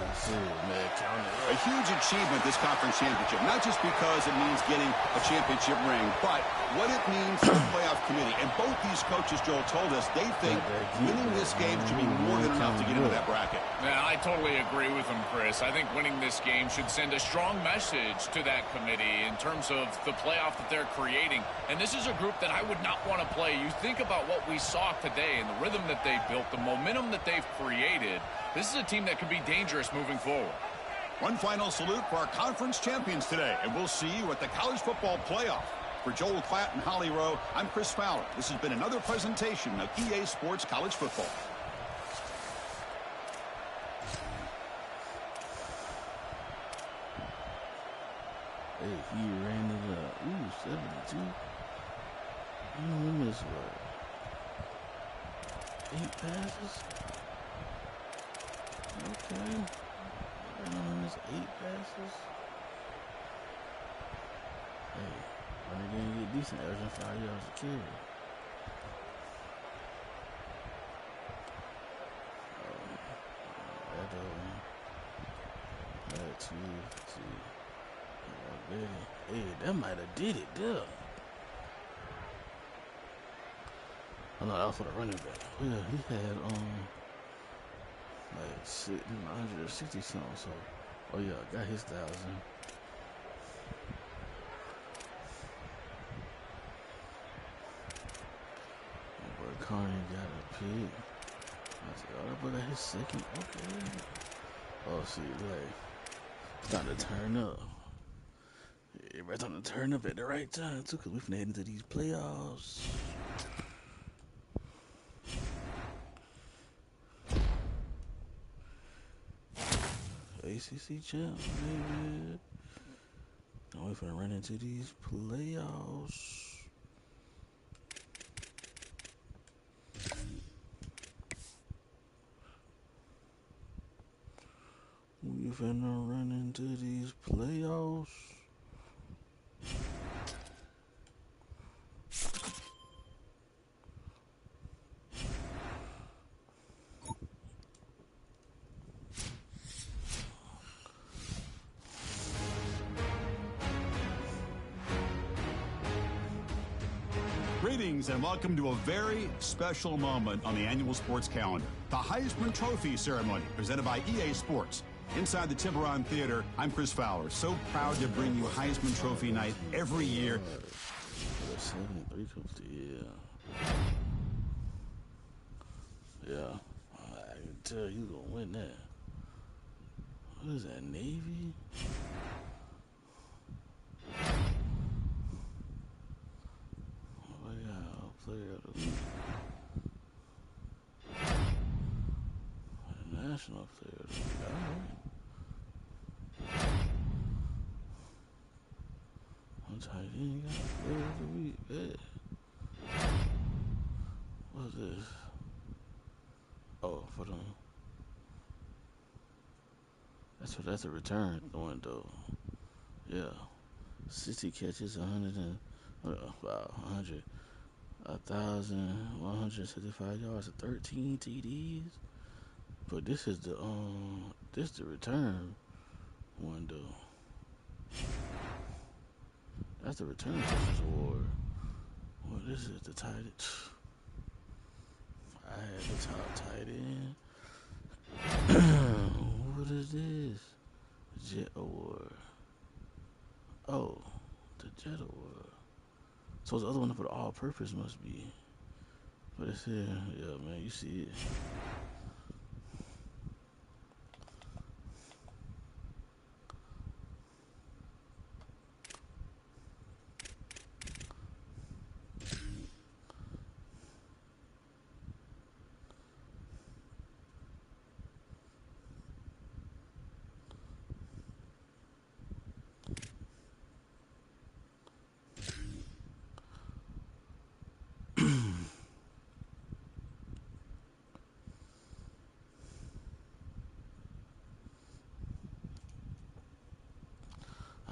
That's it, man. Count it A up. huge achievement, this conference championship. Not just because it means getting a championship ring, but what it means to the playoff committee. And both these coaches, Joel, told us they think winning this game should be more than enough to get into that bracket. Yeah, I totally agree with him, Chris. I think winning this game should send a strong message to that committee in terms of the playoff that they're creating. And this is a group that I would not want to play. You think about what we saw today and the rhythm that they built, the momentum that they've created. This is a team that could be dangerous moving forward. One final salute for our conference champions today, and we'll see you at the college football playoff. For Joel Klatt and Holly Rowe, I'm Chris Fowler. This has been another presentation of EA Sports College Football. Hey, he ran it up. Ooh, 72. We missed what? 8 passes? Okay. Missed 8 passes. Hey, when they didn't get decent, averaging 5 yards a carry. That 2, hey, that might have did it there. Oh no, that was for the running back. Yeah, he had like 960 something. So, oh yeah, got his 1,000. But Carney got a pick. I said, oh, that boy got his second. Okay. Oh, see, like, it's time to turn up. Everybody's on to turn up at the right time too, because we finna head into these playoffs. ACC champs, baby. Now we finna run into these playoffs. We finna run into these playoffs. Greetings and welcome to a very special moment on the annual sports calendar. The Heisman Trophy ceremony presented by EA Sports. Inside the Tiburon Theater, I'm Chris Fowler. So proud to bring you Heisman Trophy night every year. 73-50, yeah. Yeah, I can tell you gonna win that. What is that, Navy? international player. I'm tight end. Got player of the week. Bet. What's this? Oh, for them. That's a return one though. Yeah. 60 catches, 1,165 yards, and 13 TDs. But this is the return one though. That's the return versus award. Well, this is the tight end. I had the top tight end. What is this? Jet award. Oh, the Jet award. So the other one for the all-purpose must be. But it's here. Yeah, man, you see it.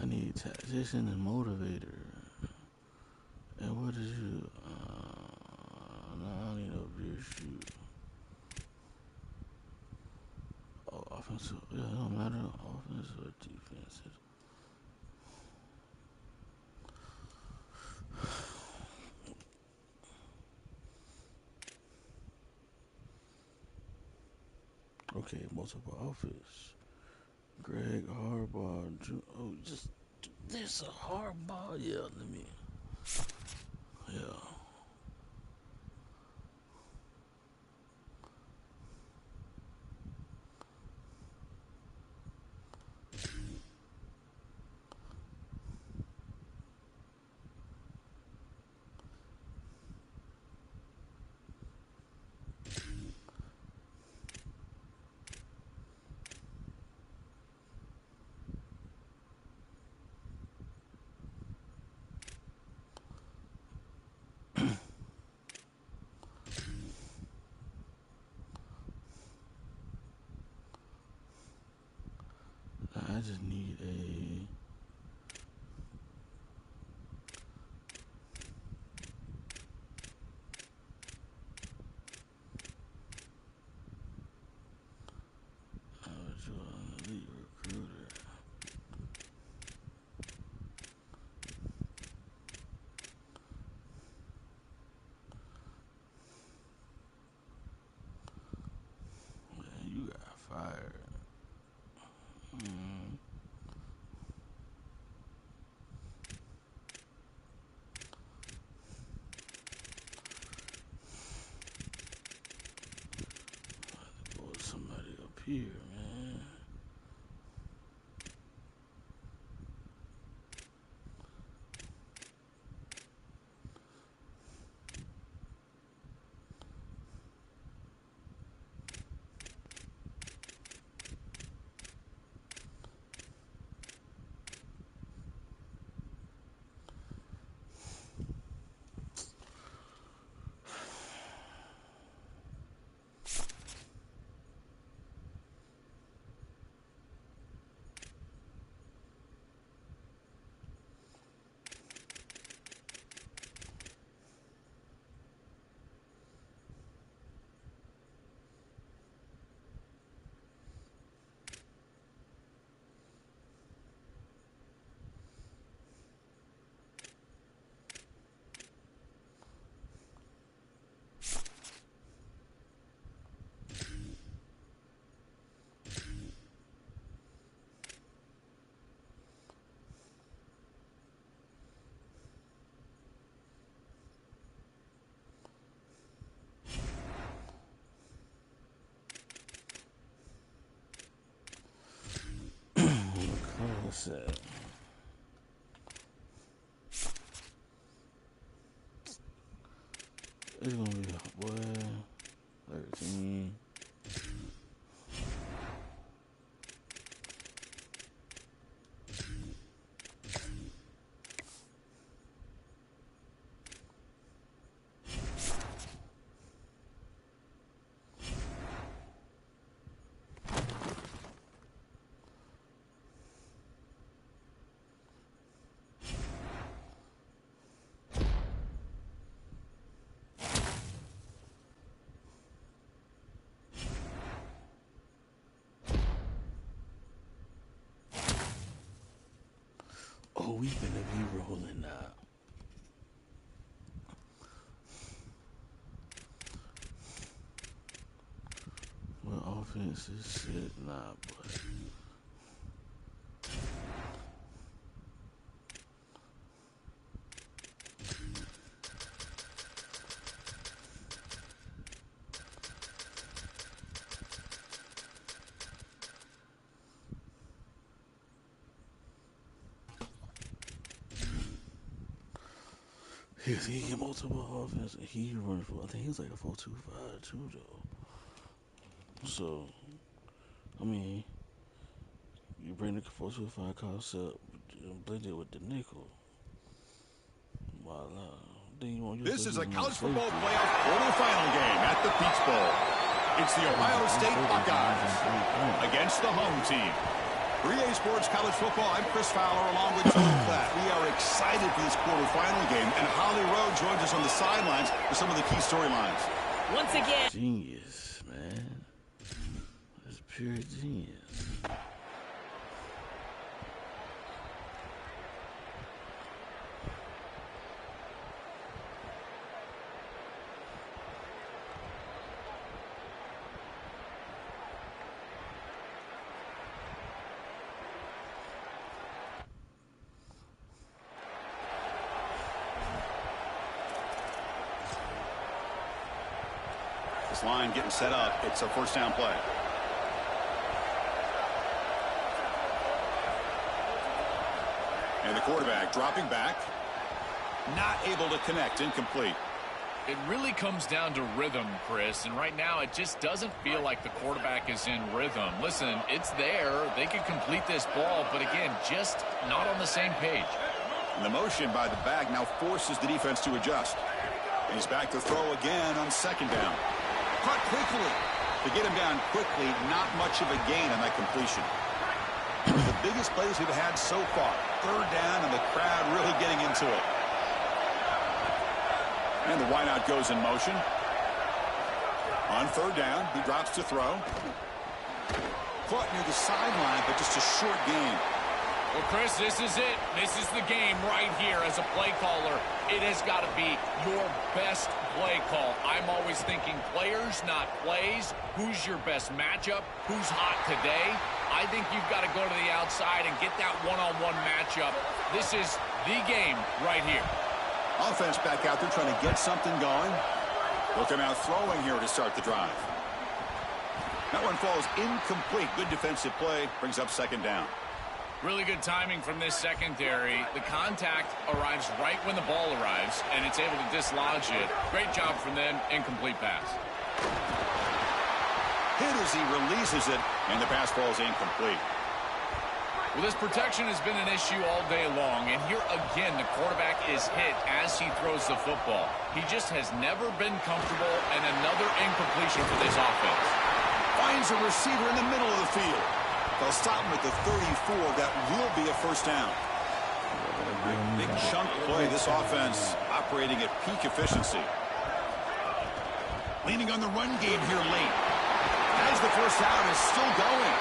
I need tactician and motivator. And what is you? No, I don't need no beer shoot. Oh, offensive. Yeah, it don't matter. Offense or defense. Okay, multiple outfits. Greg Harbaugh. Oh, just this a Harbaugh. Yeah, let me. Yeah. I just need a. Elite recruiter. Man, you got fired. Or somebody up here, man. What's that? It's gonna be boy 13. we finna be rolling now. Well, offense is shit, nah, but he get multiple offense and he run for, I think he was like a 4.25 too though. So I mean, you bring the 4.25 concept and blend it with the nickel. Voila. Then you want This is a college football playoff quarterfinal game at the Peach Bowl. It's the Ohio State Buckeyes against the home team. For EA Sports College Football, I'm Chris Fowler along with Tony Platt. We are excited for this quarterfinal game, and Holly Rowe joins us on the sidelines for some of the key storylines. Once again, genius, man. That's pure genius. This line getting set up. It's a first down play. And the quarterback dropping back. Not able to connect. Incomplete. It really comes down to rhythm, Chris, and right now it just doesn't feel like the quarterback is in rhythm. Listen, it's there. They could complete this ball, but again, just not on the same page. And the motion by the back now forces the defense to adjust. And he's back to throw again on second down. Caught quickly. To get him down quickly, not much of a gain on that completion. The biggest plays we've had so far. Third down and the crowd really getting into it. And the wideout goes in motion. On third down, he drops to throw. Caught near the sideline, but just a short gain. Well, Chris, this is it. This is the game right here as a play caller. It has got to be your best play call. I'm always thinking players, not plays. Who's your best matchup? Who's hot today? I think you've got to go to the outside and get that one-on-one matchup. This is the game right here. Offense back out there trying to get something going. Look him out throwing here to start the drive. That one falls incomplete. Good defensive play. Brings up second down. Really good timing from this secondary. The contact arrives right when the ball arrives, and it's able to dislodge it. Great job from them. Incomplete pass. Hit as he releases it, and the pass falls incomplete. Well, this protection has been an issue all day long, and here again the quarterback is hit as he throws the football. He just has never been comfortable, and another incompletion for this offense. Finds a receiver in the middle of the field. They'll stop him at the 34. That will be a first down. Big chunk play. This offense operating at peak efficiency. Leaning on the run game here late. As the first down is still going.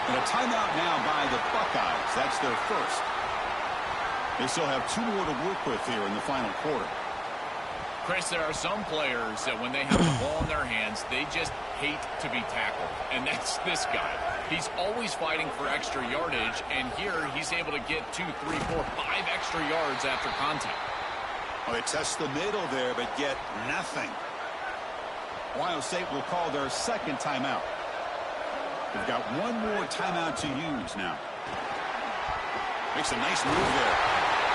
And a timeout now by the Buckeyes. That's their first. They still have 2 more to work with here in the final quarter. Chris, there are some players that when they have the ball in their hands, they just hate to be tackled. And that's this guy. He's always fighting for extra yardage, and here he's able to get 2, 3, 4, 5 extra yards after contact. Well, they test the middle there, but get nothing. Ohio State will call their second timeout. They've got 1 more timeout to use now. Makes a nice move there.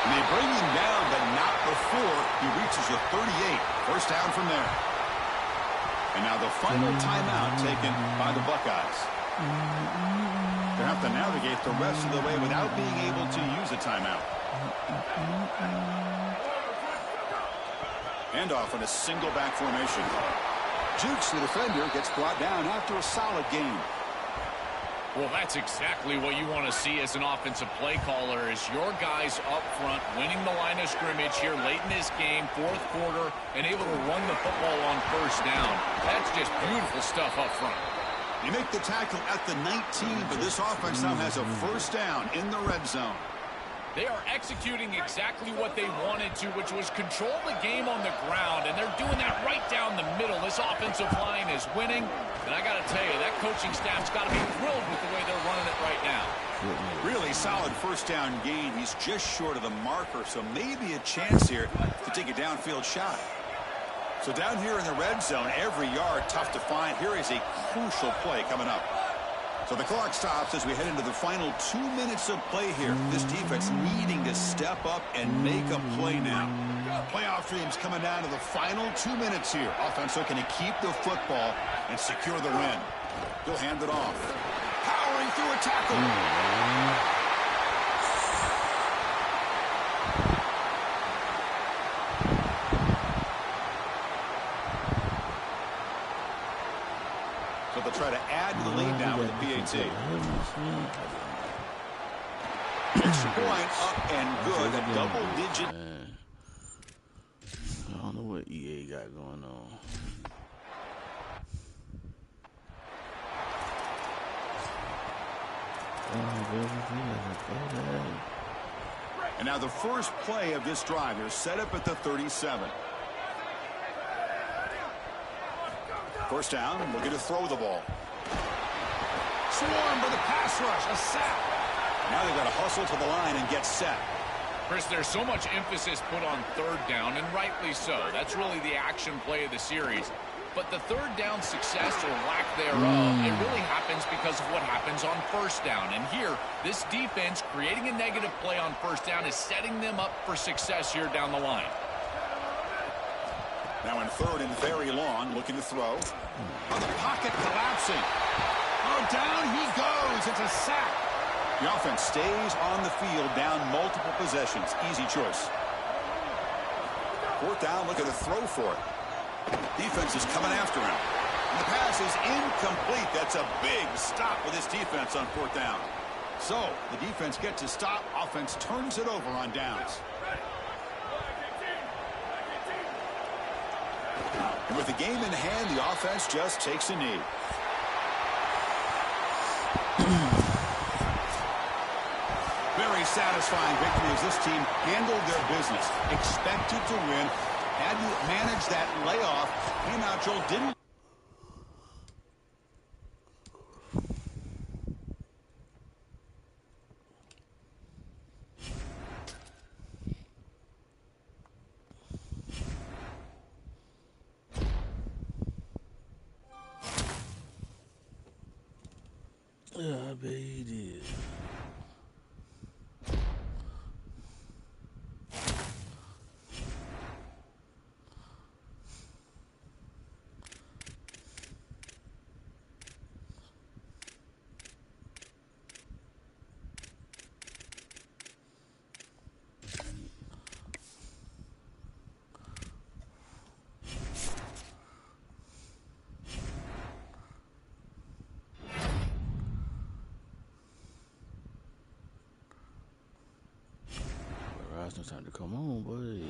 And they bring him down, but not before he reaches the 38. First down from there. And now the final timeout taken by the Buckeyes. They have to navigate the rest of the way without being able to use a timeout. Handoff in a single back formation. Jukes, the defender, gets brought down after a solid game. Well, that's exactly what you want to see as an offensive play caller, is your guys up front winning the line of scrimmage here late in this game, 4th quarter, and able to run the football on first down. That's just beautiful stuff up front. You make the tackle at the 19, but this offense now has a first down in the red zone. They are executing exactly what they wanted to, which was control the game on the ground, and they're doing that right down the middle. This offensive line is winning, and I got to tell you, that coaching staff's got to be thrilled with the way they're running it right now. Really solid first down gain. He's just short of the marker, so maybe a chance here to take a downfield shot. So down here in the red zone, every yard tough to find. Here is a crucial play coming up. So the clock stops as we head into the final 2 minutes of play here. This defense needing to step up and make a play now. Playoff dreams coming down to the final 2 minutes here. Offense looking to keep the football and secure the win. He'll hand it off. Powering through a tackle. So they'll try to add to the lead now with the PAT. Extra point up and good. A double-digit. I don't know what EA got going on. And now the first play of this drive. They're set up at the 37. First down, looking to throw the ball. Swarmed by the pass rush, a sack. Now they've got to hustle to the line and get set. Chris, there's so much emphasis put on third down, and rightly so. That's really the action play of the series. But the third down success or lack thereof, it really happens because of what happens on first down. And here, this defense creating a negative play on first down is setting them up for success here down the line. Now in third and very long, looking to throw. Oh, the pocket collapsing. Oh, down he goes. It's a sack. The offense stays on the field, down multiple possessions. Easy choice. Fourth down, looking to throw for it. Defense is coming after him. And the pass is incomplete. That's a big stop with this defense on fourth down. So the defense gets a stop. Offense turns it over on downs. And with the game in hand, the offense just takes a knee. Very satisfying victory as this team handled their business. Expected to win. Had to manage that layoff. Came out, Joel, didn't. Yeah, I bet he did. It's no time to come on, boy.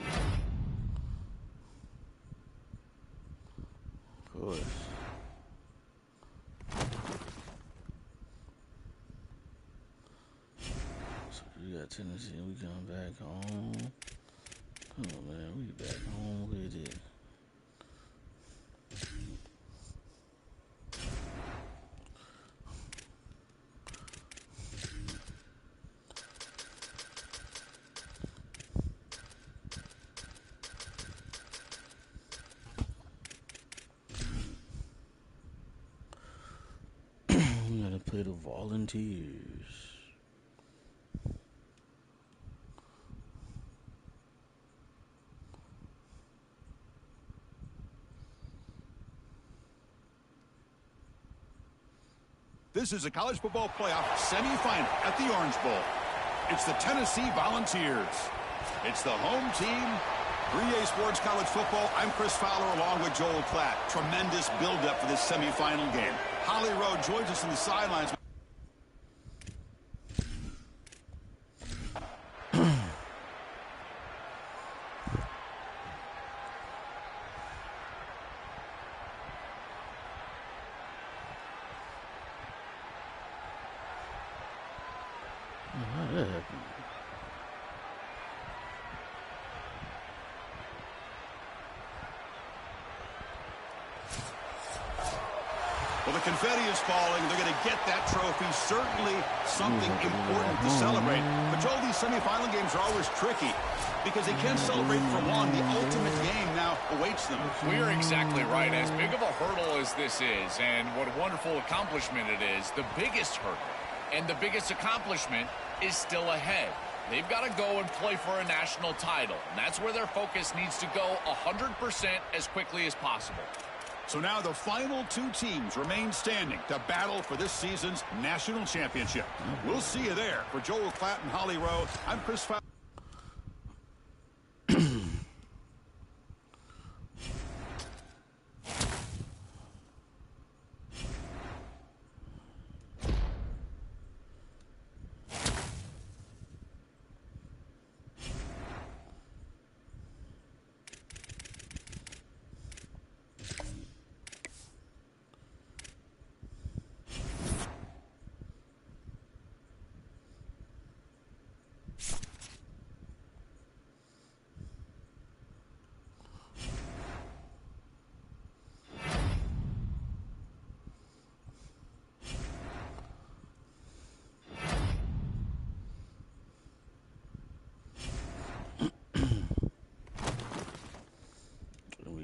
Of course. So we got Tennessee and we come back home. Come on, man. We back home with it. Play the Volunteers. This is a college football playoff semifinal at the Orange Bowl. It's the Tennessee Volunteers. It's the home team. 3A Sports College Football. I'm Chris Fowler along with Joel Klatt. Tremendous build-up for this semifinal game. Holly Rowe joins us in the sidelines. How that happened? Well, the confetti is falling. They're going to get that trophy. Certainly something important to celebrate. But, Joel, these semifinal games are always tricky because they can't celebrate for one. The ultimate game now awaits them. We are exactly right. As big of a hurdle as this is, and what a wonderful accomplishment it is, the biggest hurdle and the biggest accomplishment is still ahead. They've got to go and play for a national title, and that's where their focus needs to go 100% as quickly as possible. So now the final two teams remain standing to battle for this season's national championship. We'll see you there. For Joel Klatt and Holly Rowe, I'm Chris Fowler.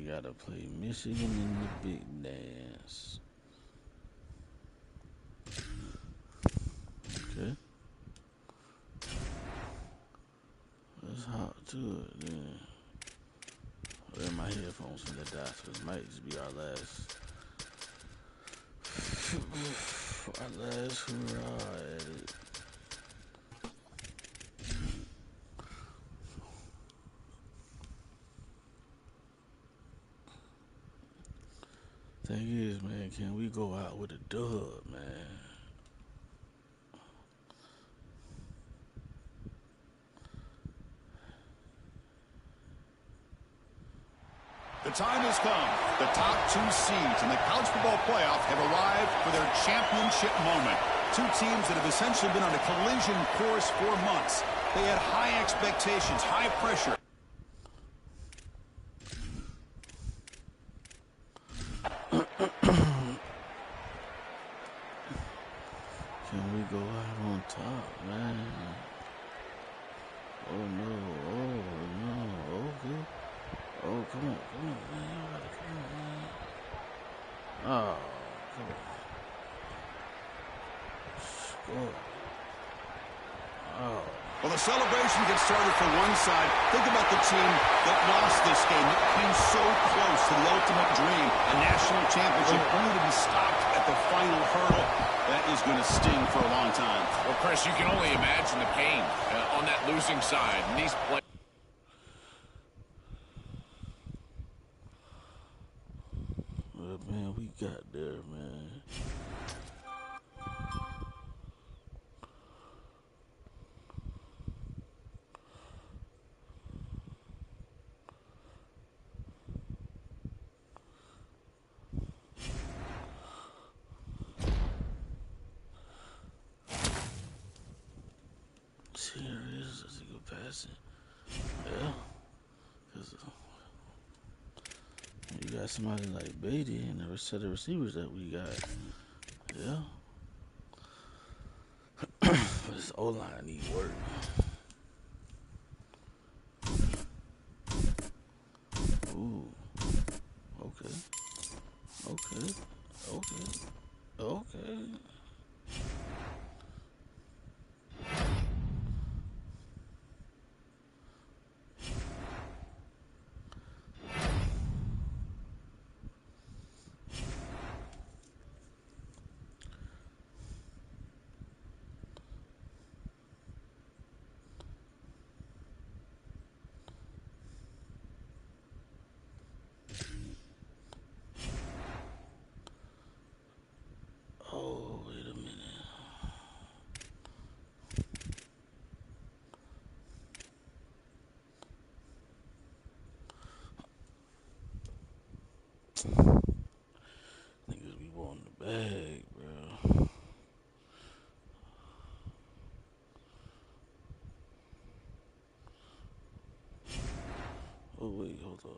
Gotta play Michigan in the big dance. Okay. Let's hop to it then. Where my headphones from the die, so it might just be our last hurrah at it. Thing is, man, can we go out with a dub, man? The time has come. The top two seeds in the college football playoff have arrived for their championship moment. Two teams that have essentially been on a collision course for months. They had high expectations, high pressure. Can we go out on top, man? Oh no, okay. Oh, come on, man. You gotta come on, man. Oh, come on. Score. Oh. Well, the celebration gets started for one side. Think about the team that lost this game, that came so close to the ultimate dream, a national championship, only to be stopped at the final hurdle. That is going to sting for a long time. Well, Chris, you can only imagine the pain on that losing side. And these players. Well, man, we got there, man. Serious? That's a good passing. Yeah. Because you got somebody like Beatty and the set of receivers that we got. Yeah. This O-line need work. Ooh. Okay. Okay. Okay. Okay. Oh, wait a minute. Niggas be wanting the bag, bro. Oh, wait, hold on.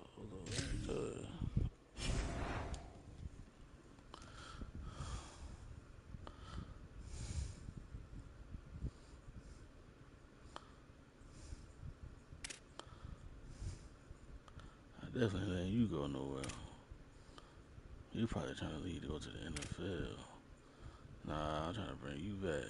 definitely letting you go nowhere. You probably trying to leave to go to the NFL. Nah, I'm trying to bring you back.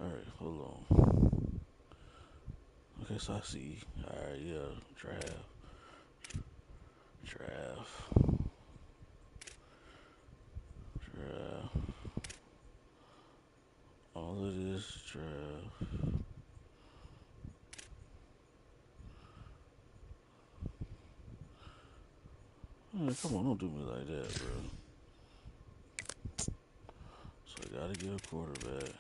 Alright, hold on. Okay, so I see. Alright, yeah, draft. Draft. Draft. All of this draft. Man, come on, don't do me like that, bro. So I gotta get a quarterback.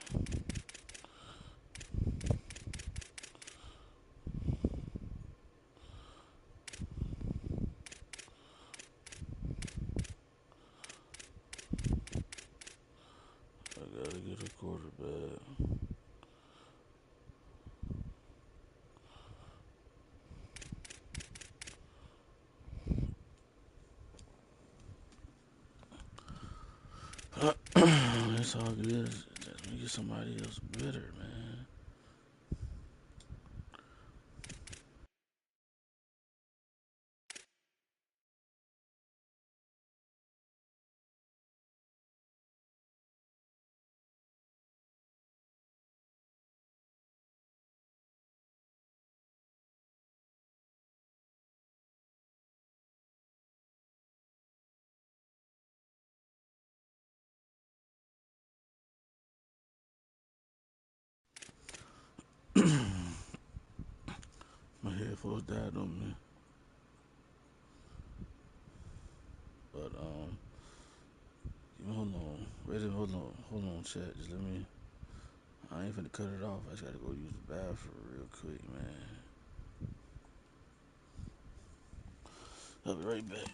I gotta get a quarterback. It's all good. Just me get somebody else better, man. My headphones died on me. But hold on. Wait, hold on, chat. Just let me. I ain't finna cut it off. I just gotta go use the bathroom real quick, man. I'll be right back.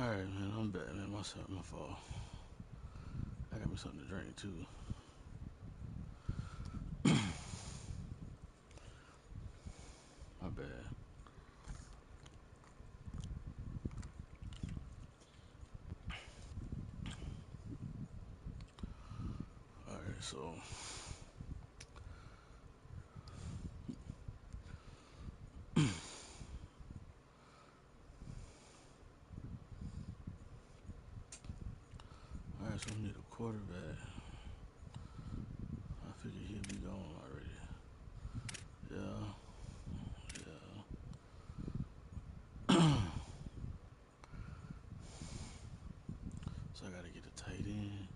All right, man. I'm back, man. My fault. I got me something to drink too. My bad. All right, so. All right, so we need a quarterback. I figured he'd be gone already. Yeah. So I gotta get a tight end.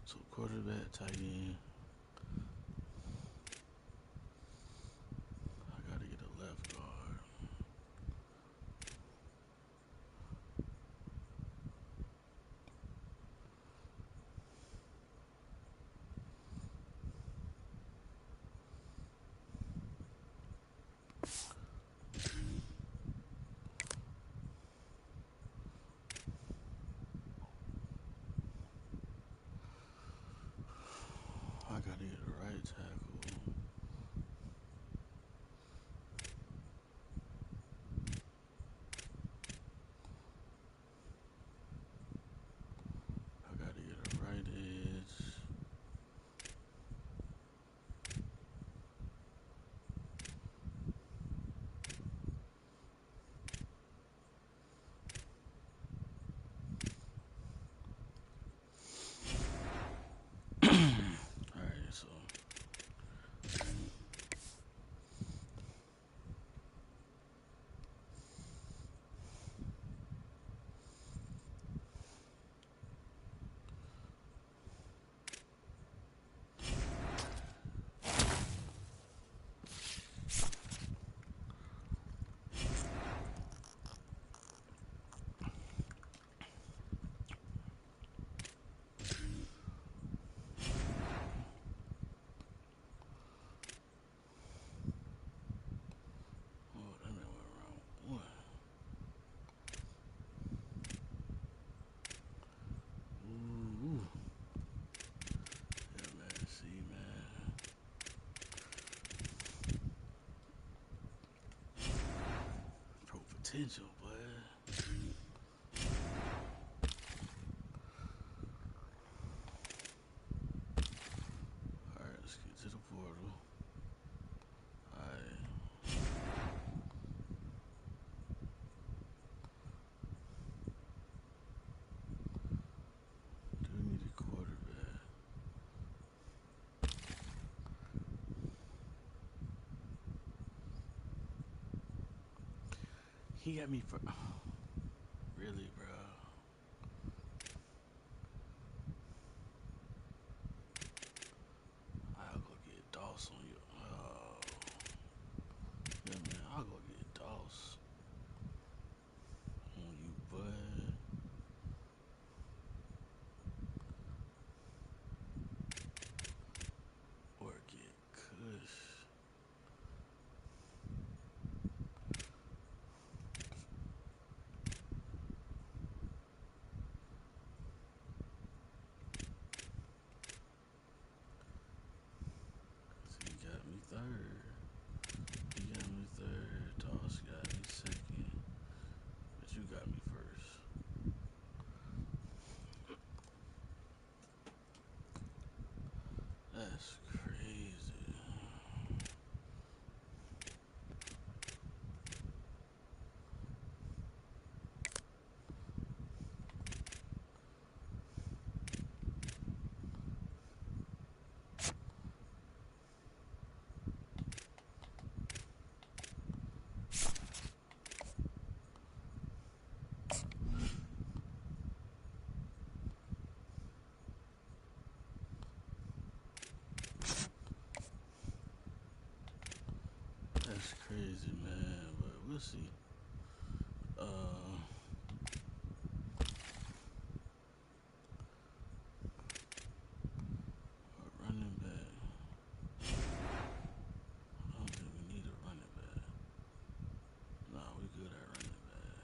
So quarterback, tight end. I gotta get a left guard. I gotta get a right tackle. I gotta get a right edge. Alright, so that man went around one. Ooh. Yeah, man, see, man. Pro potential, boy. Alright, let's get to the portal. Alright. Do we need a quarterback? He got me for really, bro. I'll go get Doss on you. Oh, yeah, man. I'll go get Doss on you, bud. Or get Kush. He got me third. He got me third. Doss got me second. But you got me first. That's crazy. That's crazy, man. But we'll see. A running back. I don't think we need a running back. Nah, we good at running back.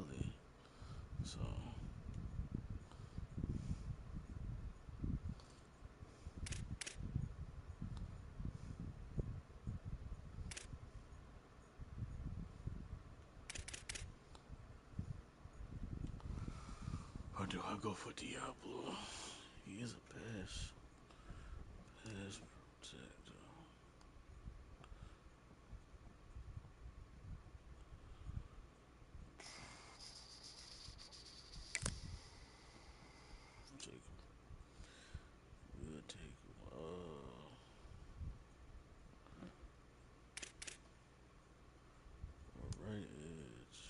alley. So or do I go for Diablo? He is a pass protector. Take him. We'll take him. Right edge.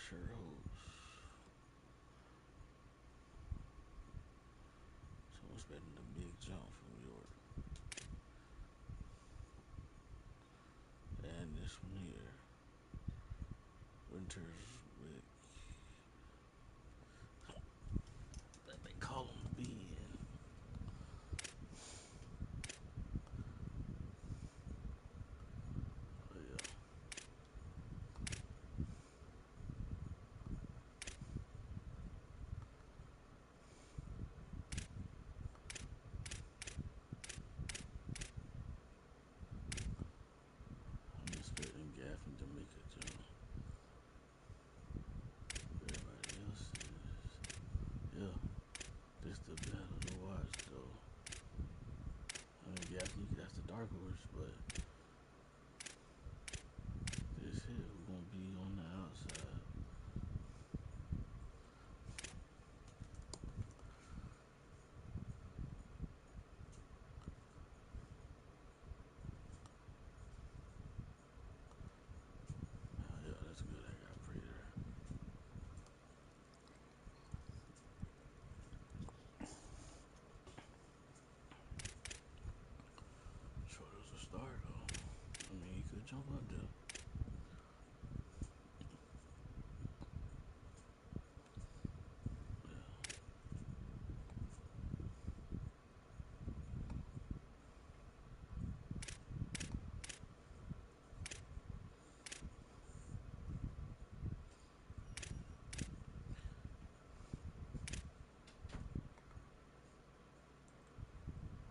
sure hopes. So I'm expecting a big jump from York. And this one here. Winters with that they call him Ben. Oh, yeah. I'm expecting Gaff and Jamaica jump. Everybody else is, yeah. This the battle to watch though. I mean, Gaffney, that's the dark horse, but this here, who gonna be on the outside? Oh, yeah, that's good. I got Prater. Short was a start though. I mean, he could jump up there. Yeah.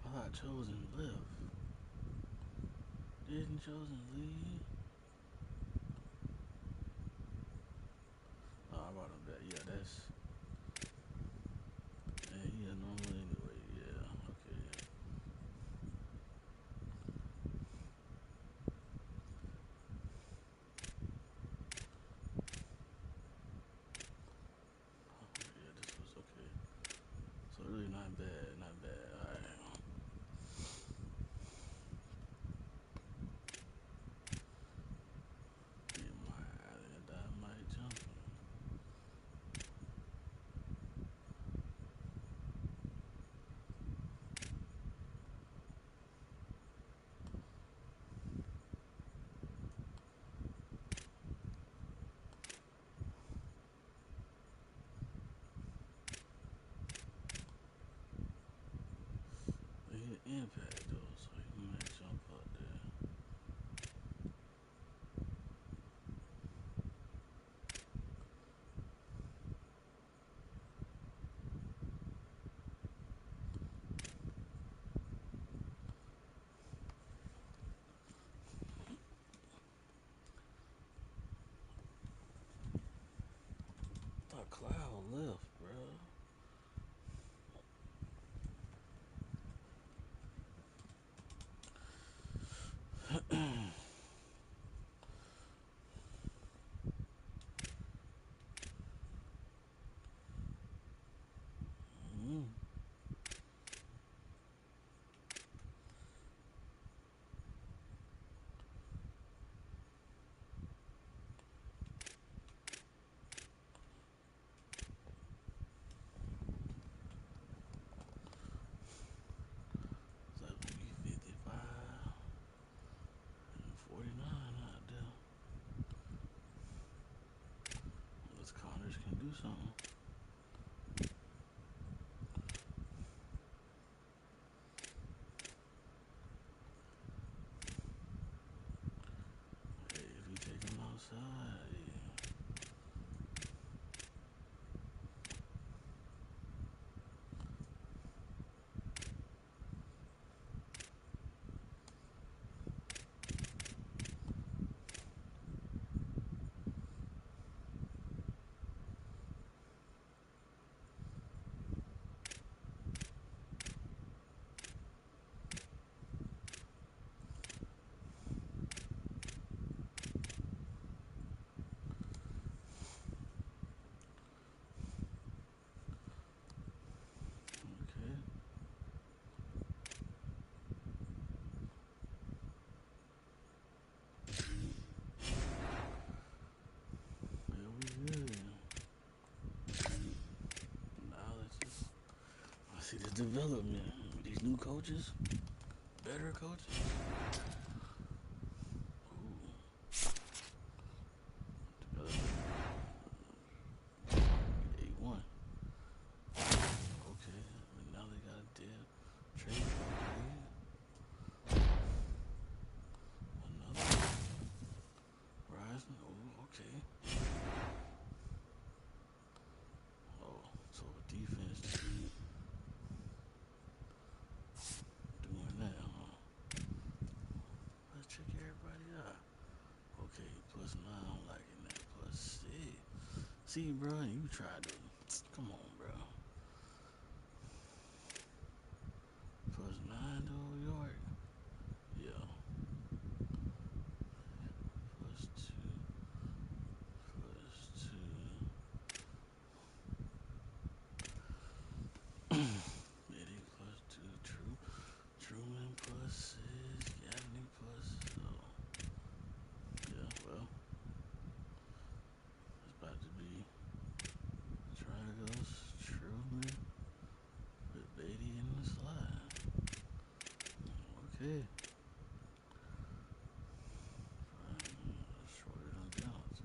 I thought Chosen left. Didn't Chosen leave? Oh, I brought him back. Yeah, that's. And he a normal anyway. Yeah, okay. Oh, yeah, this was okay. So really not bad, not bad. Alright. development with these new coaches, better coaches. Development. 8-1. Okay, but now they got a dead trade. Another Rising. Oh, okay. Oh, so defense doing that, huh? Let's check everybody out. Okay, +9. I'm liking that. +6. See, bro, you tried to. Come on, bro. +9 to York. Yeah. +2. +2. Eddie +2. Truman +6. Gavney Oh. Yeah, well. It's about to be Dragos, Truman, with Beatty in the slide. Okay. Shorter than Jones.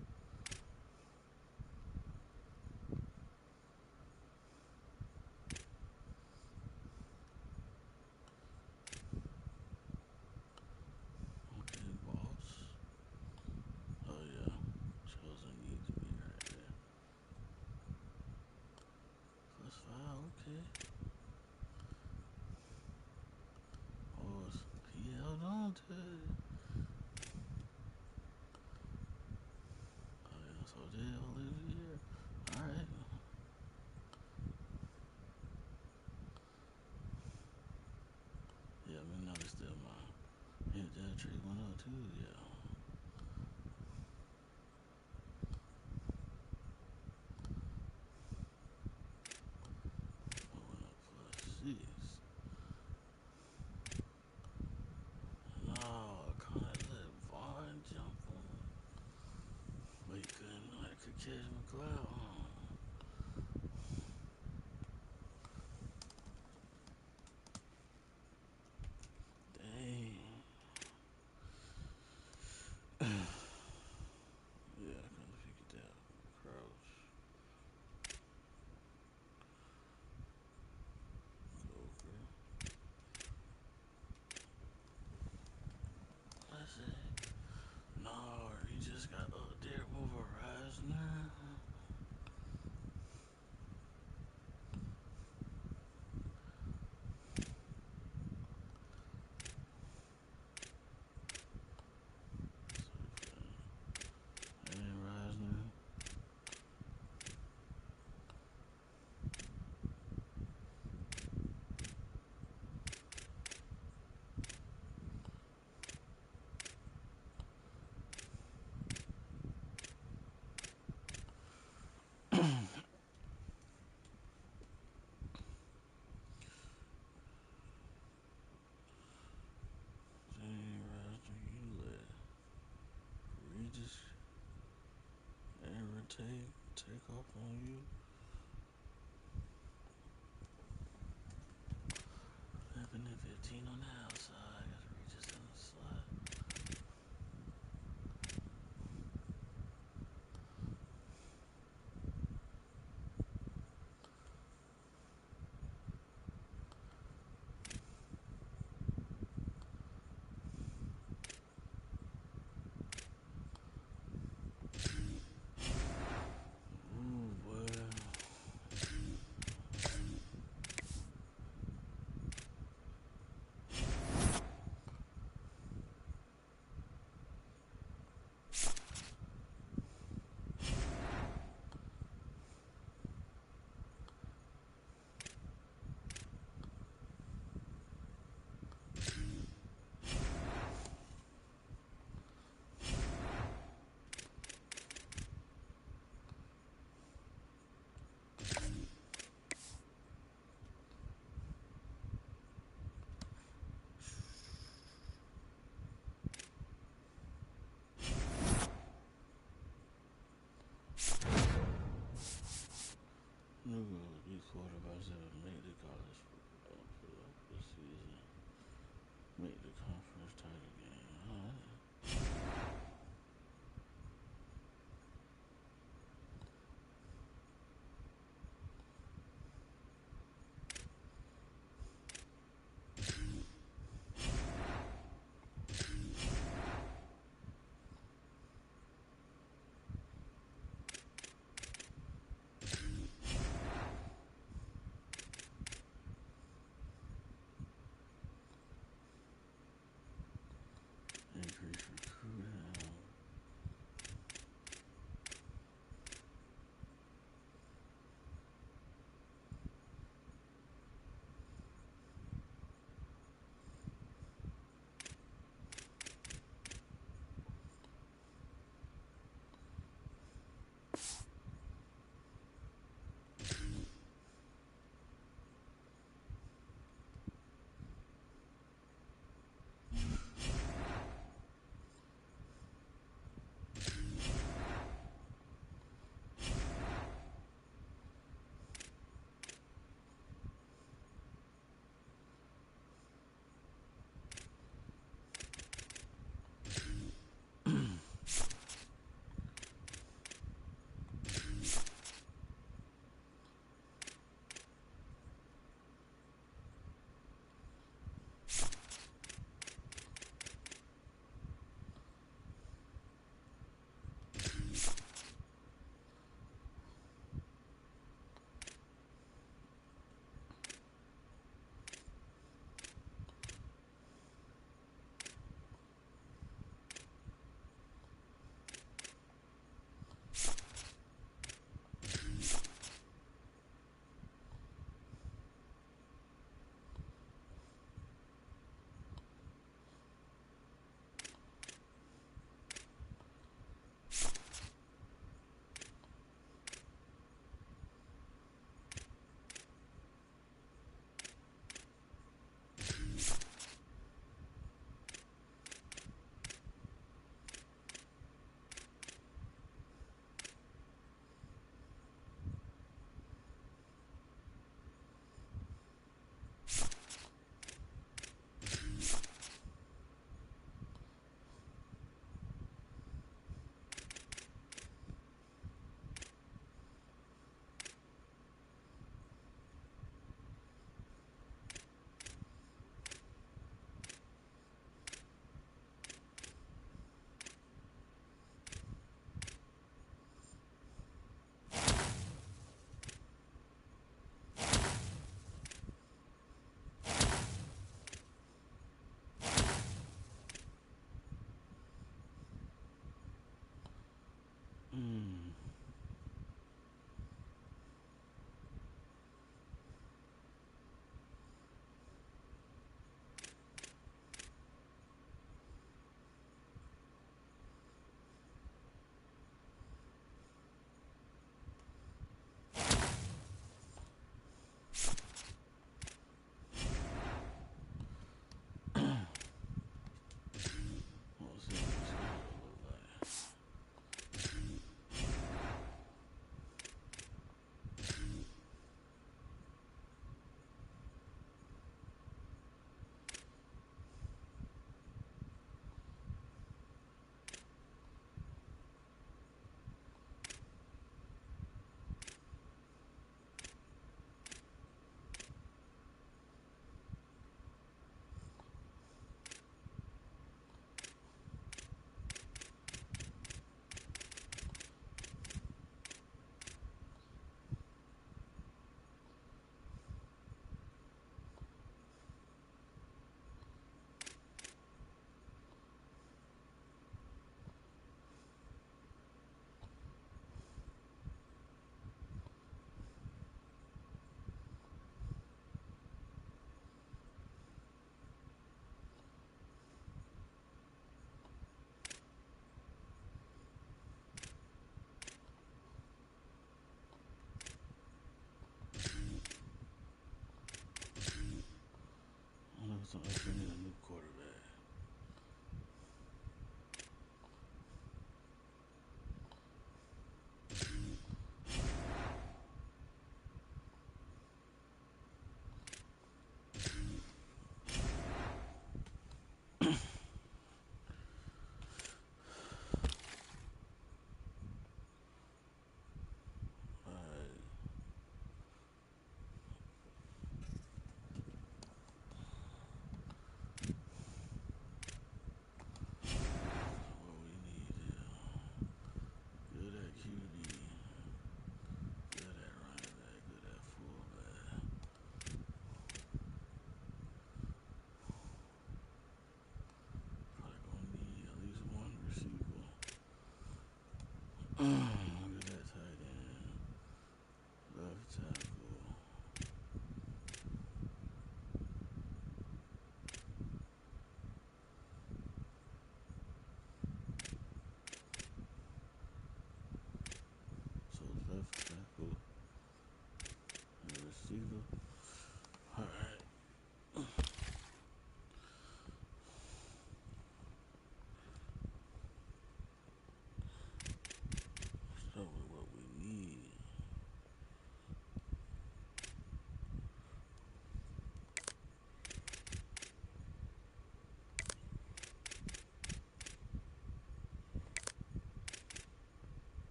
Okay, boss. Oh yeah. Chosen needs to be right there. +5, okay. Oh, he held on to it. Oh yeah, so they all live here. Alright. Yeah, I mean, now they still mine. Hit that tree went up too, yeah. Went up +6. No, I kinda let Vaughn jump on. But he couldn't, I could catch McLeod, huh? Dang. Yeah, I couldn't figure that out. Crouch. Coker. That's it. No, he just got up there over Reisner. And Reisner. Dang, Reisner, you let Regis and take off on you. 11 and 15 on the outside. Got Regis in the slot. Ooh, boy.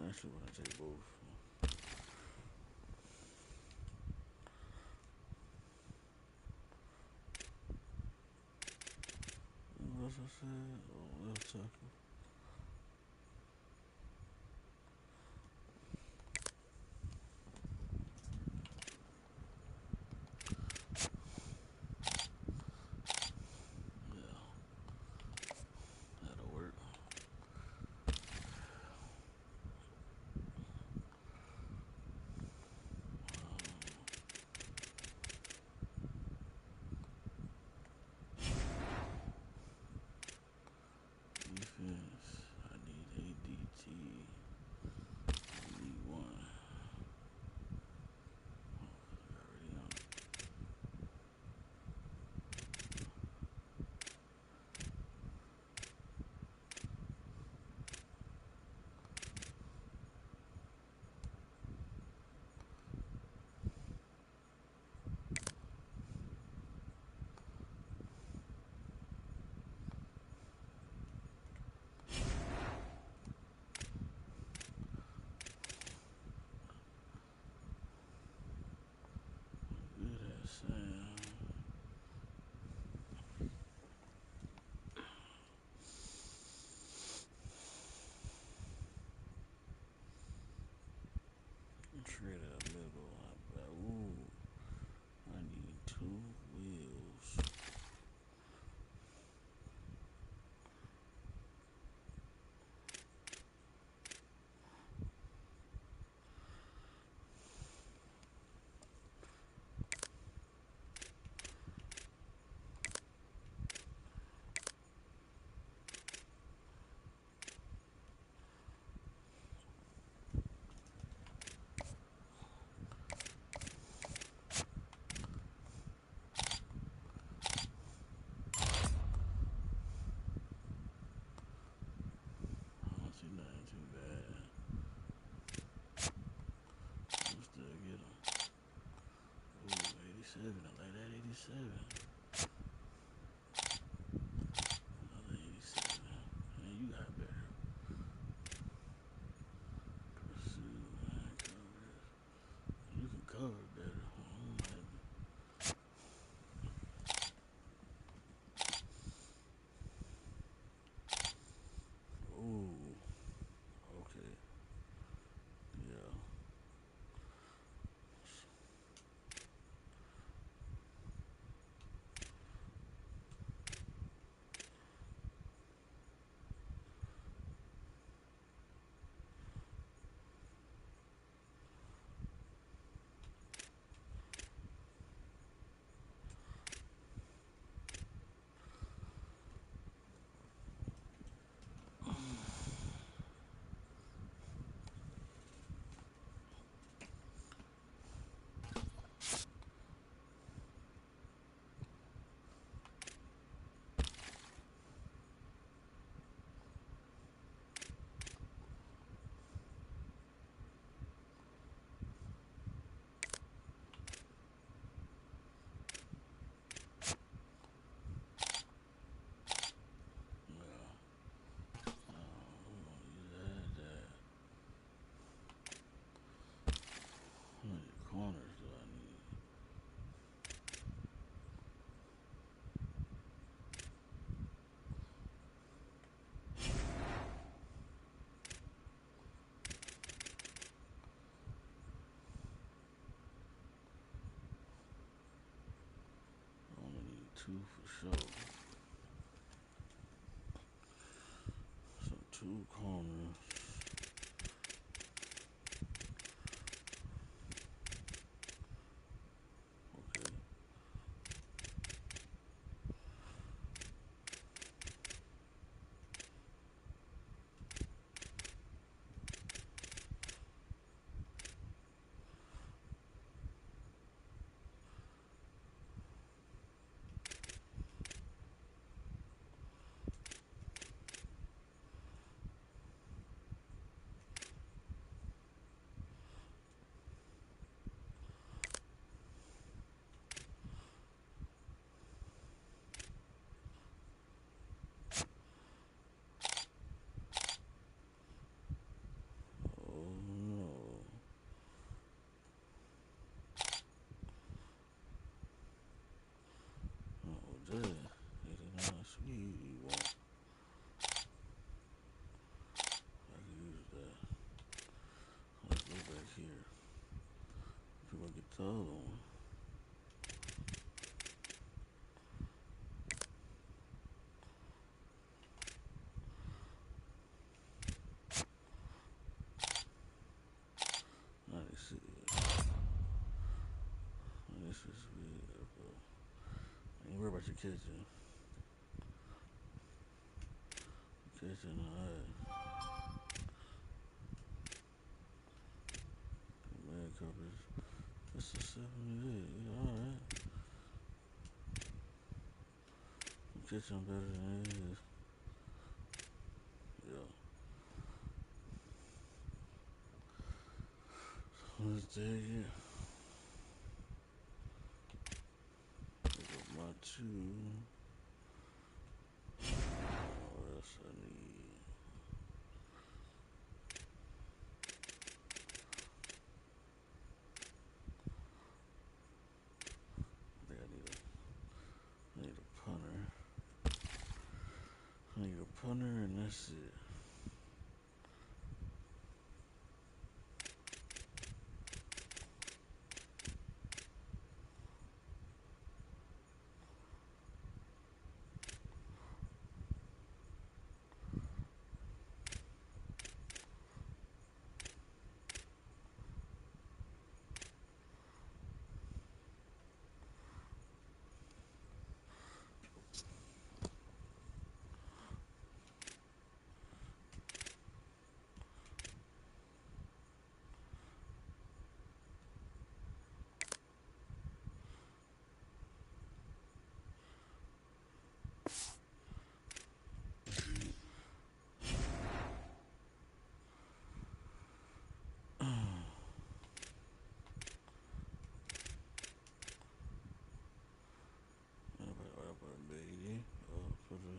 actually want to take both. What else I said? Oh, left tackle. Yeah, that'll work. Defense. I need ADT. I need one. I already know. Good at Sam. Trade a middle. Ooh, I need 2 wheels. I don't see nothing too bad. I'm still get him. Ooh, 87. I like that 87. Another 87. Man, you got better. Pursue, man, coverage. You can cover better. Ooh, okay. Yeah. How many corners do I need? I only need 2 for sure. So 2 corners. Okay. Ain't worry about your kitchen. Kitchen, alright. Man coverage. It's a 78. Yeah, alright. Kitchen better than it is. Yeah. Let's take it. Pick up my 2. What else I need? I think I need a punter. I need a punter and that's it. I put a baby. For the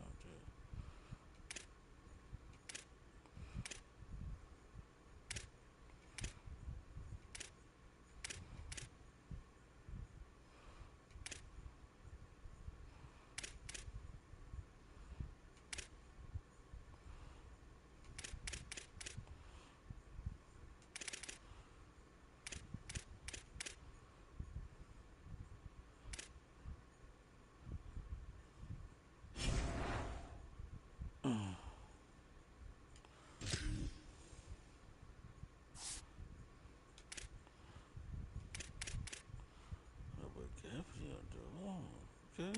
out there. I put Gaffney out there. Oh, okay.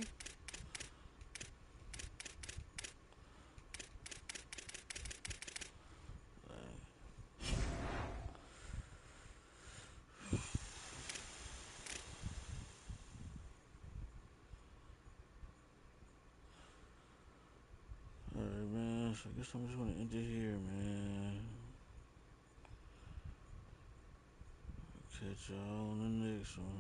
Alright, man. So I guess I'm just gonna end it here, man. Catch y'all on the next one.